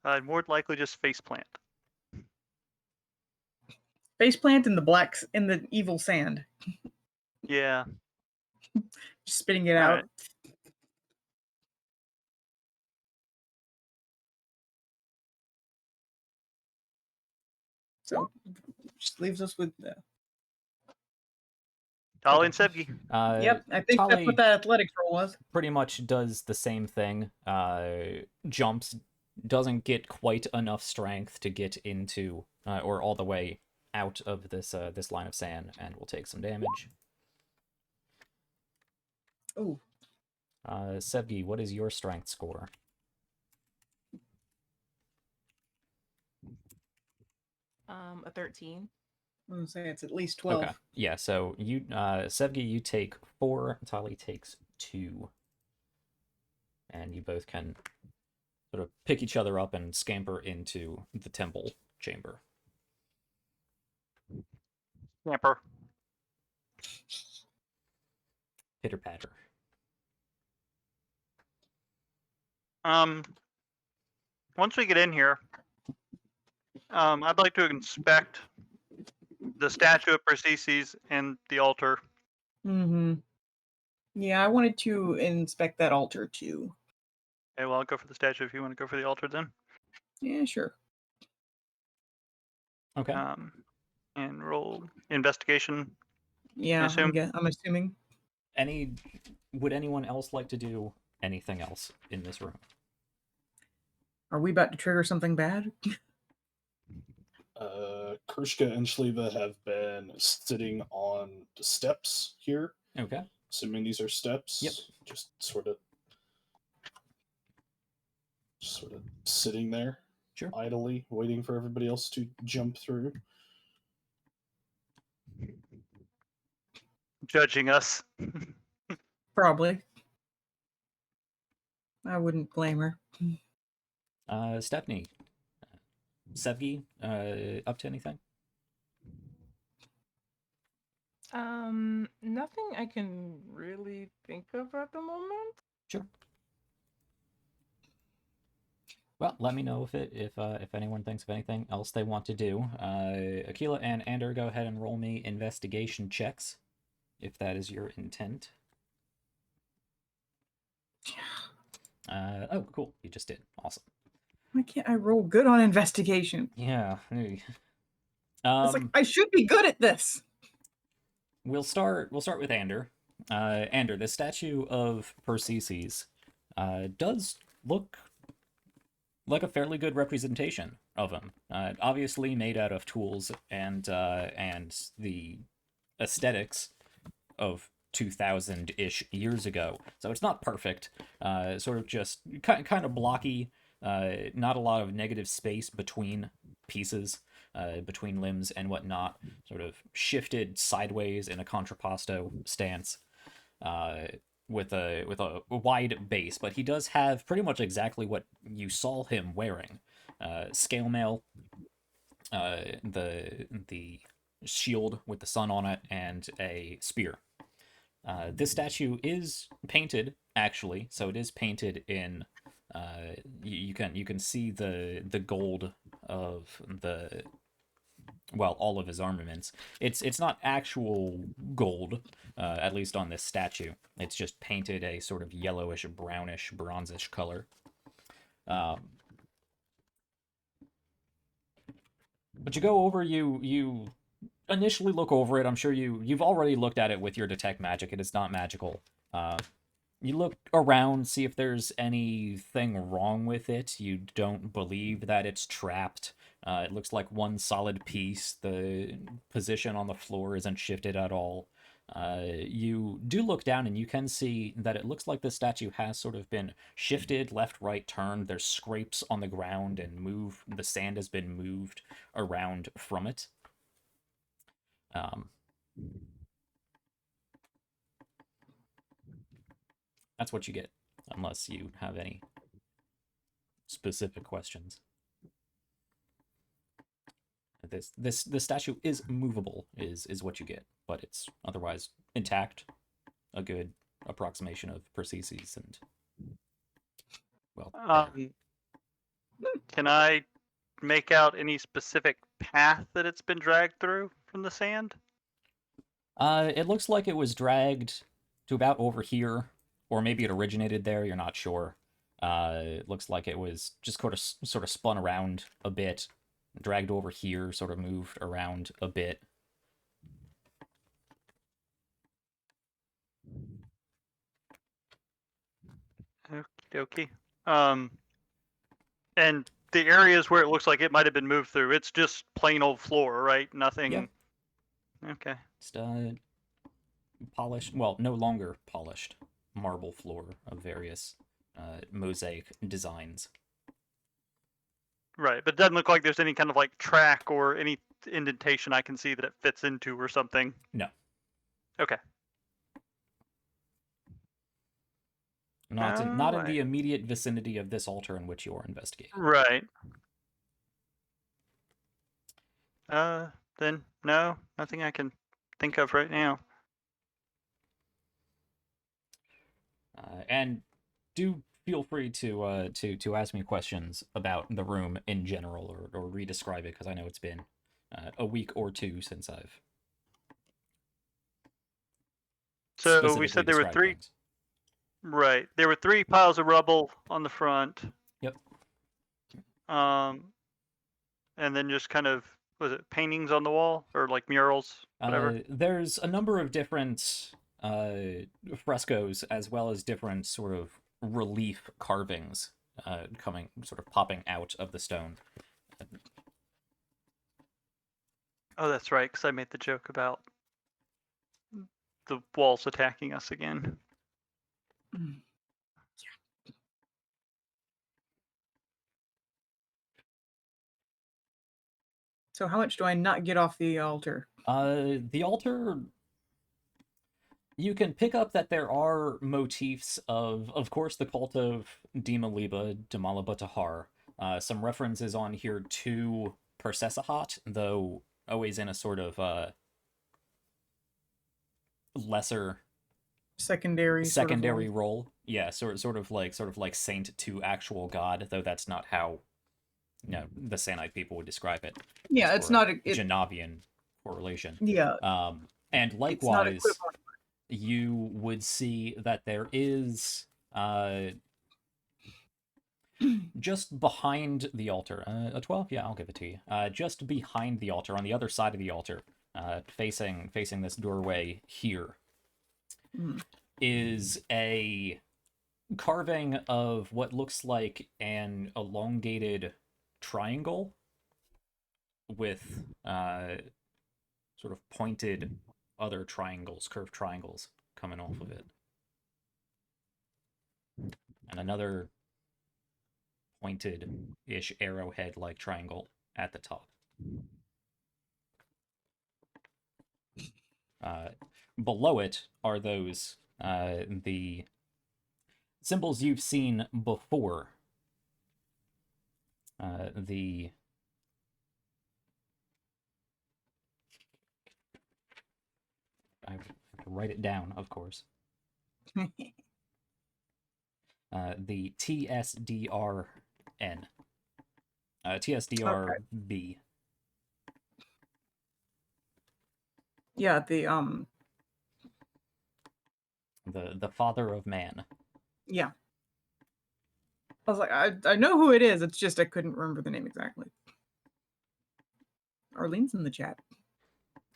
I'd more than likely just face plant. Face plant in the evil sand. Yeah. Just spitting it All out. right. So just leaves us with Tali and Sevgi. yep, I think Tali that's what that athletics roll was. pretty much does the same thing. Jumps, doesn't get quite enough strength to get into or all the way out of this line of sand, and will take some damage. Ooh. Sevgi, what is your strength score? A 13. I'm gonna say it's at least 12. Okay. Yeah, so you Sevgi, you take 4, Tali takes 2. And you both can sort of pick each other up and scamper into the temple chamber. Camper. Pitter patter. Once we get in here, I'd like to inspect the statue of Persicus and the altar. Yeah, I wanted to inspect that altar too. Okay, well, I'll go for the statue if you want to go for the altar then. Yeah, sure. Okay. And roll investigation. Yeah, assume? I'm assuming. Any would anyone else like to do anything else in this room? Are we about to trigger something bad? Krishka and Shliva have been sitting on the steps here. Okay. Assuming these are steps. Yep. Just sort of sitting there, Sure. idly, waiting for everybody else to jump through. Judging us. Probably. I wouldn't blame her. Stephanie, Sevgi, up to anything? Nothing I can really think of at the moment. Sure. Well, let me know if anyone thinks of anything else they want to do. Aquila and Ander, go ahead and roll me investigation checks, if that is your intent. Oh, cool. You just did. Awesome. Why can't I roll good on investigation? Yeah. It's like I should be good at this. We'll start with Ander. Ander, the statue of Persicus does look like a fairly good representation of him. Obviously made out of tools and the aesthetics of 2000-ish years ago. So it's not perfect. Sort of just kind of blocky. Not a lot of negative space between pieces. Between limbs and whatnot, sort of shifted sideways in a contrapposto stance, with a wide base. But he does have pretty much exactly what you saw him wearing: scale mail, the shield with the sun on it, and a spear. This statue is painted, actually, so it is painted in. You can see the gold of the. Well, all of his armaments. It's not actual gold, at least on this statue. It's just painted a sort of yellowish, brownish, bronzish color. But you go over, you initially look over it. I'm sure you've already looked at it with your detect magic. It is not magical. You look around, see if there's anything wrong with it. You don't believe that it's trapped. It looks like one solid piece. The position on the floor isn't shifted at all. You do look down and you can see that it looks like the statue has sort of been shifted, left, right, turned. There's scrapes on the ground and the sand has been moved around from it. That's what you get, unless you have any specific questions. This statue is movable, is what you get, but it's otherwise intact. A good approximation of Persicus and well. Can I make out any specific path that it's been dragged through from the sand? It looks like it was dragged to about over here, or maybe it originated there. You're not sure. It looks like it was just sort of spun around a bit. Dragged over here, sort of moved around a bit. Okie dokie. And the areas where it looks like it might have been moved through, it's just plain old floor, right? Nothing. Yeah. Okay. Just polished, well, no longer polished marble floor of various mosaic designs. Right, but it doesn't look like there's any kind of like track or any indentation I can see that it fits into or something. No. Okay. Not in the immediate vicinity of this altar in which you are investigating. Right. Then no, nothing I can think of right now. And do feel free to ask me questions about the room in general, or re-describe it, because I know it's been a week or two since I've. So we said there were three. Things. Right, there were 3 piles of rubble on the front. Yep. And then just kind of, was it paintings on the wall or like murals, whatever? There's a number of different frescoes as well as different sort of relief carvings popping out of the stone. Oh, that's right, because I made the joke about the walls attacking us again. Mm. So how much do I not get off the altar? The altar, you can pick up that there are motifs of course, the cult of De Malapajar. Some references on here to Persicus, though always in a sort of lesser secondary role. Yeah, sort of like saint to actual god, though that's not how the Sannite people would describe it. Yeah, it's not a Genavian correlation. Yeah. And It's not likewise, equivalent. you would see that there is just behind the altar, a 12? Yeah, I'll give it to you. Just behind the altar, on the other side of the altar, facing this doorway here, is a carving of what looks like an elongated triangle with sort of pointed other triangles, curved triangles coming off of it. And another pointed-ish arrowhead-like triangle at the top. Below it are those, the symbols you've seen before. I have to write it down, of course. The TSDRN. TSDRB. Yeah, The Father of Man. Yeah. I was like, I know who it is. It's just I couldn't remember the name exactly. Arlene's in the chat.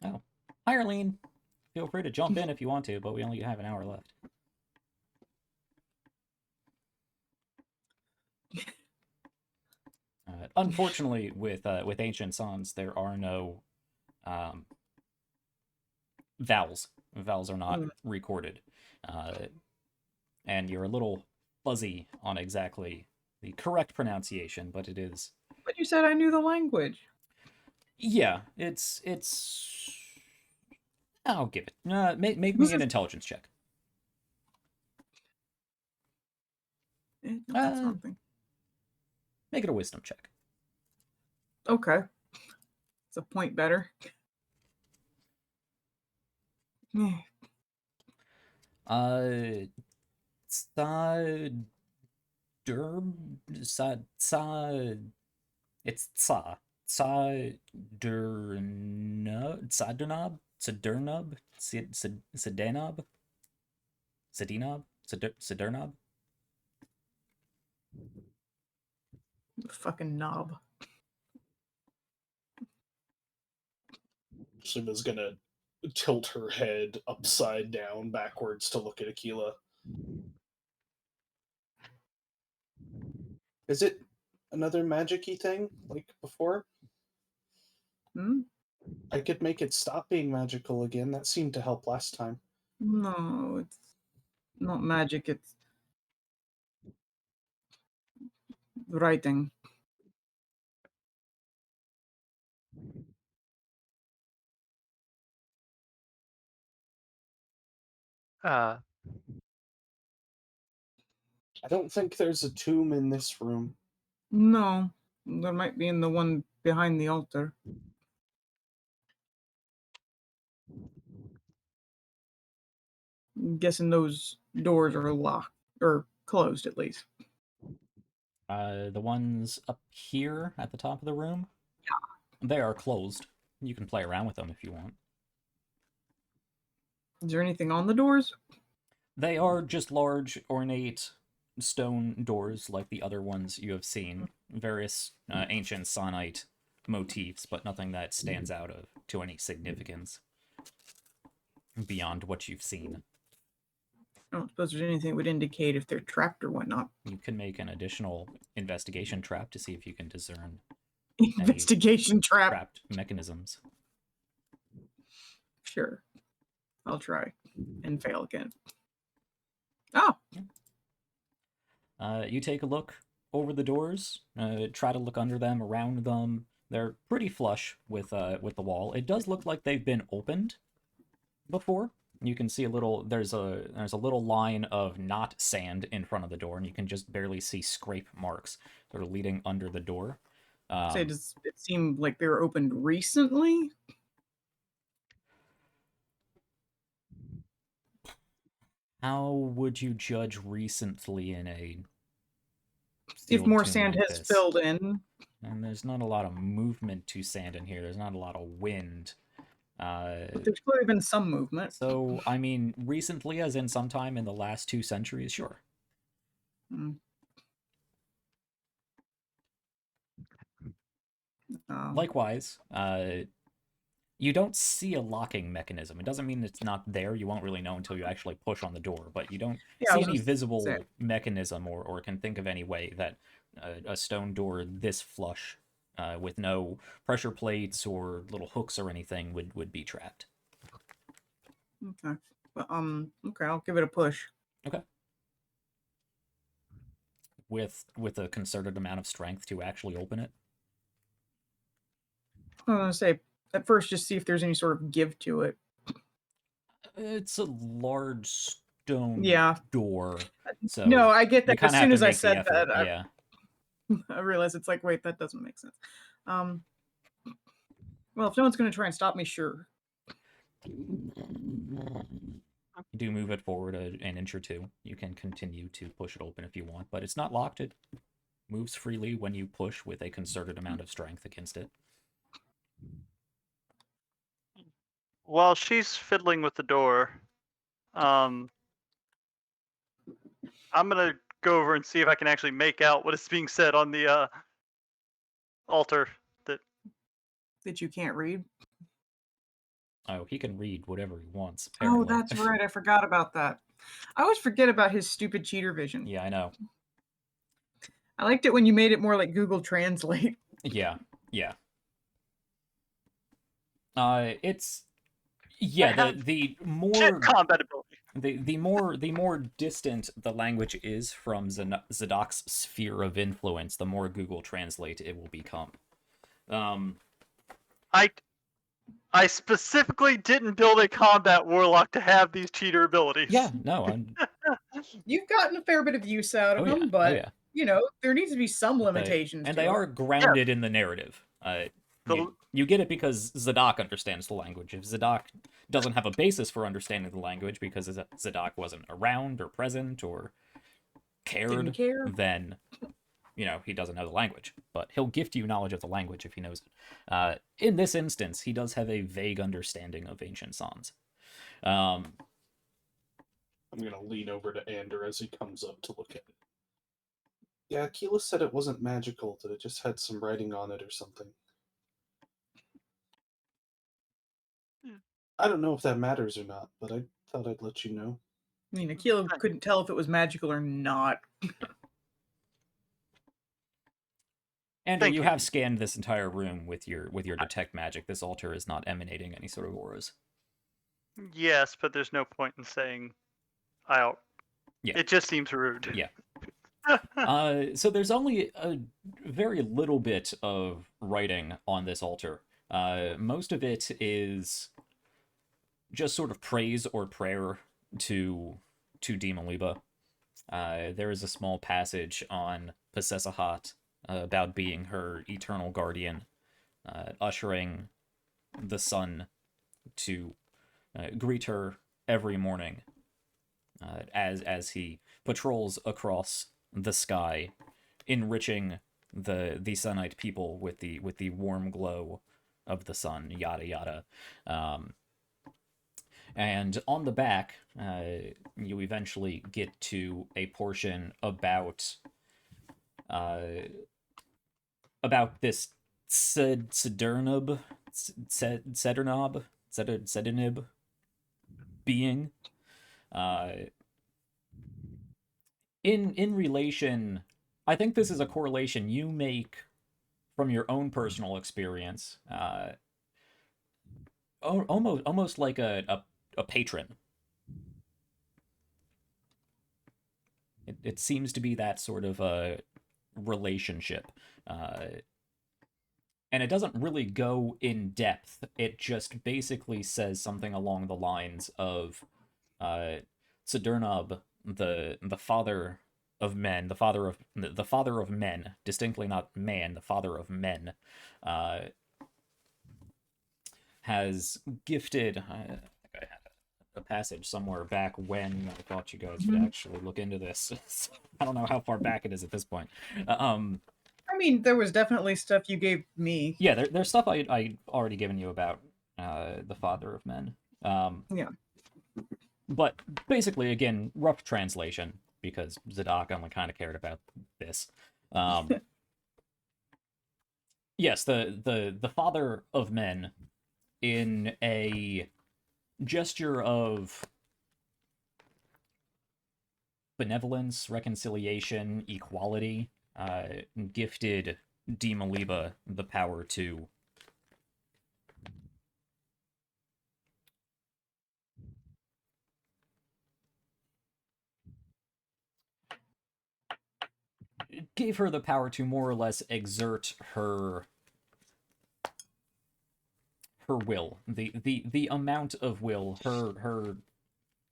Oh. Hi, Arlene. Feel free to jump in if you want to, but we only have an hour left. Unfortunately, with Ancient Sons, there are no vowels. Vowels are not recorded. And you're a little fuzzy on exactly the correct pronunciation, but it is... But you said I knew the language. Yeah, it's... I'll give it. Make me an intelligence check. That's something. Make it a wisdom check. Okay. It's a point better. It's Sadernab, Sadernab. Fucking knob. Shiva's gonna tilt her head upside down backwards to look at Aquila. Is it another magic-y thing like before? I could make it stop being magical again. That seemed to help last time. No, it's not magic. It's writing. Uh, I don't think there's a tomb in this room. No, there might be in the one behind the altar. I'm guessing those doors are locked or closed at least. The ones up here at the top of the room? Yeah. They are closed. You can play around with them if you want. Is there anything on the doors? They are just large, ornate stone doors like the other ones you have seen. Various ancient Sannite motifs, but nothing that stands out to any significance beyond what you've seen. I don't suppose there's anything that would indicate if they're trapped or whatnot. You can make an additional investigation trap to see if you can discern Investigation trap. trapped mechanisms. Sure. I'll try and fail again. Oh, You take a look over the doors, try to look under them, around them. They're pretty flush with the wall. It does look like they've been opened before. You can see there's a little line of not sand in front of the door, and you can just barely see scrape marks sort of leading under the door. say, does it seem like they were opened recently? How would you judge recently in a If steel more tomb sand like has this? filled in. And there's not a lot of movement to sand in here. There's not a lot of wind. But there's clearly been some movement. So, I mean, recently, as in sometime in the last 2 centuries, sure. Hmm. Likewise, you don't see a locking mechanism. It doesn't mean it's not there. You won't really know until you actually push on the door, but you don't Yeah, I see was any gonna visible say. mechanism or can think of any way that a stone door this flush with no pressure plates or little hooks or anything would be trapped. Okay. But, okay, I'll give it a push. Okay. With a concerted amount of strength to actually open it. I was gonna say, at first, just see if there's any sort of give to it. It's a large stone Yeah. door, so No, I get you that. As kind of soon have as to I make the said effort. that, Yeah. I realized it's like, wait, that doesn't make sense. Well, if no one's going to try and stop me, sure. You do move it forward an inch or two. You can continue to push it open if you want, but it's not locked. It moves freely when you push with a concerted amount of strength against it. While she's fiddling with the door, I'm gonna go over and see if I can actually make out what is being said on the altar. That you can't read. Oh, he can read whatever he wants, Oh, apparently. that's right. I forgot about that. I always forget about his stupid cheater vision. Yeah, I know. I liked it when you made it more like Google Translate. Yeah. It's the more combat ability. the more distant the language is from Zadok's sphere of influence, the more Google Translate it will become. I specifically didn't build a combat warlock to have these cheater abilities. Yeah, no, You've gotten a fair bit of use out of them, but you know, there needs to be some limitations. And they are grounded in the narrative. The- You get it because Zadok understands the language. If Zadok doesn't have a basis for understanding the language because Zadok wasn't around or present or Didn't care. then he doesn't know the language. But he'll gift you knowledge of the language if he knows it. In this instance, he does have a vague understanding of ancient Sans. I'm gonna lean over to Ander as he comes up to look at it. Yeah, Keela said it wasn't magical, that it just had some writing on it or something. I don't know if that matters or not, but I thought I'd let you know. I mean, Akila couldn't tell if it was magical or not. Andrew, Thank you you. have scanned this entire room with your detect magic. This altar is not emanating any sort of auras. Yes, but there's no point in saying Yeah. It just seems rude. Yeah. So there's only a very little bit of writing on this altar. Most of it is just sort of praise or prayer to De Malapajar. There is a small passage on Pasesahat about being her eternal guardian, ushering the sun to greet her every morning as he patrols across the sky, enriching the Sannite people with the warm glow of the sun, yada yada. And on the back, you eventually get to a portion about this Sedernib being. in relation, I think this is a correlation you make from your own personal experience, almost like a patron. It seems to be that sort of a relationship. And it doesn't really go in depth. It just basically says something along the lines of Sidurnab, the father of men, the father of men, distinctly not man, the father of men, has gifted. I think I had a passage somewhere back when I thought you guys would actually look into this. I don't know how far back it is at this point. I mean, there was definitely stuff you gave me. Yeah, there's stuff I already given you about the father of men. Yeah. But basically, again, rough translation, because Zadok only kind of cared about this. Yes, the father of men, in a gesture of benevolence, reconciliation, equality, gifted De Malapajar the power to gave her the power to more or less exert her will, the amount of will,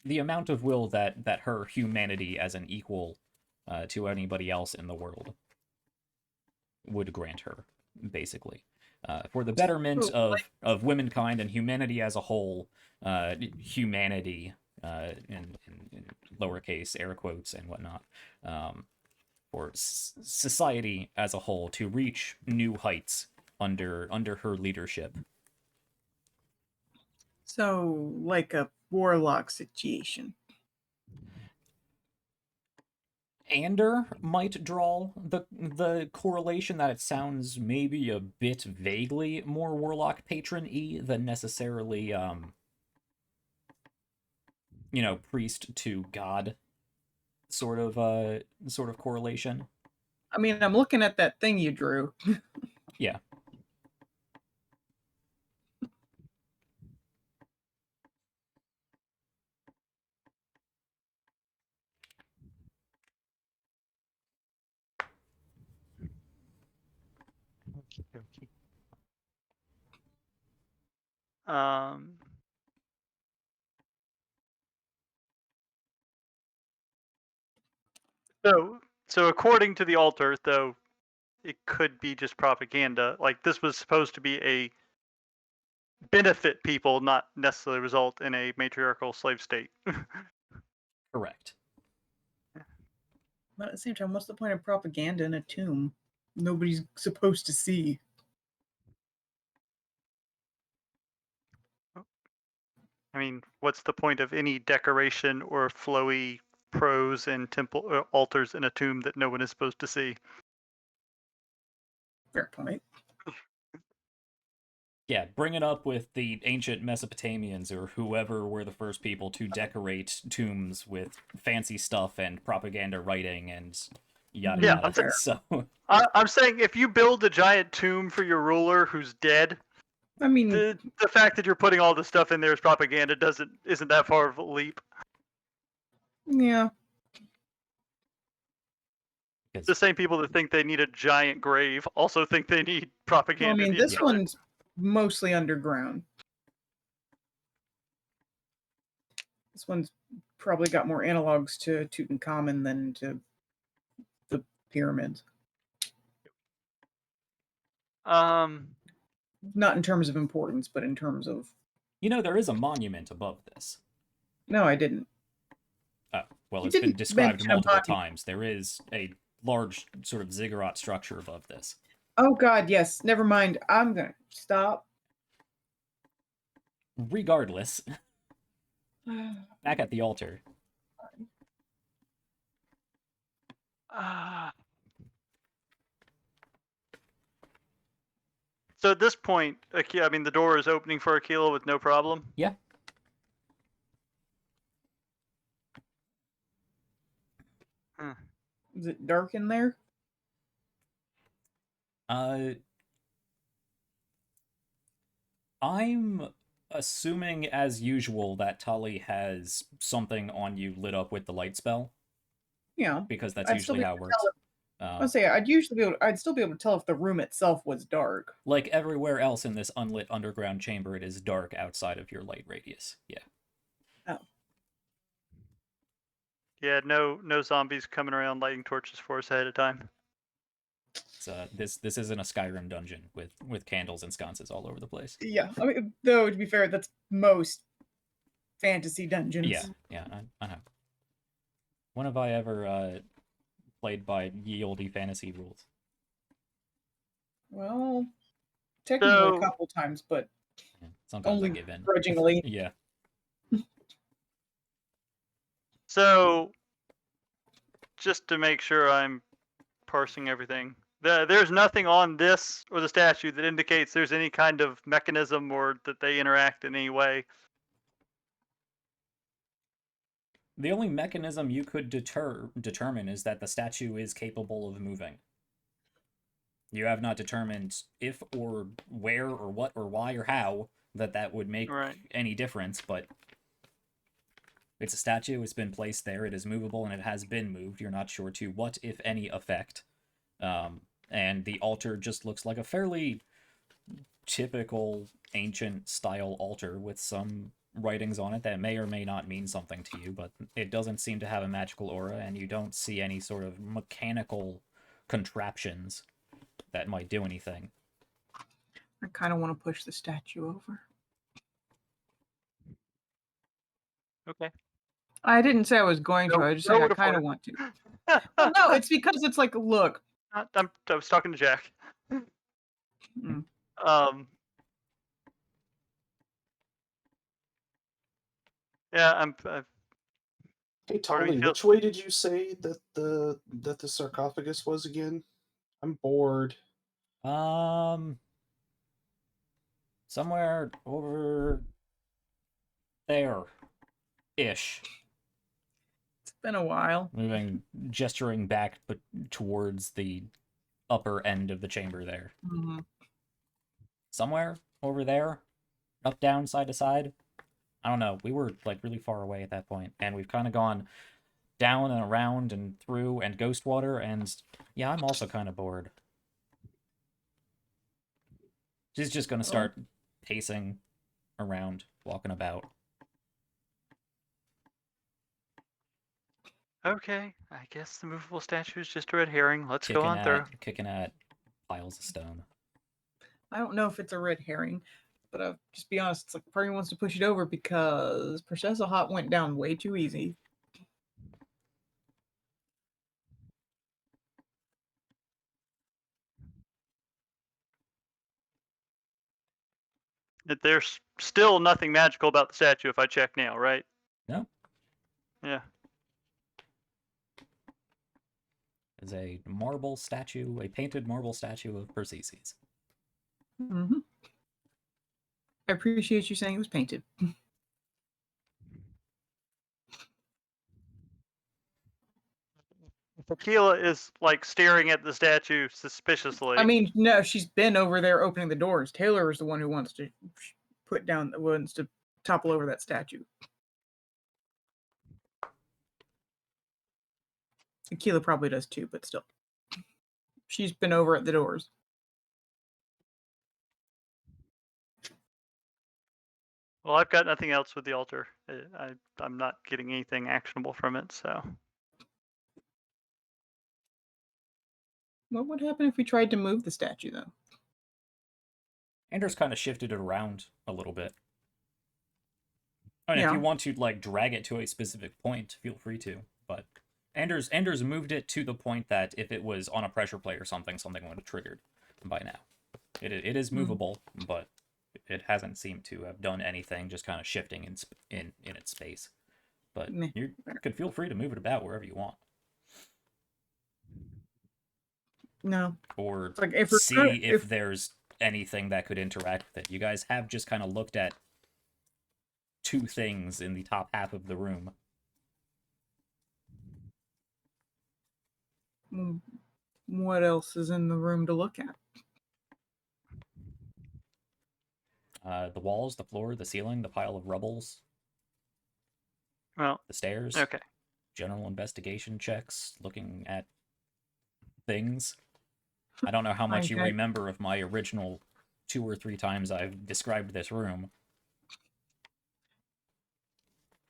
the amount of will that her humanity as an equal to anybody else in the world would grant her, basically, for the betterment of womankind and humanity as a whole. Humanity in lowercase air quotes and whatnot, for society as a whole to reach new heights under her leadership. So, like a warlock situation. Ander might draw the correlation that it sounds maybe a bit vaguely more warlock patron-y than necessarily priest to god sort of correlation. I mean, I'm looking at that thing you drew. Yeah. Okay. So according to the altar, though, it could be just propaganda. Like, this was supposed to be a benefit people, not necessarily result in a matriarchal slave state. Correct. But at the same time, what's the point of propaganda in a tomb? Nobody's supposed to see. I mean, what's the point of any decoration or flowy prose and temple or altars in a tomb that no one is supposed to see? Fair point. Yeah, bring it up with the ancient Mesopotamians or whoever were the first people to decorate tombs with fancy stuff and propaganda writing and yada Yeah, yada. So I'm saying if you build a giant tomb for your ruler who's dead, I mean, the fact that you're putting all this stuff in there as propaganda isn't that far of a leap. yeah. The same people that think they need a giant grave also think they need propaganda. Well, I mean, the this entire- one's mostly underground. This one's probably got more analogs to Tutankhamun than to the pyramids. Not in terms of importance, but in terms of... there is a monument above this. No, I didn't. Oh, well, You it's been didn't described mention a multiple monument. times. There is a large sort of ziggurat structure above this. Oh God, yes. Never mind. I'm gonna stop. Regardless, back at the altar. So at this point, I mean, the door is opening for Aquila with no problem. Yeah. Is it dark in there? I'm assuming, as usual, that Tully has something on you lit up with the light spell, Yeah. because that's I'd still usually be how it able to works. tell I'd say I'd still be able to tell if the room itself was dark. Like everywhere else in this unlit underground chamber, it is dark outside of your light radius. Yeah. Oh. Yeah, no zombies coming around lighting torches for us ahead of time. This isn't a Skyrim dungeon with candles and sconces all over the place. Yeah. I mean, though, to be fair, that's most fantasy dungeons. Yeah, I know. When have I ever played by ye olde fantasy rules? Well, technically a couple times, but Yeah, sometimes I only give in. grudgingly. Yeah. So, just to make sure I'm parsing everything, there's nothing on this or the statue that indicates there's any kind of mechanism or that they interact in any way. The only mechanism you could determine is that the statue is capable of moving. You have not determined if or where or what or why or how that would make any difference, but it's a statue, it's been placed there, it is movable, and it has been moved. You're not sure to what, if any, effect. And the altar just looks like a fairly typical ancient style altar with some writings on it that may or may not mean something to you, but it doesn't seem to have a magical aura, and you don't see any sort of mechanical contraptions that might do anything. I kind of want to push the statue over. Okay. I didn't say I was going to. I just said I kind of want to. Well, no, it's because it's like, look. I was talking to Jack. Mm. Yeah, Hey, Tolly, which way did you say that the sarcophagus was again? I'm bored. Somewhere over there-ish. It's been a while. Gesturing back but towards the upper end of the chamber there. Mm-hmm. Somewhere over there, up, down, side to side. I don't know. We were like really far away at that point, and we've kind of gone down and around and through and ghost water, and yeah, I'm also kind of bored. She's just gonna start pacing around, walking about. Okay, I guess the movable statue is just a red herring. Let's go on through. Kicking at piles of stone. I don't know if it's a red herring, but I'll just be honest, it's like part of me wants to push it over because Processor Hot went down way too easy. There's still nothing magical about the statue if I check now, right? No. Yeah. It's a marble statue, a painted marble statue of Persicus. Mm-hmm. I appreciate you saying it was painted. Tequila is like staring at the statue suspiciously. I mean, no, she's been over there opening the doors. Taylor is the one who wants to topple over that statue. Tequila probably does too, but still. She's been over at the doors. Well, I've got nothing else with the altar. I'm not getting anything actionable from it, so. What would happen if we tried to move the statue, though? Anders kind of shifted it around a little bit. I mean, if you want to like drag it to a specific point, feel free to. But Anders moved it to the point that if it was on a pressure plate or something would have triggered by now. It is movable, but it hasn't seemed to have done anything. Just kind of shifting in its space. But you could feel free to move it about wherever you want. No. Or like if there's anything that could interact with it. You guys have just kind of looked at two things in the top half of the room. What else is in the room to look at? The walls, the floor, the ceiling, the pile of rubbles, Well, the stairs. okay. General investigation checks, looking at things. I don't know how much you Okay. remember of my original 2 or 3 times I've described this room.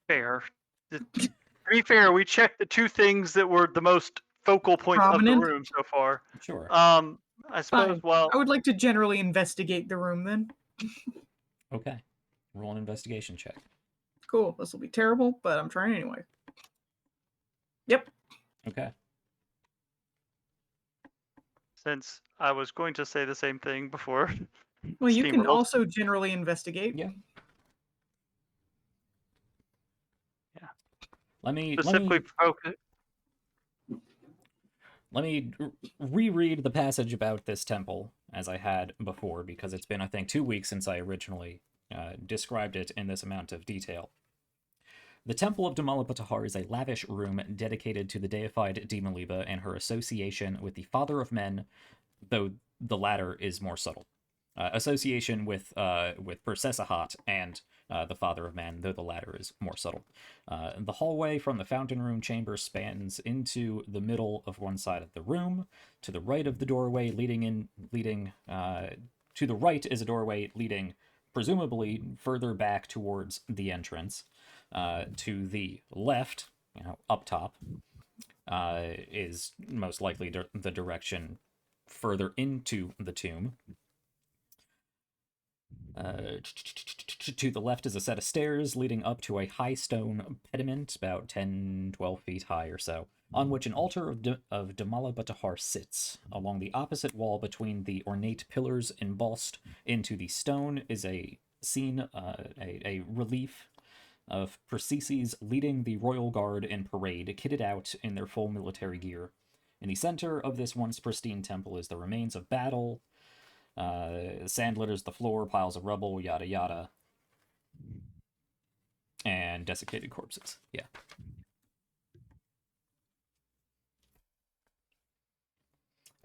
Fair. To be fair, we checked the 2 things that were the most focal points Prominent? of the room so far. Sure. I suppose. Fine. Well, I would like to generally investigate the room then. Okay. Roll an investigation check. Cool. This will be terrible, but I'm trying anyway. Yep. Okay. since I was going to say the same thing before. Well, you can Steamrolled. also generally investigate. Yeah. Let me Specifically focus. reread the passage about this temple as I had before, because it's been, I think, 2 weeks since I originally described it in this amount of detail. The Temple of De Malapajar is a lavish room dedicated to the deified De Maliba and her association with the Father of Men, though the latter is more subtle. Association with Persicus and the Father of Men, though the latter is more subtle. The hallway from the fountain room chamber spans into the middle of one side of the room. To the right of the doorway to the right is a doorway leading presumably further back towards the entrance. To the left, up top, is most likely the direction further into the tomb. To the left is a set of stairs leading up to a high stone pediment about 10-12 feet high or so, on which an altar of De Malapajar sits. Along the opposite wall between the ornate pillars embossed into the stone is a scene, a relief of Persicus leading the royal guard in parade, kitted out in their full military gear. In the center of this once pristine temple is the remains of battle. Sand litters the floor, piles of rubble, yada yada. And desiccated corpses. Yeah.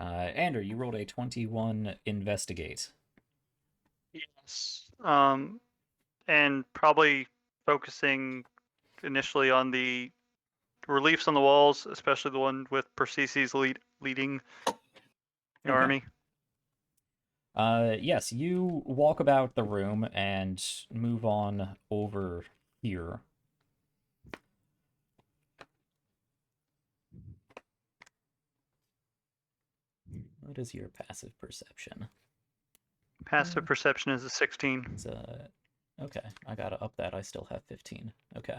Andrew, you rolled a 21 investigate. Yes. And probably focusing initially on the reliefs on the walls, especially the one with Persicus leading the army. Yes, you walk about the room and move on over here. What is your passive perception? Passive perception is a 16. It's okay, I gotta up that. I still have 15. Okay.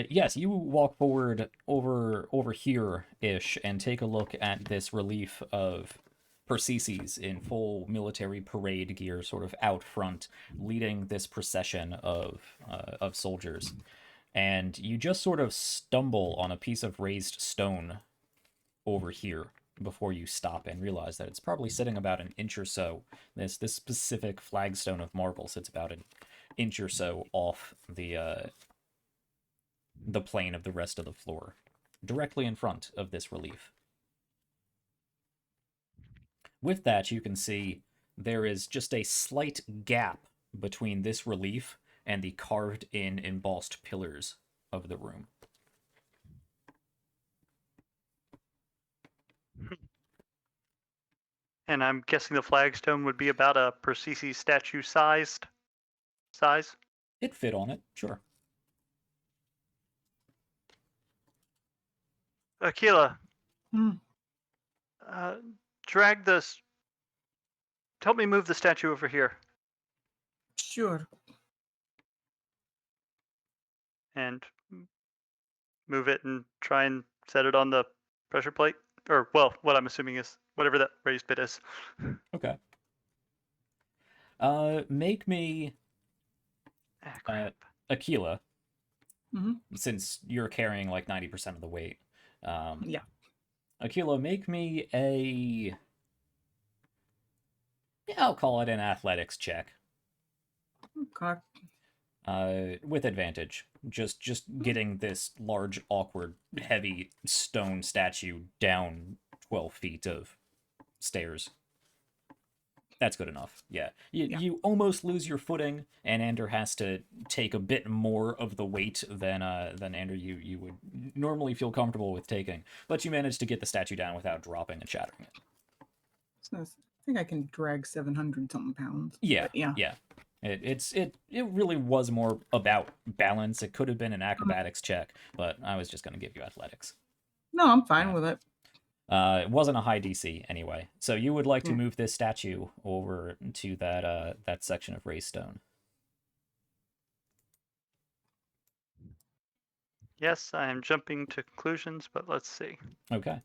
Yes, you walk forward over here-ish and take a look at this relief of Persicus in full military parade gear, sort of out front, leading this procession of soldiers. And you just sort of stumble on a piece of raised stone over here before you stop and realize that it's probably sitting about an inch or so. This specific flagstone of marble sits about an inch or so off the plane of the rest of the floor, directly in front of this relief. With that, you can see there is just a slight gap between this relief and the carved-in embossed pillars of the room. And I'm guessing the flagstone would be about a Persicus statue size. It fit on it, sure. Aquila, Hmm. drag this. Help me move the statue over here. Sure. And move it and try and set it on the pressure plate. Or, well, what I'm assuming is whatever that raised bit is. Okay. Make me, Crap. Aquila, Mhm. since you're carrying like 90% of the weight. Yeah. Aquila, make me I'll call it an athletics check. Okay. With advantage. Just getting this large, awkward, heavy stone statue down 12 feet of stairs. That's good enough. Yeah. You almost lose your footing, and Ander has to take a bit more of the weight than Ander you would normally feel comfortable with taking. But you manage to get the statue down without dropping and shattering it. So I think I can drag 700 something pounds. Yeah. But yeah. Yeah. It really was more about balance. It could have been an acrobatics check, but I was just going to give you athletics. No, I'm fine with it. It wasn't a high DC anyway. So you would like to move this statue over to that section of raised stone. Yes, I am jumping to conclusions, but let's see. Okay.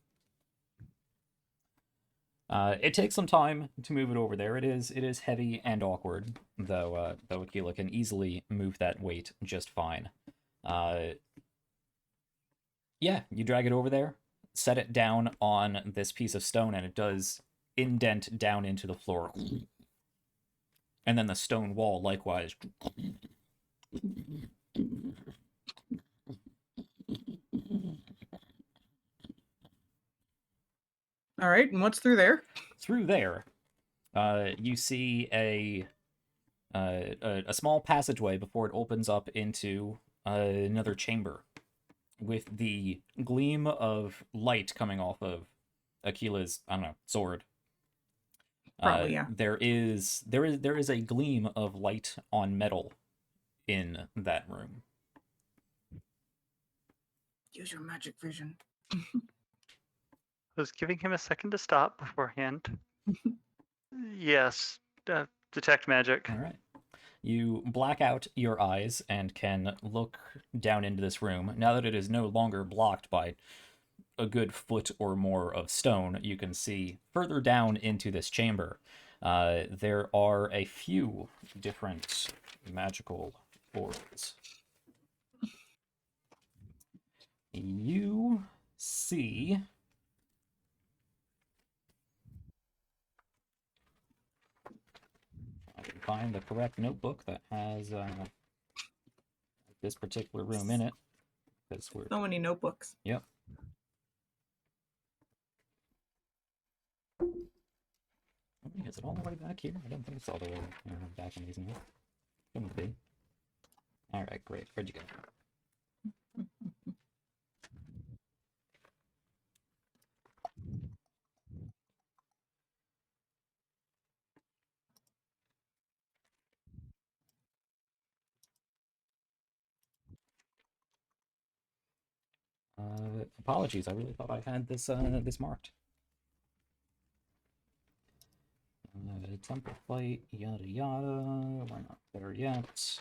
It takes some time to move it over there. It is heavy and awkward, though Aquila can easily move that weight just fine. Yeah, you drag it over there, set it down on this piece of stone, and it does indent down into the floor. And then the stone wall likewise. All right, and what's through there? Through there, you see a small passageway before it opens up into another chamber, with the gleam of light coming off of Aquila's, I don't know, sword. Probably, yeah. There is a gleam of light on metal in that room. Use your magic vision. I was giving him a second to stop beforehand. Yes, detect magic. All right. You black out your eyes and can look down into this room. Now that it is no longer blocked by a good foot or more of stone, you can see further down into this chamber. There are a few different magical auras. You see I can find the correct notebook that has this particular room in it. So many notebooks. Yep. Is it all the way back here? I don't think it's all the way back in these now. Couldn't be. Alright, great. Where'd you go? Apologies, I really thought I had this this marked. Temple fight, yada yada. We're not there yet.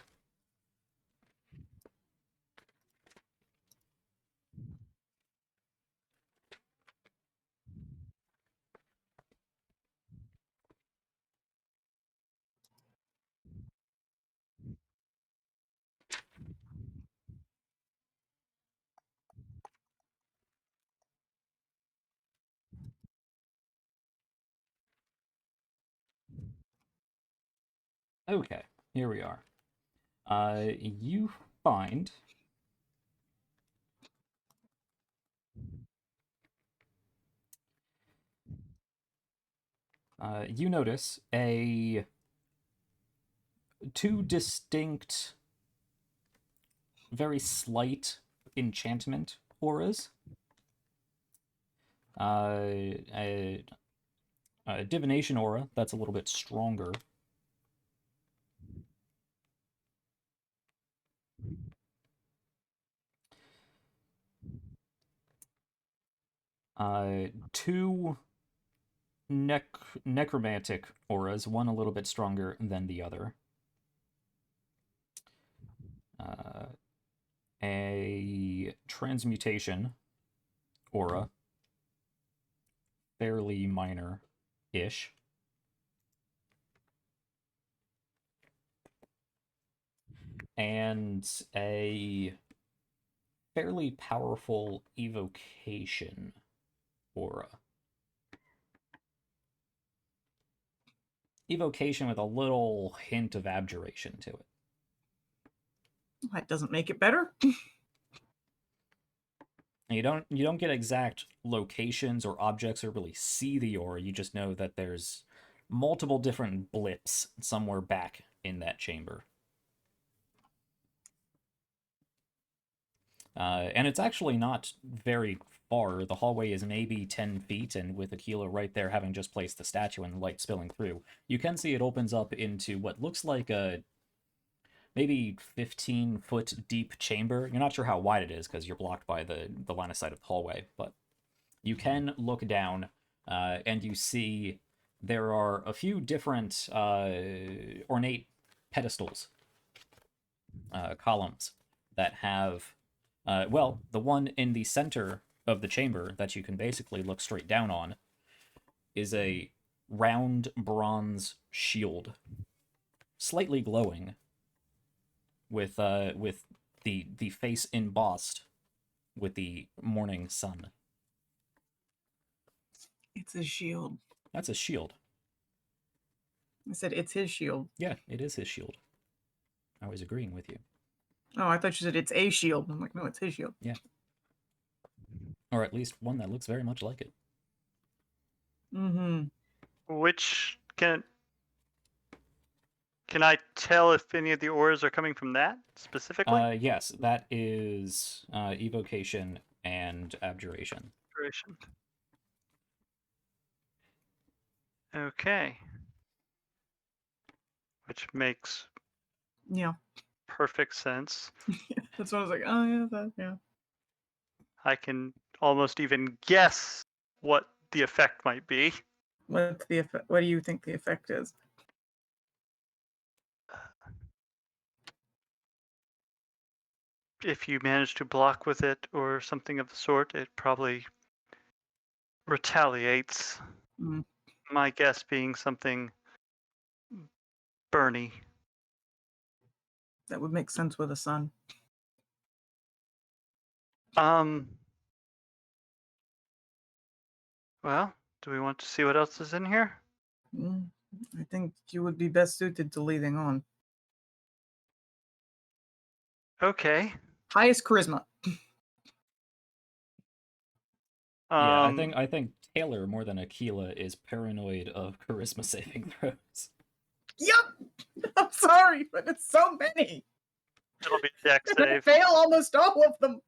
Okay, here we are. You find you notice two distinct, very slight enchantment auras. A divination aura that's a little bit stronger. Two necromantic auras, one a little bit stronger than the other. A transmutation aura, fairly minor-ish. And a fairly powerful evocation aura. Evocation with a little hint of abjuration to it. That doesn't make it better. And you don't get exact locations or objects or really see the ore. You just know that there's multiple different blips somewhere back in that chamber. And it's actually not very far. The hallway is maybe 10 feet, and with Aquila right there having just placed the statue and light spilling through, you can see it opens up into what looks like a maybe 15-foot deep chamber. You're not sure how wide it is because you're blocked by the line of sight of the hallway, but you can look down, and you see there are a few different ornate pedestals, columns, that have, well, the one in the center of the chamber that you can basically look straight down on is a round bronze shield, slightly glowing, with the face embossed with the morning sun. It's his shield. That's a shield. I said it's his shield. Yeah, it is his shield. I was agreeing with you. Oh, I thought you said it's a shield. I'm like, no, it's his shield. Yeah. Or at least one that looks very much like it. Mm-hmm. Which can I tell if any of the ores are coming from that specifically? Yes, that is evocation and abjuration. Inspiration. Okay. Which makes Yeah. perfect sense. That's what I was like, oh yeah, that, yeah. I can almost even guess what the effect might be. What's the effect? What do you think the effect is? If you manage to block with it or something of the sort, it probably retaliates. Mm. My guess being something burny. That would make sense with a sun. Well, do we want to see what else is in here? Mm. I think you would be best suited to leading on. Okay. Highest charisma. Yeah, I think Taylor more than Aquila is paranoid of charisma saving throws. Yep. I'm sorry, but it's so many. It'll be a dex I'm gonna save. fail almost all of them.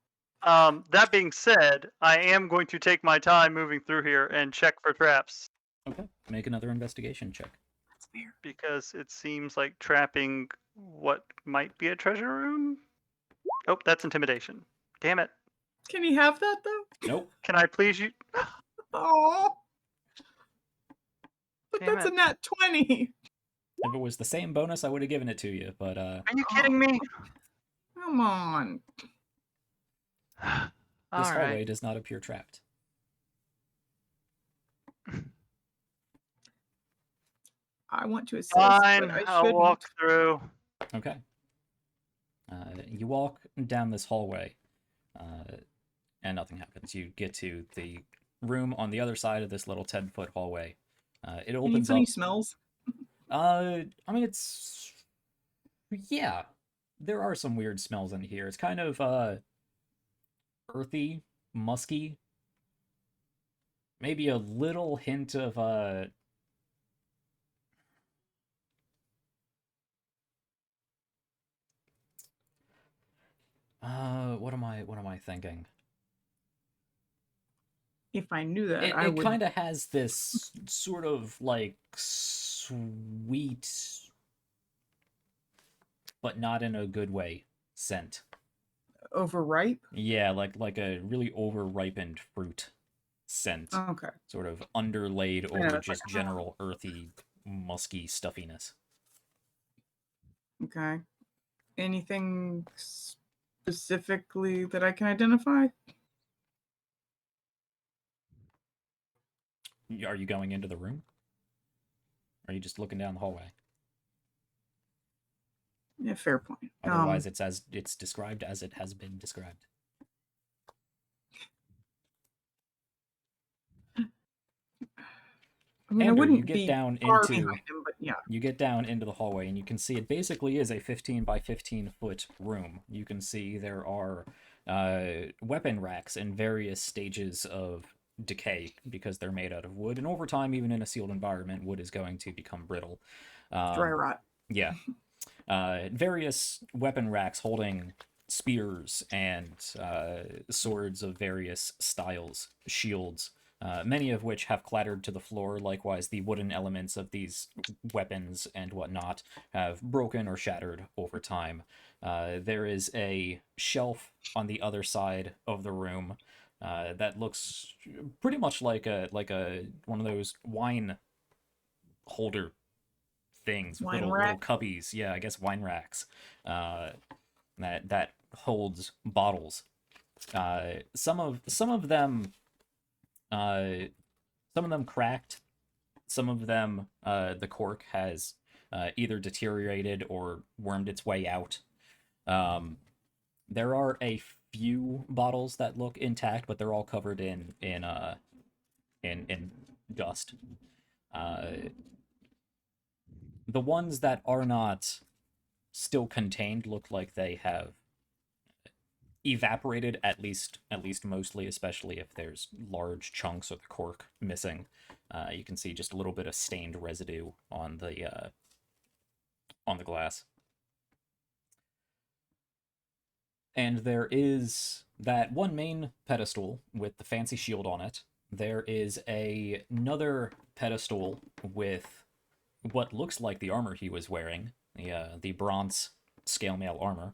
That being said, I am going to take my time moving through here and check for traps. Okay, make another investigation check. That's fair. Because it seems like trapping what might be a treasure room? Oh, that's intimidation. Damn it. Can he have that though? Nope. Can I please you? Oh. But Damn that's it. a nat 20. If it was the same bonus, I would have given it to you, but Are you kidding me? Come on. this All hallway right. does not appear trapped. I want to assist, Fine, but I I'll shouldn't. walk through. Okay. You walk down this hallway, and nothing happens. You get to the room on the other side of this little 10-foot hallway. It Any opens funny up. smells? I mean, it's... Yeah. There are some weird smells in here. It's kind of, earthy, musky. Maybe a little hint of, what am I thinking? If I knew that, I It would. kind of has this sort of like sweet, but not in a good way, scent. Overripe? Yeah, like a really over-ripened fruit scent, Okay. sort of underlaid Yeah, over it's just like, general earthy, musky stuffiness. Okay. Anything specifically that I can identify? Are you going into the room? Or are you just looking down the hallway? Yeah, fair point. Otherwise, it's described as it has been described. I mean, I Andrew, wouldn't you get be down far into behind him, but yeah. you get down into the hallway, and you can see it basically is a 15 by 15 foot room. You can see there are weapon racks in various stages of decay because they're made out of wood, and over time, even in a sealed environment, wood is going to become brittle. Dry rot. Yeah. Various weapon racks holding spears and swords of various styles, shields, many of which have clattered to the floor. Likewise, the wooden elements of these weapons and whatnot have broken or shattered over time. There is a shelf on the other side of the room that looks pretty much like a one of those wine holder things, Wine little rack? cubbies. Yeah, I guess wine racks. That holds bottles. Some of them cracked. Some of them the cork has either deteriorated or wormed its way out. There are a few bottles that look intact, but they're all covered in dust. The ones that are not still contained look like they have evaporated, at least mostly, especially if there's large chunks of the cork missing. You can see just a little bit of stained residue on the glass. And there is that one main pedestal with the fancy shield on it. There is another pedestal with what looks like the armor he was wearing, the bronze scale mail armor.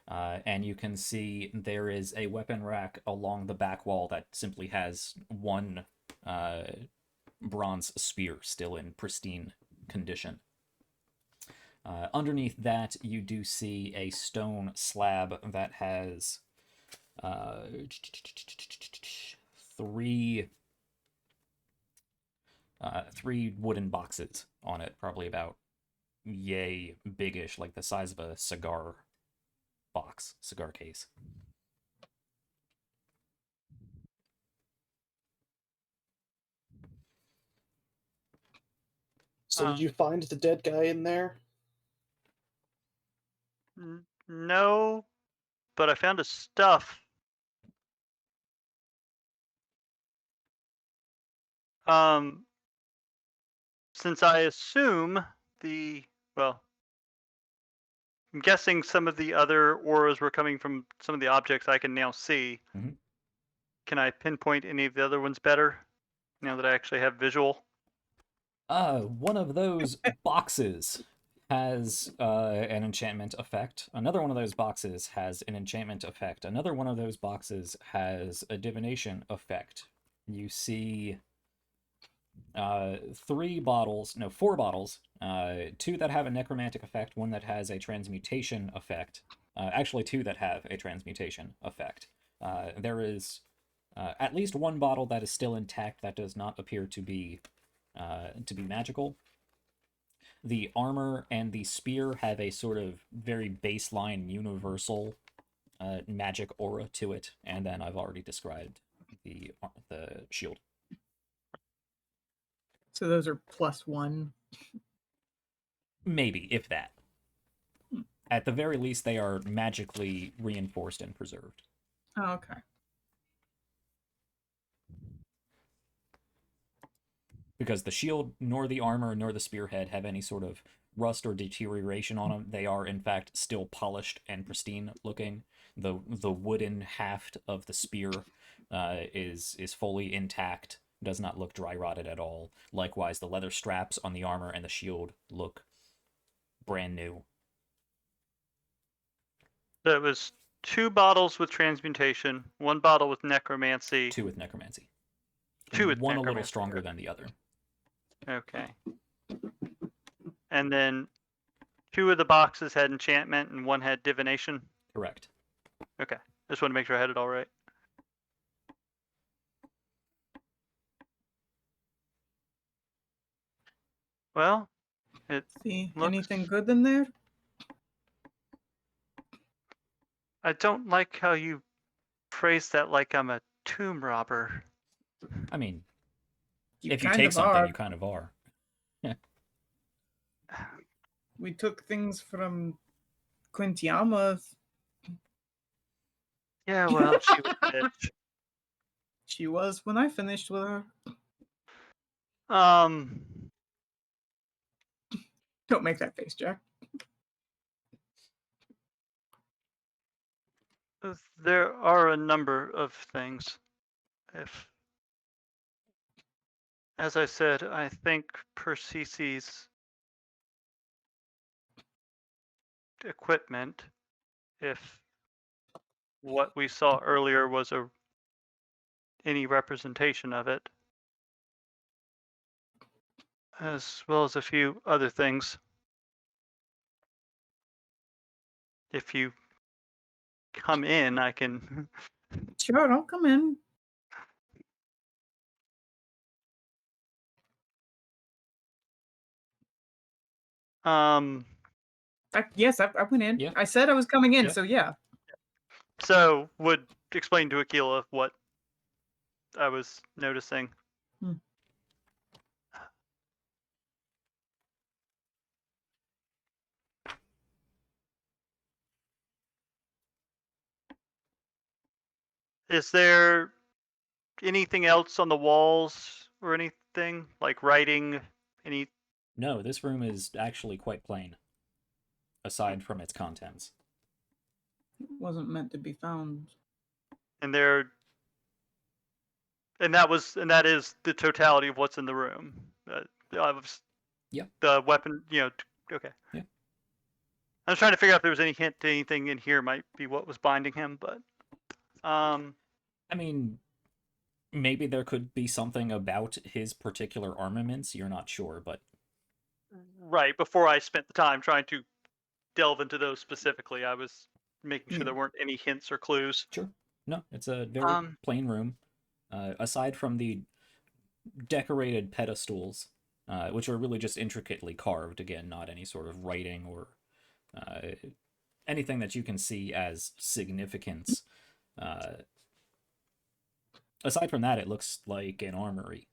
And you can see there is a weapon rack along the back wall that simply has one bronze spear still in pristine condition. Underneath that, you do see a stone slab that has three wooden boxes on it, probably about yay biggish, like the size of a cigar box, cigar case. So did you find the dead guy in there? No, but I found his stuff. Since I assume well, I'm guessing some of the other auras were coming from some of the objects I can now see. Mhm. Can I pinpoint any of the other ones better now that I actually have visual? One of those boxes has an enchantment effect. Another one of those boxes has an enchantment effect. Another one of those boxes has a divination effect. You see four bottles, two that have a necromantic effect, one that has a transmutation effect. Actually, two that have a transmutation effect. There is at least one bottle that is still intact that does not appear to be magical. The armor and the spear have a sort of very baseline universal magic aura to it, and then I've already described the shield. So those are +1. Maybe, if that. At the very least, they are magically reinforced and preserved. Oh, okay. Because the shield, nor the armor, nor the spearhead have any sort of rust or deterioration on them. They are, in fact, still polished and pristine looking. The wooden haft of the spear is fully intact, does not look dry rotted at all. Likewise, the leather straps on the armor and the shield look brand new. So it was 2 bottles with transmutation, 1 bottle with necromancy. 2 with necromancy. 2 with one necromancy. a little stronger than the other. Okay. And then 2 of the boxes had enchantment and 1 had divination. Correct. Okay. Just want to make sure I had it all right. Well, it See looks... anything good in there? I don't like how you phrase that like I'm a tomb robber. I mean, If you kind take of something, are. you kind of are. We took things from Quintiama. Yeah, well, she was a bitch. She was when I finished with her. Um, Don't make that face, Jack. there are a number of things. As I said, I think Persicus's equipment, if what we saw earlier was any representation of it, as well as a few other things. If you come in, I can. Sure, don't come in. Yes, I went in. Yeah. I said I was coming in, Yeah. so yeah. So would explain to Aquila what I was noticing. Hmm. Is there anything else on the walls or anything like writing? Any? No, this room is actually quite plain, aside from its contents. It wasn't meant to be found. And there. And that is the totality of what's in the room. Yeah. The weapon, okay. Yeah. I was trying to figure out if there was any hint to anything in here might be what was binding him, but I mean, maybe there could be something about his particular armaments. You're not sure, but right before I spent the time trying to delve into those specifically, I was making sure there weren't any hints or clues. sure. No, it's a very plain room. Aside from the decorated pedestals, which are really just intricately carved, again, not any sort of writing or anything that you can see as significance. Aside from that, it looks like an armory,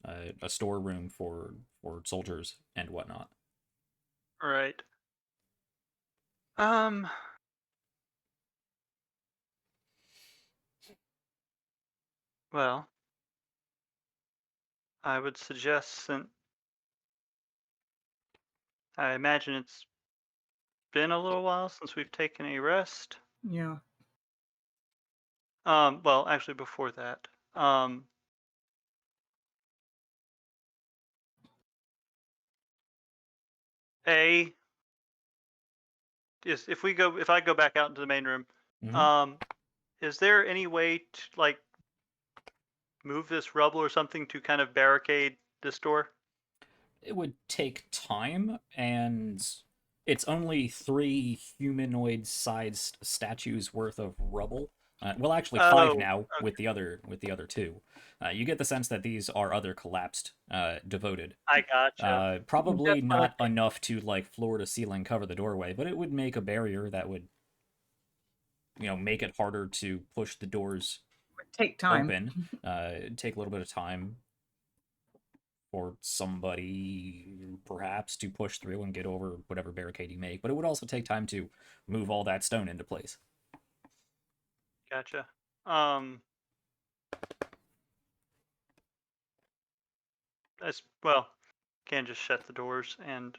a storeroom for soldiers and whatnot. Right. Well, I would suggest, since I imagine it's been a little while since we've taken a rest. Yeah. Well, actually, before that, if I go back out into the main room, Mhm. Is there any way to like move this rubble or something to kind of barricade this door? It would take time, and it's only 3 humanoid-sized statues worth of rubble. Well, actually, 5 now okay. with the other 2. You get the sense that these are other collapsed devoted. I gotcha. Probably That's what I not enough to like floor to ceiling cover the doorway, but it would make a barrier that would, make it harder to push the doors Take time. open. Take a little bit of time for somebody perhaps to push through and get over whatever barricade you make, but it would also take time to move all that stone into place. Gotcha. Well, can just shut the doors, and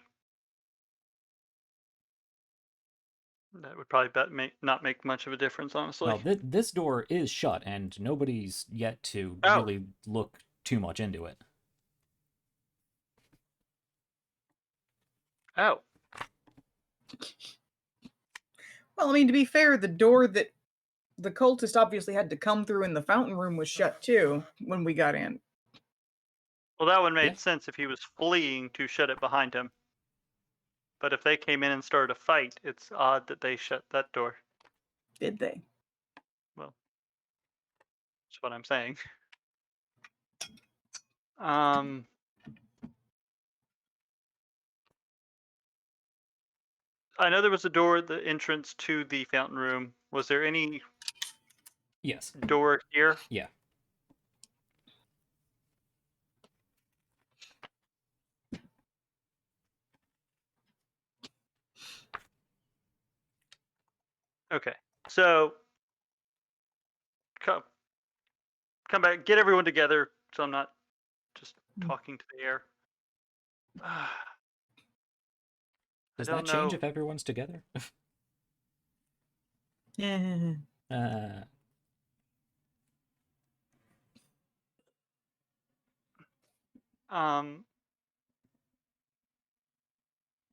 that would probably not make much of a difference, honestly. Well, this door is shut, and nobody's yet to really look too much into it. Oh. Well, I mean, to be fair, the door that the cultist obviously had to come through in the fountain room was shut too when we got in. Well, that would make sense if he was fleeing to shut it behind him. But if they came in and started a fight, it's odd that they shut that door. Did they? Well, that's what I'm saying. I know there was a door at the entrance to the fountain room. Was there any Yes. door here? Yeah. Okay. So come back, get everyone together so I'm not just talking to the air. I Does don't that change know. if everyone's together? Yeah. uh,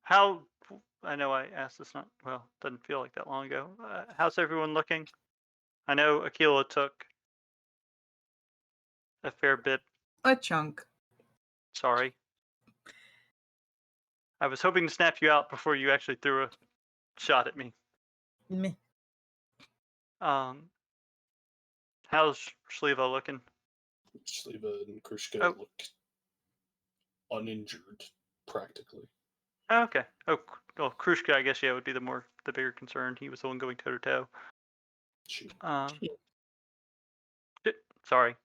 How I know I asked this not well, doesn't feel like that long ago. How's everyone looking? I know Aquila took a fair bit. A chunk. Sorry. I was hoping to snap you out before you actually threw a shot at me. Meh. How's Shliva looking? Shliva and Krushka Oh. look uninjured, practically. Oh, okay. Oh, well, Krushka, I guess, yeah, would be the bigger concern. He was the one going toe to toe. She. Shit, sorry.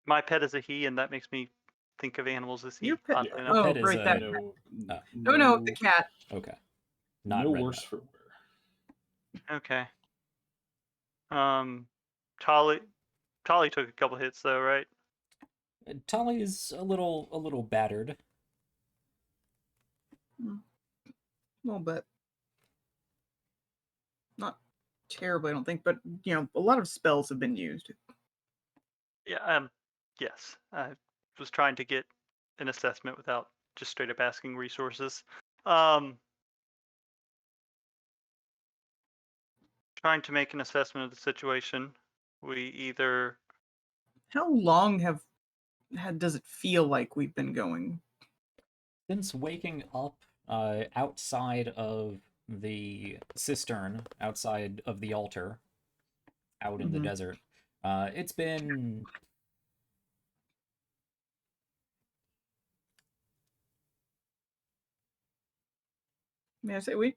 My pet is a he, and that makes me think of animals as he. Your pet- oddly Yeah. enough. Oh, pet is right, that. No, No, the cat. okay. Not no red worse nut. for wear. Okay. Tali took a couple hits though, right? Tali is a little battered. A little bit. Not terribly, I don't think, but a lot of spells have been used. Yeah. Yes. I was trying to get an assessment without just straight up asking resources. Trying to make an assessment of the situation. We either How long does it feel like we've been going? Since waking up outside of the cistern, outside of the altar, out in the desert, it's been May I say we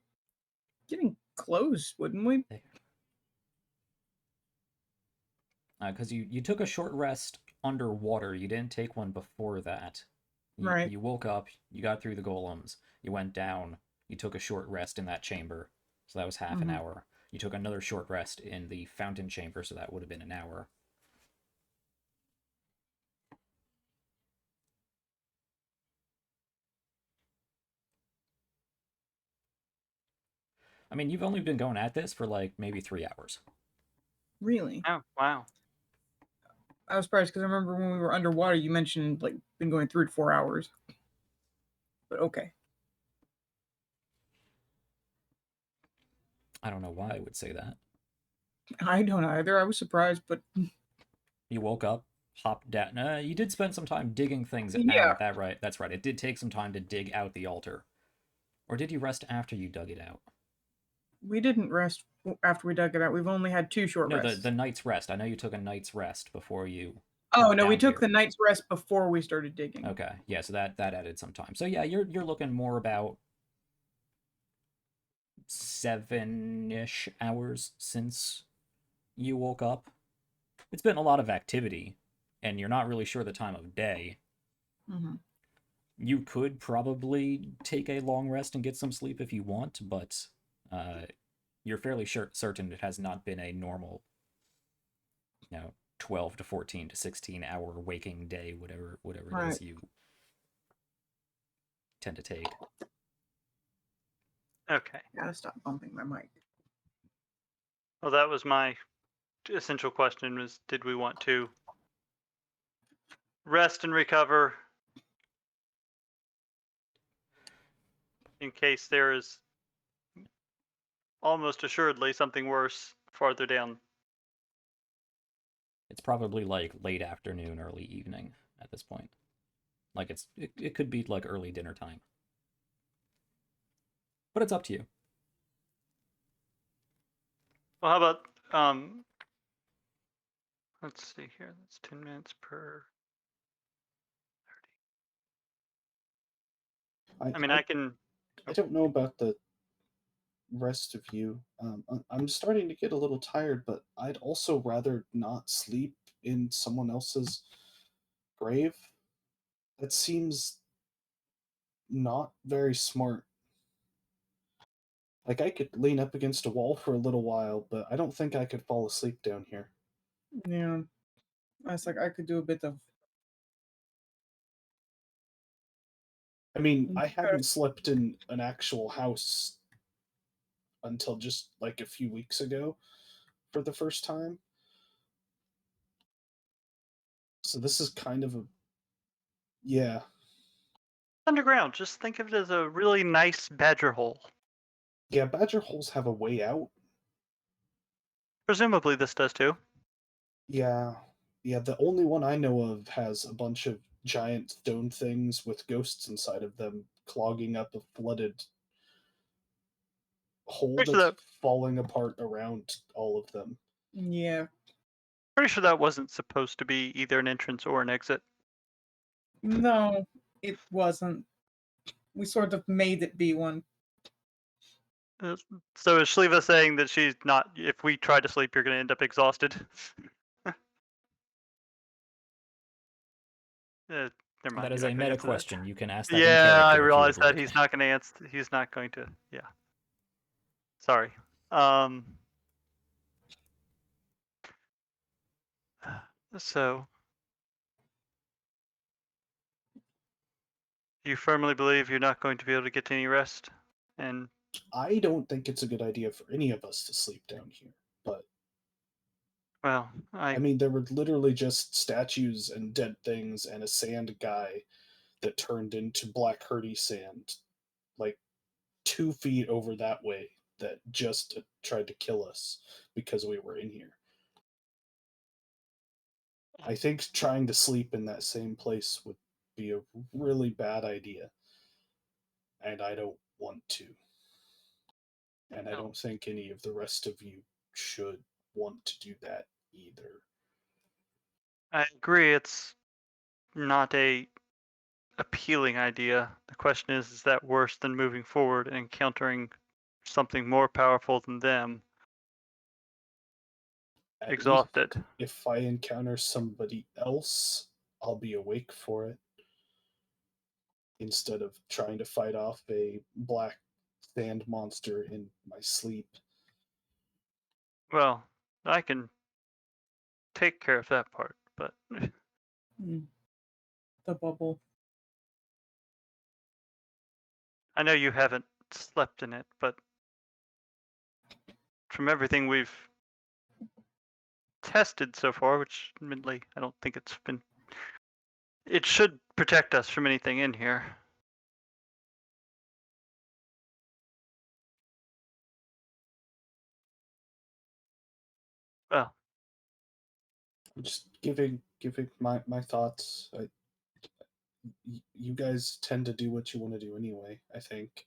getting close, wouldn't we? because you took a short rest underwater. You didn't take one before that. Right. You woke up, you got through the golems, you went down, you took a short rest in that chamber, so that was half an hour. You took another short rest in the fountain chamber, so that would have been an hour. I mean, you've only been going at this for like maybe 3 hours. Really? Oh, wow. I was surprised because I remember when we were underwater, you mentioned like been going 3 to 4 hours. But okay. I don't know why I would say that. I don't either. I was surprised, but You woke up, hopped down. You did spend some time digging things Yeah. out. That's right. It did take some time to dig out the altar. Or did you rest after you dug it out? we didn't rest after we dug it out. We've only had 2 short No, rests. the night's rest. I know you took a night's rest before you. Oh no, we down took here. the night's rest before we started digging. Okay, yeah, so that added some time. So yeah, you're looking more about 7-ish hours since you woke up. It's been a lot of activity, and you're not really sure the time of day. Mm-hmm. You could probably take a long rest and get some sleep if you want, but you're fairly certain it has not been a normal, 12 to 14 to 16 hour waking day, whatever it is you tend to take. Okay. Gotta stop bumping my mic. Well, that was my essential question: was did we want to rest and recover in case there is almost assuredly something worse farther down? It's probably like late afternoon, early evening at this point. Like it could be like early dinner time. But it's up to you. Well, how about let's see here. That's 10 minutes per 30. I mean, I can. I don't know about the rest of you. I'm starting to get a little tired, but I'd also rather not sleep in someone else's grave. That seems not very smart. Like, I could lean up against a wall for a little while, but I don't think I could fall asleep down here. Yeah. I was like, I could do a bit of. I mean, I Okay. hadn't slept in an actual house until just like a few weeks ago for the first time. So this is kind of a. Yeah. Underground. Just think of it as a really nice badger hole. Yeah, badger holes have a way out. Presumably this does too. Yeah. Yeah, the only one I know of has a bunch of giant stone things with ghosts inside of them clogging up a flooded hole Pretty sure that's that falling apart around all of them. Yeah. pretty sure that wasn't supposed to be either an entrance or an exit. No, it wasn't. We sort of made it be one. So is Shliva saying that she's not? If we try to sleep, you're going to end up exhausted. Never mind. That is you're a not gonna meta answer that. question. You can ask that in Yeah, character I if you realize would that like. he's not going to answer. He's not going to. Yeah. Sorry. So you firmly believe you're not going to be able to get any rest, and I don't think it's a good idea for any of us to sleep down here, but well, I mean, there were literally just statues and dead things and a sand guy that turned into black hurdy sand, like 2 feet over that way, that just tried to kill us because we were in here. I think trying to sleep in that same place would be a really bad idea, and I don't want to. And I No. don't think any of the rest of you should want to do that either. I agree. It's not a appealing idea. The question is that worse than moving forward and encountering something more powerful than them? At Exhausted. least if I encounter somebody else, I'll be awake for it. Instead of trying to fight off a black sand monster in my sleep. Well, I can take care of that part, but The bubble. I know you haven't slept in it, but from everything we've tested so far, which admittedly I don't think it's been, it should protect us from anything in here. Well, Just giving my thoughts. You guys tend to do what you want to do anyway, I think.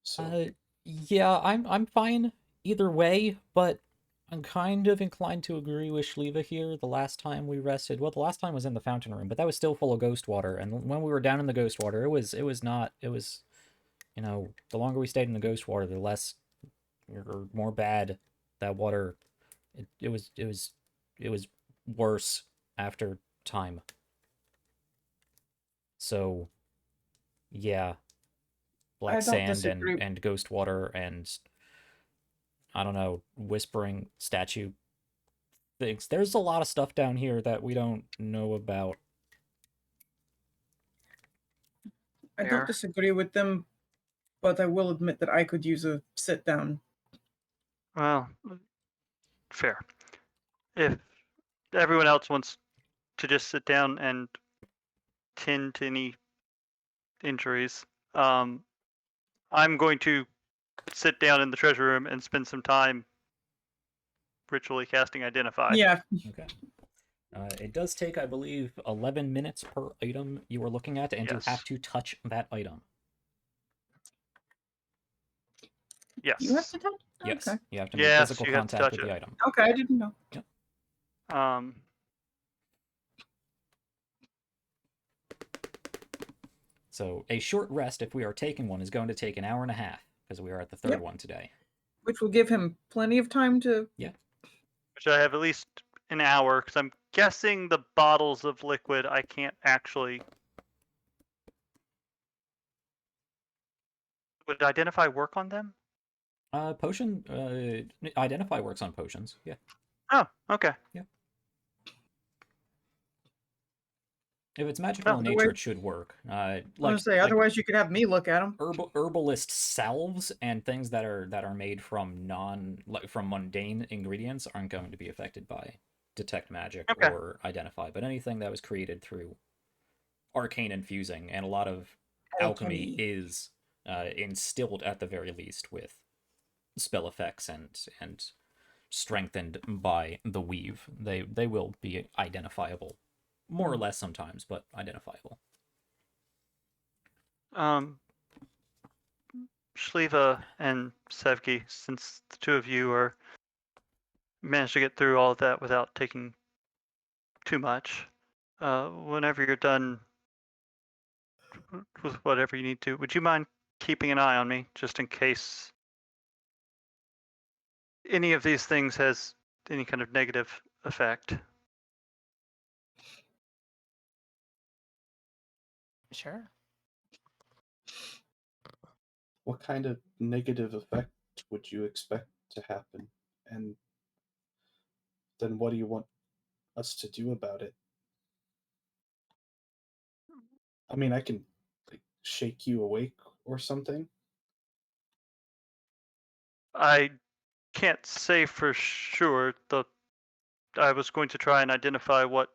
So Yeah, I'm fine either way, but I'm kind of inclined to agree with Shliva here. The last time we rested, well, the last time was in the fountain room, but that was still full of ghost water. And when we were down in the ghost water, it was not. It was, the longer we stayed in the ghost water, the less or more bad that water. It was worse after time. So, yeah, black I don't sand disagree. and ghost water and I don't know, whispering statue things. There's a lot of stuff down here that we don't know about. I Fair. don't disagree with them, but I will admit that I could use a sit down. well, fair. If everyone else wants to just sit down and tend to any injuries, I'm going to sit down in the treasure room and spend some time ritually casting Identify. Yeah. Okay. It does take, I believe, 11 minutes per item you are looking at, and Yes. you have to touch that item. Yes. You have to touch? Yes, Okay. you have to make Yes, physical you have to contact touch with the it. item. Okay, I didn't know. So a short rest, if we are taking one, is going to take an hour and a half, because we are at the third Yep. one today. Which will give him plenty of time to. which I have at least an hour, because I'm guessing the bottles of liquid I can't actually Would identify work on them? Potion. Identify works on potions. Yeah. Oh, okay. If it's magical in Oh, nature, it should work. I was gonna say, otherwise you could have me look at them. Herbalist salves and things that are made from from mundane ingredients aren't going to be affected by detect magic Okay. or identify, but anything that was created through arcane infusing, and a lot of alchemy is instilled at the very least with spell effects and strengthened by the weave. They will be identifiable, more or less sometimes, but identifiable. Shliva and Sevgi, since the two of you are managed to get through all of that without taking too much, whenever you're done with whatever you need to, would you mind keeping an eye on me just in case any of these things has any kind of negative effect? Sure. What kind of negative effect would you expect to happen? And then what do you want us to do about it? I mean, I can like shake you awake or something. I can't say for sure. I was going to try and identify what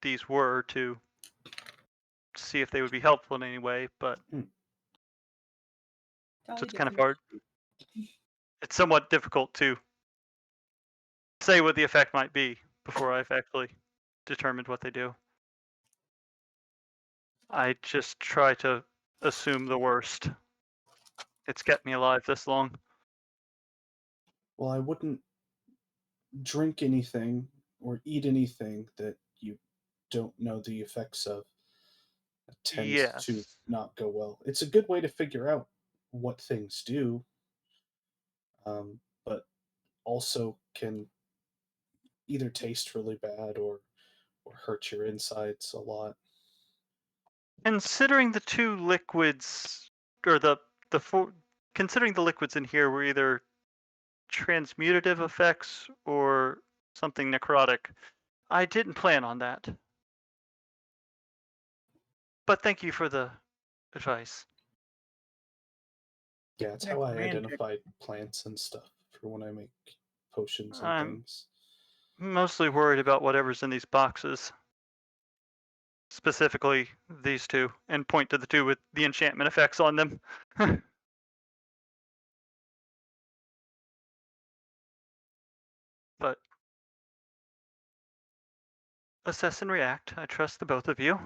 these were to see if they would be helpful in any way, but so it's kind of hard. It's somewhat difficult to say what the effect might be before I've actually determined what they do. I just try to assume the worst. It's kept me alive this long. Well, I wouldn't drink anything or eat anything that you don't know the effects of. It tends to Yes. not go well. It's a good way to figure out what things do, but also can either taste really bad or hurt your insides a lot. Considering the two liquids, or the four, considering the liquids in here were either transmutative effects or something necrotic, I didn't plan on that. But thank you for the advice. Yeah, it's how I Necromantic. identify plants and stuff for when I make potions and I'm things. mostly worried about whatever's in these boxes. Specifically these two, and point to the two with the enchantment effects on them. But assess and react. I trust the both of you.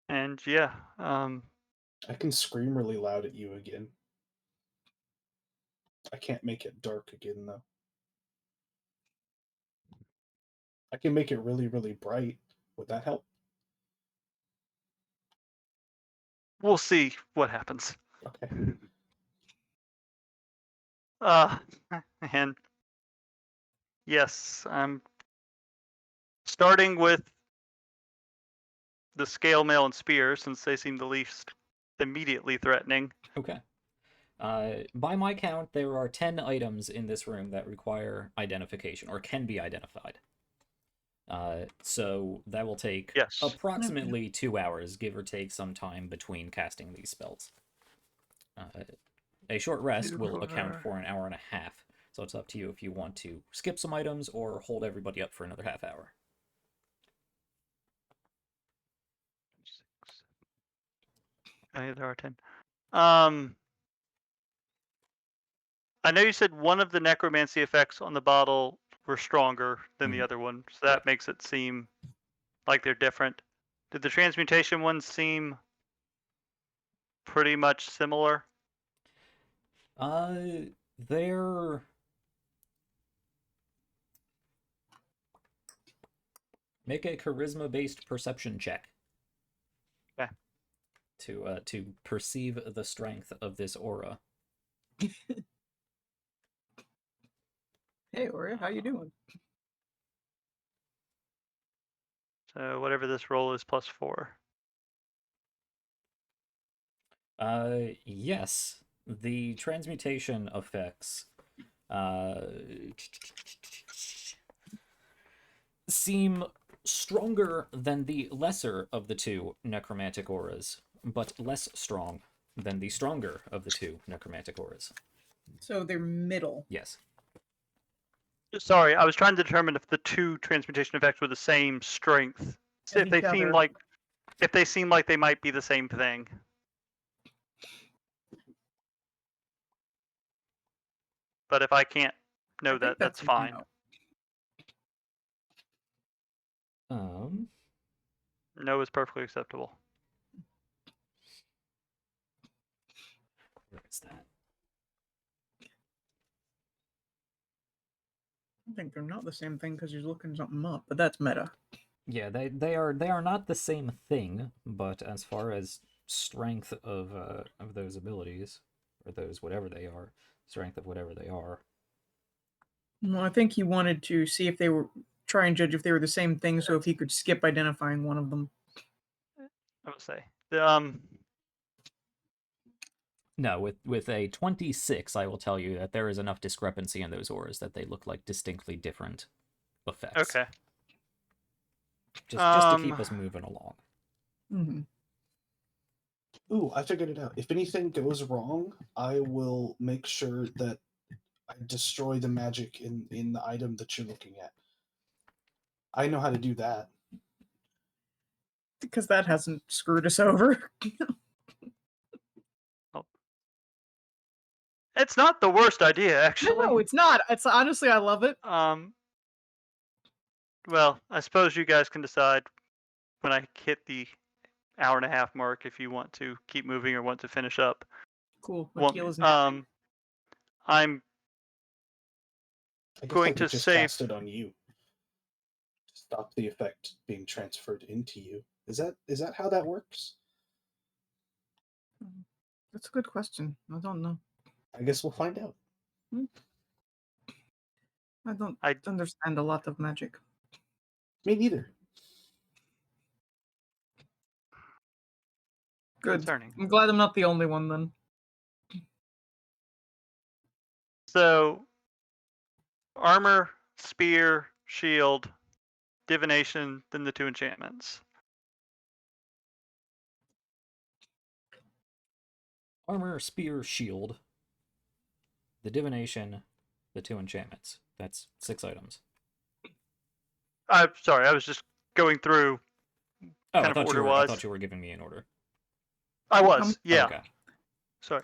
And yeah, I can scream really loud at you again. I can't make it dark again, though. I can make it really, really bright. Would that help? we'll see what happens. Okay. And yes, I'm starting with the scale mail and spear since they seem the least immediately threatening. Okay. By my count, there are 10 items in this room that require identification, or can be identified. So that will take Yes. approximately 2 hours, give or take some time between casting these spells. A short rest will account for an hour and a half, so it's up to you if you want to skip some items or hold everybody up for another half hour. Okay, there are 10. I know you said one of the necromancy effects on the bottle were stronger than the other one, so that makes it seem like they're different. Did the transmutation ones seem pretty much similar? They're... Make a charisma-based perception check. Okay. To perceive the strength of this aura. Hey, Ori, how you doing? So whatever this roll is, +4. Yes. The transmutation effects uh, seem stronger than the lesser of the two necromantic auras, but less strong than the stronger of the two necromantic auras. So they're middle. Yes. Sorry, I was trying to determine if the two transmutation effects were the same strength. As If they each seem other. like they might be the same thing. But if I can't know I think that, that's a fine. no. No is perfectly acceptable. Where is that? I think they're not the same thing because you're looking something up, but that's meta. Yeah, they are not the same thing, but as far as strength of those abilities, or those whatever they are, strength of whatever they are. Well, I think he wanted to see if they were try and judge if they were the same thing, so if he could skip identifying one of them. I would say. No, with a 26, I will tell you that there is enough discrepancy in those auras that they look like distinctly different effects. Okay. Just to keep us moving along. Mm-hmm. Ooh, I figured it out. If anything goes wrong, I will make sure that I destroy the magic in the item that you're looking at. I know how to do that. Because that hasn't screwed us over. It's not the worst idea, actually. No, it's not. It's honestly, I love it. Well, I suppose you guys can decide when I hit the hour-and-a-half mark if you want to keep moving or want to finish up. Cool. Well, Akil is I'm I guess going I to could just say cast it on you to stop the effect being transferred into you. Is that how that works? That's a good question. I don't know. I guess we'll find out. I don't I- understand a lot of magic. Me neither. Good. concerning. I'm glad I'm not the only one then. So, armor, spear, shield, divination, then the two enchantments. Armor, spear, shield, the divination, the two enchantments. That's 6 items. I'm sorry, I was just going through Oh, kind I of thought order-wise. you were giving me an order. I was, yeah. Okay. Sorry.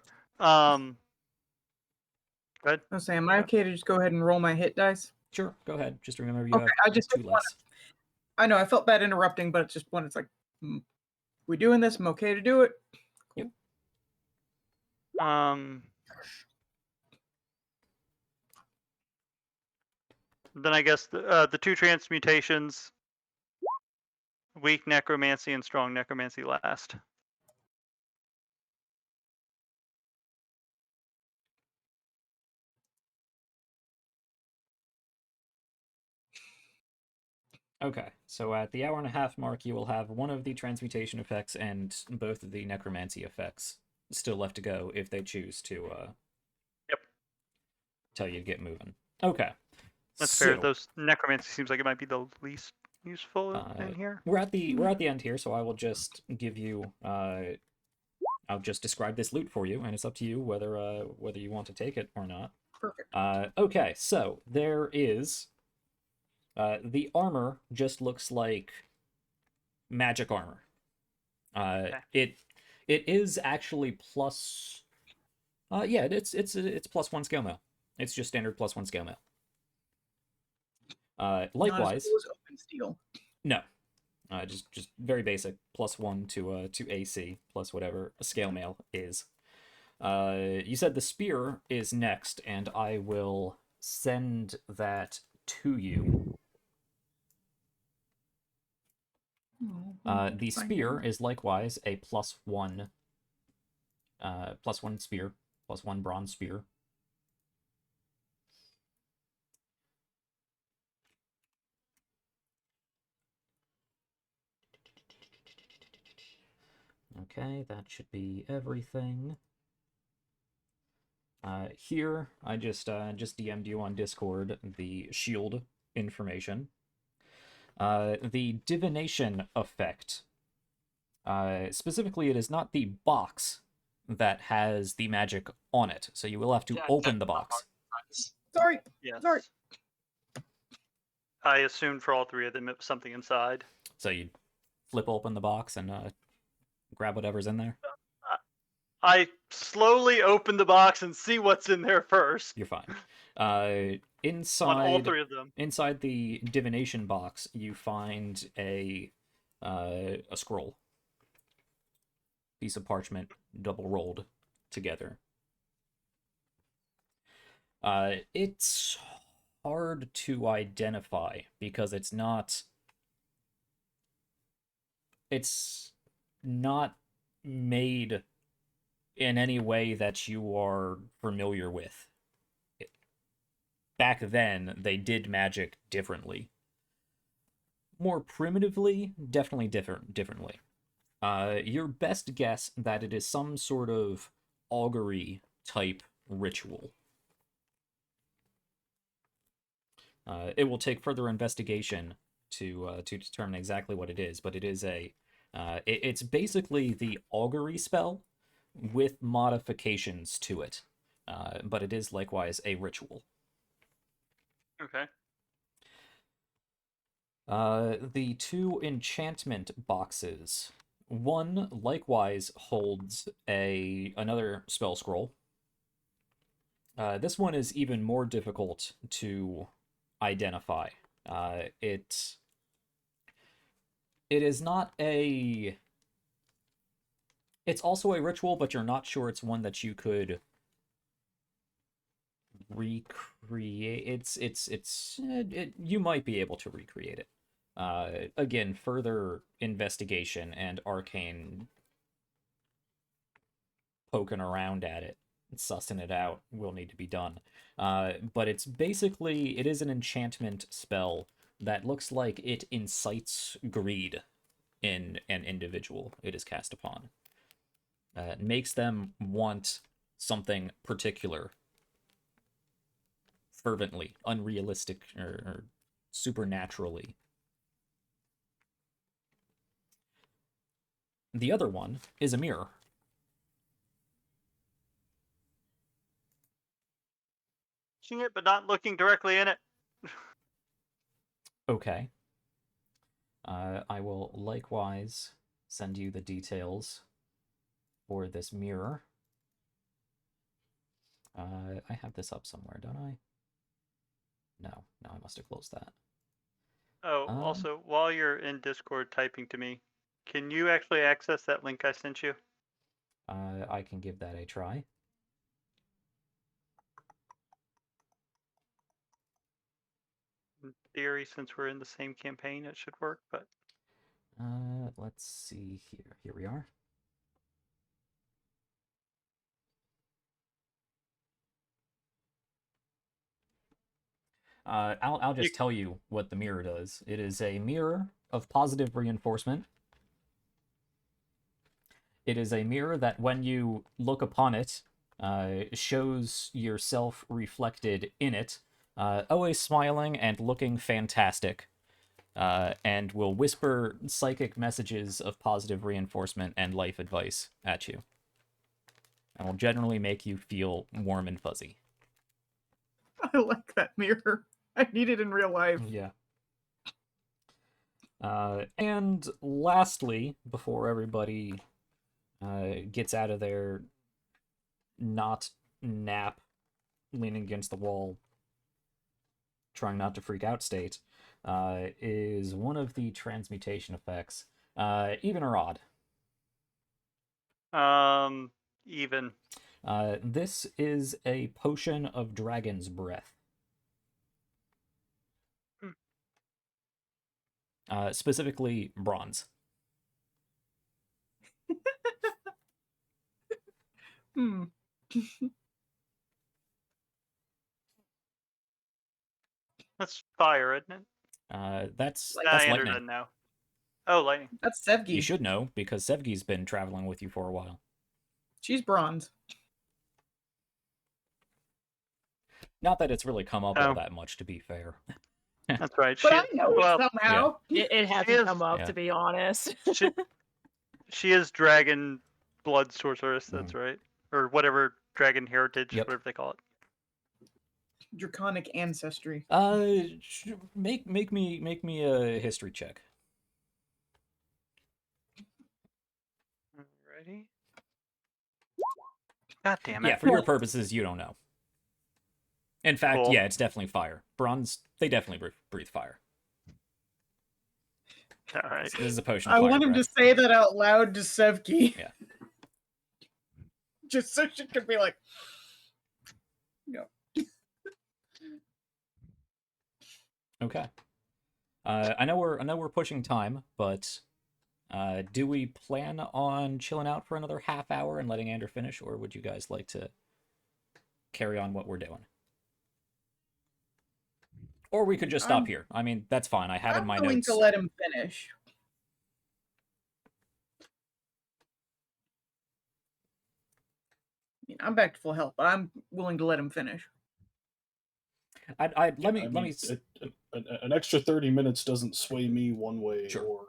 Good. I was saying, am I okay to just go ahead and roll my hit dice? Sure, go ahead. Just remember you Okay, have I just 2 less. I know I felt bad interrupting, but it's just when it's like, we doing this? I'm okay to do it. Yep. Then I guess the two transmutations, weak necromancy and strong necromancy last. Okay, so at the hour-and-a-half mark, you will have one of the transmutation effects and both of the necromancy effects still left to go if they choose to Yep. tell you to get moving. Okay. That's so, fair. Those necromancy seems like it might be the least useful in here. We're at the end here, so I will just give you I'll just describe this loot for you, and it's up to you whether you want to take it or not. Perfect. Okay, so there is the armor just looks like magic armor. Okay. It is actually plus. Yeah, it's +1 scale mail. It's just standard +1 scale mail. Likewise, Not as cool as open steel. no, just very basic +1 to AC plus whatever a scale mail is. You said the spear is next, and I will send that to you. The spear is likewise a +1 spear, +1 bronze spear. Okay, that should be everything. Here, I just DM'd you on Discord the shield information. The divination effect. Specifically, it is not the box that has the magic on it, so you will have to open the box. Sorry. Yes. Sorry. I assumed for all three of them it was something inside. So you flip open the box and grab whatever's in there. I slowly open the box and see what's in there first. You're fine. On all three of them. Inside the divination box, you find a scroll, piece of parchment, double rolled together. It's hard to identify because it's not made in any way that you are familiar with. Back then, they did magic differently. More primitively, definitely differently. Your best guess that it is some sort of augury type ritual. It will take further investigation to determine exactly what it is, but it is it's basically the augury spell with modifications to it, but it is likewise a ritual. Okay. The two enchantment boxes. One likewise holds another spell scroll. This one is even more difficult to identify. It is not a... It's also a ritual, but you're not sure it's one that you could recreate. You might be able to recreate it. Again, further investigation and arcane poking around at it, sussing it out will need to be done. But it is an enchantment spell that looks like it incites greed in an individual it is cast upon. It makes them want something particular fervently, unrealistic, or supernaturally. The other one is a mirror. Seeing it, but not looking directly in it. Okay. I will likewise send you the details for this mirror. I have this up somewhere, don't I? No, I must have closed that. Oh, also, while you're in Discord typing to me, can you actually access that link I sent you? I can give that a try. In theory, since we're in the same campaign, it should work, but... Let's see here. Here we are. I'll just tell you what the mirror does. It is a mirror of positive reinforcement. It is a mirror that when you look upon it, shows yourself reflected in it, always smiling and looking fantastic, and will whisper psychic messages of positive reinforcement and life advice at you, and will generally make you feel warm and fuzzy. I like that mirror. I need it in real life. Yeah. And lastly, before everybody gets out of their not nap, leaning against the wall, trying not to freak out state, is one of the transmutation effects. Even or odd? Even. This is a potion of dragon's breath. Specifically bronze. That's fire, isn't it? That's Andrew lightning. doesn't know. Oh, lightning. That's You Sevgi. should know, because Sevgi's been traveling with you for a while. She's bronze. Not that it's really come up all Oh. that much, to be fair. That's right. But I know it somehow. It hasn't is- come up, yeah. to be honest. She is dragon blood sorceress. That's right, or whatever dragon heritage, Yep. whatever they call it. Draconic ancestry. Make me a history check. Alrighty. God damn it. Yeah, for your purposes, you don't know. In fact, Cool. yeah, it's definitely fire. Bronze, they definitely breathe fire. All right. This is a potion. I of fire want him to breath. say that out loud to Sevki. Yeah. Just so she could be like, Okay. I know we're pushing time, but do we plan on chilling out for another half hour and letting Ander finish, or would you guys like to carry on what we're doing? Or we could just stop here. I mean, that's fine. I have in my I'm willing notes. to let him finish. I mean, I'm back to full health, but I'm willing to let him finish. Let me. An extra 30 minutes doesn't sway me one way Sure. or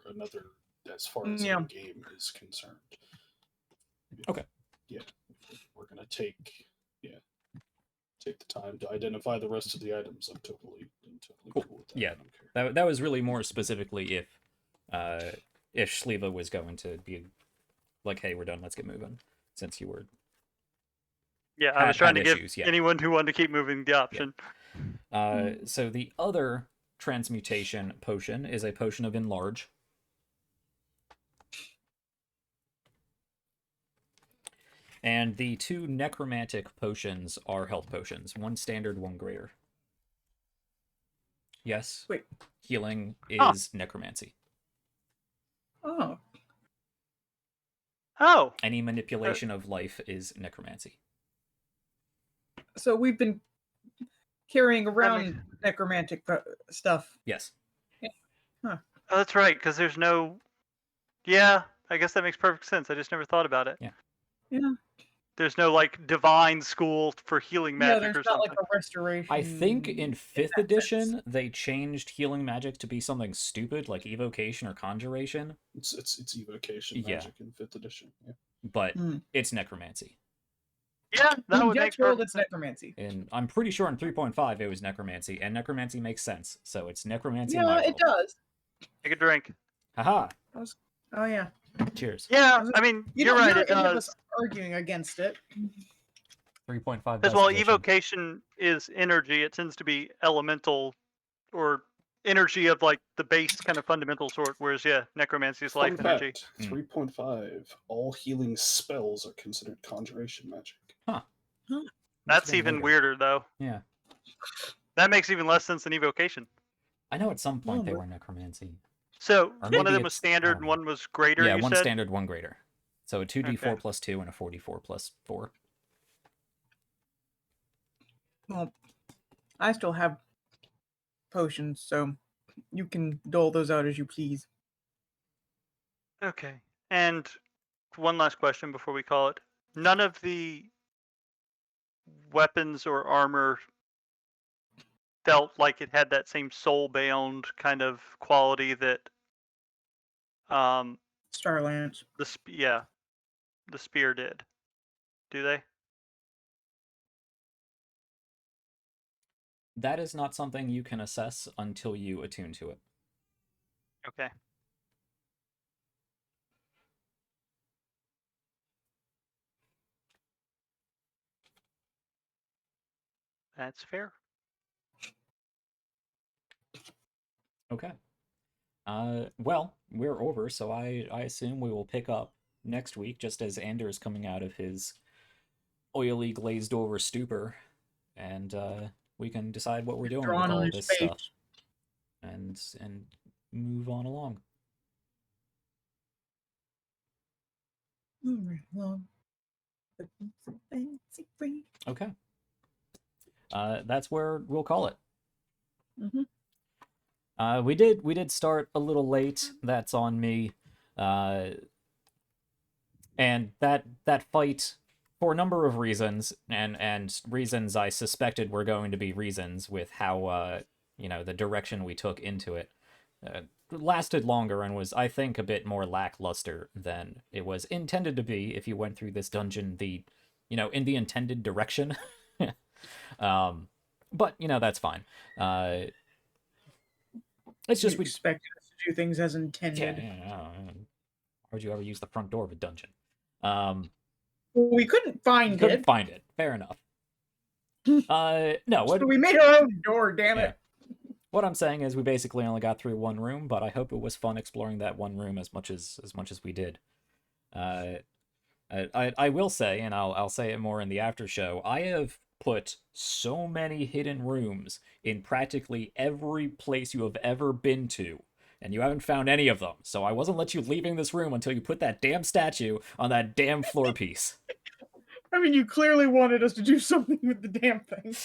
another as far as Yeah. the game is concerned. Okay. Yeah, we're gonna take the time to identify the rest of the items. I'm totally Cool. cool with that. Yeah. I don't care. That was really more specifically if Shliva was going to be like, hey, we're done, let's get moving, since you were. Yeah, I was trying to had give issues, yeah. anyone who wanted to keep moving the option. So the other transmutation potion is a potion of enlarge. And the two necromantic potions are health potions. One standard, one greater. Yes. Wait. Healing is necromancy. Oh. Oh, Any manipulation of life is necromancy. So we've been carrying around necromantic stuff. Yes. oh, that's right. Because there's no. Yeah, I guess that makes perfect sense. I just never thought about it. Yeah. Yeah. There's no like divine school for healing Yeah, magic there's or not something. like a restoration. I think in 5th that edition, sense. they changed healing magic to be something stupid, like evocation or conjuration, It's evocation Yeah. magic in 5th edition. Yeah. but Hmm. it's necromancy. Yeah, that In would make Jet's world, perfect it's sense. necromancy. And I'm pretty sure in 3.5 it was necromancy, and necromancy makes sense, so it's necromancy in Yeah, my it world. does. Take a drink. Haha, Oh yeah. cheers. Yeah, Was it- I mean, You you're don't right. hear It any of does. us arguing against it. 3.5 Because best while edition. evocation is energy, it tends to be elemental or energy of like the base kind of fundamental sort. Whereas yeah, necromancy is life Fun energy. fact, Hmm. 3.5, all healing spells are considered conjuration magic. That's been even later. weirder though. Yeah. That makes even less sense than evocation. I know at some point Oh, they but- were necromancy. So Or one maybe of them was it's- I standard don't and know. one was greater. Yeah, you one said? standard, one greater. So a 2d4 Okay. plus 2 and a 4d4 plus 4. Well, I still have potions, so you can dole those out as you please. Okay. And one last question before we call it. None of the weapons or armor felt like it had that same soul-bound kind of quality that Starlance. the spear did. Do they? That is not something you can assess until you attune to it. Okay. That's fair. Okay. Well, we're over, so I assume we will pick up next week, just as Ander is coming out of his oily, glazed over stupor, and we can decide what we're doing with Drawn on all his this face. stuff, and move on along. Okay. That's where we'll call it. Mhm. We did start a little late. That's on me. And that fight, for a number of reasons, and reasons I suspected were going to be reasons with how the direction we took into it, lasted longer and was, I think, a bit more lackluster than it was intended to be if you went through this dungeon in the intended direction. But that's fine. It's just You expect us to do things as intended. Why would you ever use the front door of a dungeon? We couldn't find Couldn't it. find it. Fair enough. No. So we made our own door. Damn it. What I'm saying is we basically only got through one room, but I hope it was fun exploring that one room as much as we did. I will say, and I'll say it more in the after show, I have put so many hidden rooms in practically every place you have ever been to, and you haven't found any of them. So I wasn't let you leaving this room until you put that damn statue on that damn floor piece. I mean, you clearly wanted us to do something with the damn thing.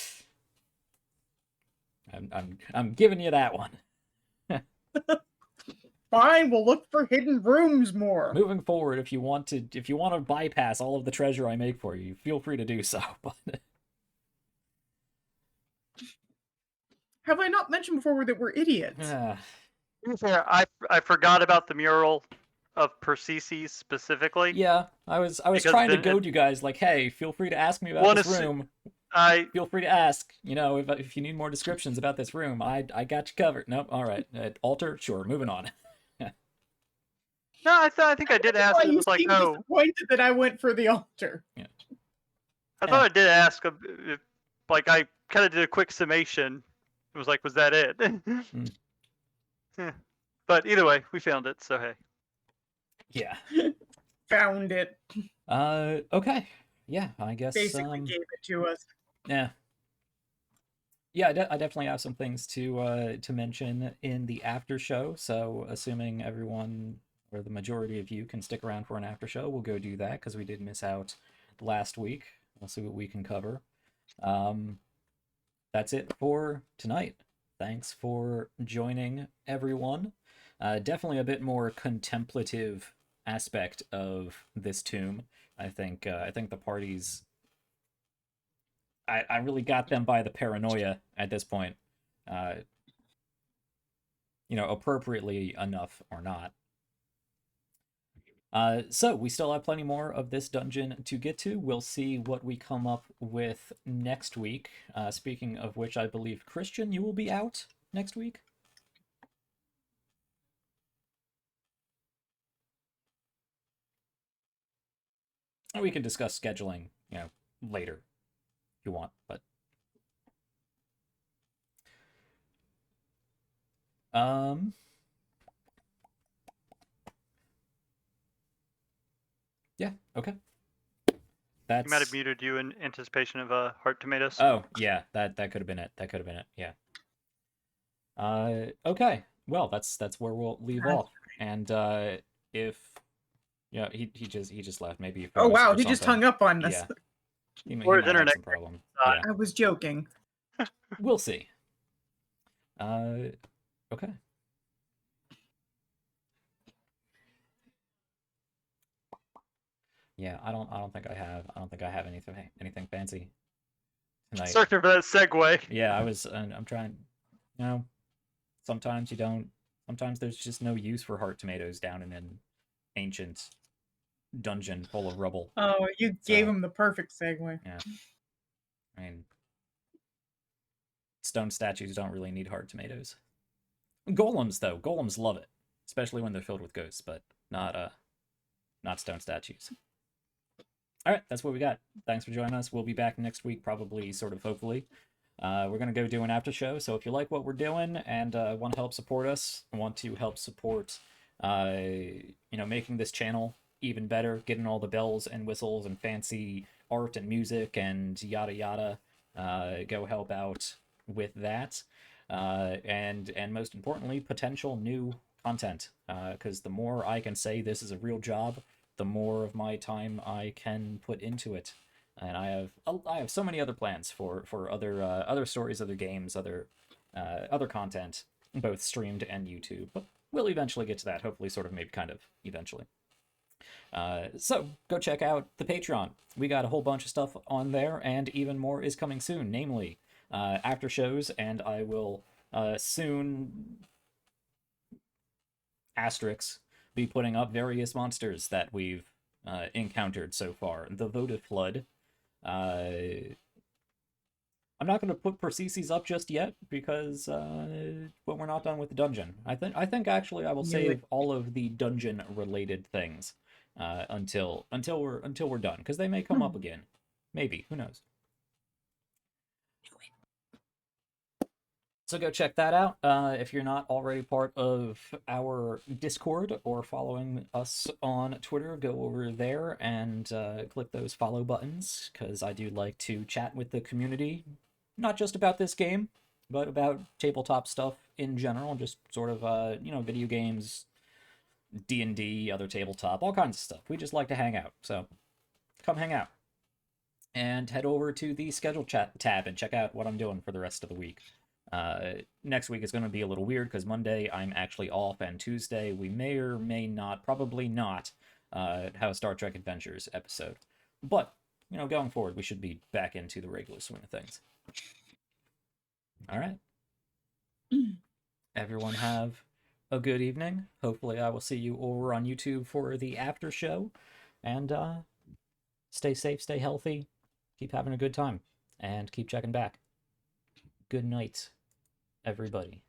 I'm giving you that one. Fine, we'll look for hidden rooms more. Moving forward, if you want to bypass all of the treasure I make for you, feel free to do so. But have I not mentioned before that we're idiots? To be fair, I forgot about the mural of Persicus specifically. Yeah, I was Because trying to then goad you guys, like, hey, feel free to ask me about Wanna this see- room. Feel free to ask. If you need more descriptions about this room, I got you covered. Nope, all right. Altar, sure. Moving on. No, I think I did ask. Why It you was like, seem disappointed that I went for the altar. I thought I did ask. If, like, I kind of did a quick summation. It was like, was that it? Yeah. But either way, we found it. So hey. Yeah. Found it. Okay. Yeah, I guess. Basically gave it to us. Yeah. Yeah, I definitely have some things to mention in the after show. So, assuming everyone or the majority of you can stick around for an after show, we'll go do that because we did miss out last week. We'll see what we can cover. That's it for tonight. Thanks for joining, everyone. Definitely a bit more contemplative aspect of this tomb. I think the parties. I really got them by the paranoia at this point. Appropriately enough or not. So we still have plenty more of this dungeon to get to. We'll see what we come up with next week. Speaking of which, I believe, Christian, you will be out next week? We can discuss scheduling, later if you want, but yeah, okay. He might have muted you in anticipation of heart tomatoes. Oh, yeah, that could have been it. That could have been it. Yeah. Okay. Well, that's where we'll leave off. And if he just left. Maybe. Oh wow, he just hung up on us. Yeah. Or his internet. Problem. Yeah. I was joking. We'll see. Okay. Yeah, I don't think I have anything fancy tonight. Searching for that segue. Yeah, I'm trying. Sometimes you don't. Sometimes there's just no use for heart tomatoes down in an ancient dungeon full of rubble. Oh, you gave him the perfect segue. Yeah. I mean, stone statues don't really need heart tomatoes. Golems, though. Golems love it, especially when they're filled with ghosts, but not stone statues. All right, that's what we got. Thanks for joining us. We'll be back next week, probably, sort of, hopefully. We're going to go do an after show, so if you like what we're doing and want to help support us, want to help support, making this channel even better, getting all the bells and whistles and fancy art and music and yada yada, go help out with that. And most importantly, potential new content, because the more I can say this is a real job, the more of my time I can put into it. And I have so many other plans for other stories, other games, other content both streamed and YouTube. But we'll eventually get to that, hopefully, sort of, maybe kind of, eventually. So, go check out the Patreon. We got a whole bunch of stuff on there, and even more is coming soon, namely after shows, and I will soon, asterisks, be putting up various monsters that we've encountered so far. The Votive Flood. I'm not going to put Persicus up just yet because when we're not done with the dungeon. I think actually I will save all of the dungeon related things until we're done, because they may come up again. Maybe, who knows. So go check that out. If you're not already part of our Discord or following us on Twitter, go over there and click those follow buttons, because I do like to chat with the community, not just about this game, but about tabletop stuff in general, just sort of, video games, D&D, other tabletop, all kinds of stuff. We just like to hang out, so come hang out. And head over to the schedule chat tab and check out what I'm doing for the rest of the week. Next week is going to be a little weird because Monday I'm actually off, and Tuesday we may or may not, probably not, have a Star Trek Adventures episode. But, going forward, we should be back into the regular swing of things. All right. Everyone have a good evening. Hopefully I will see you over on YouTube for the after show. And stay safe, stay healthy, keep having a good time, and keep checking back. Good night, everybody.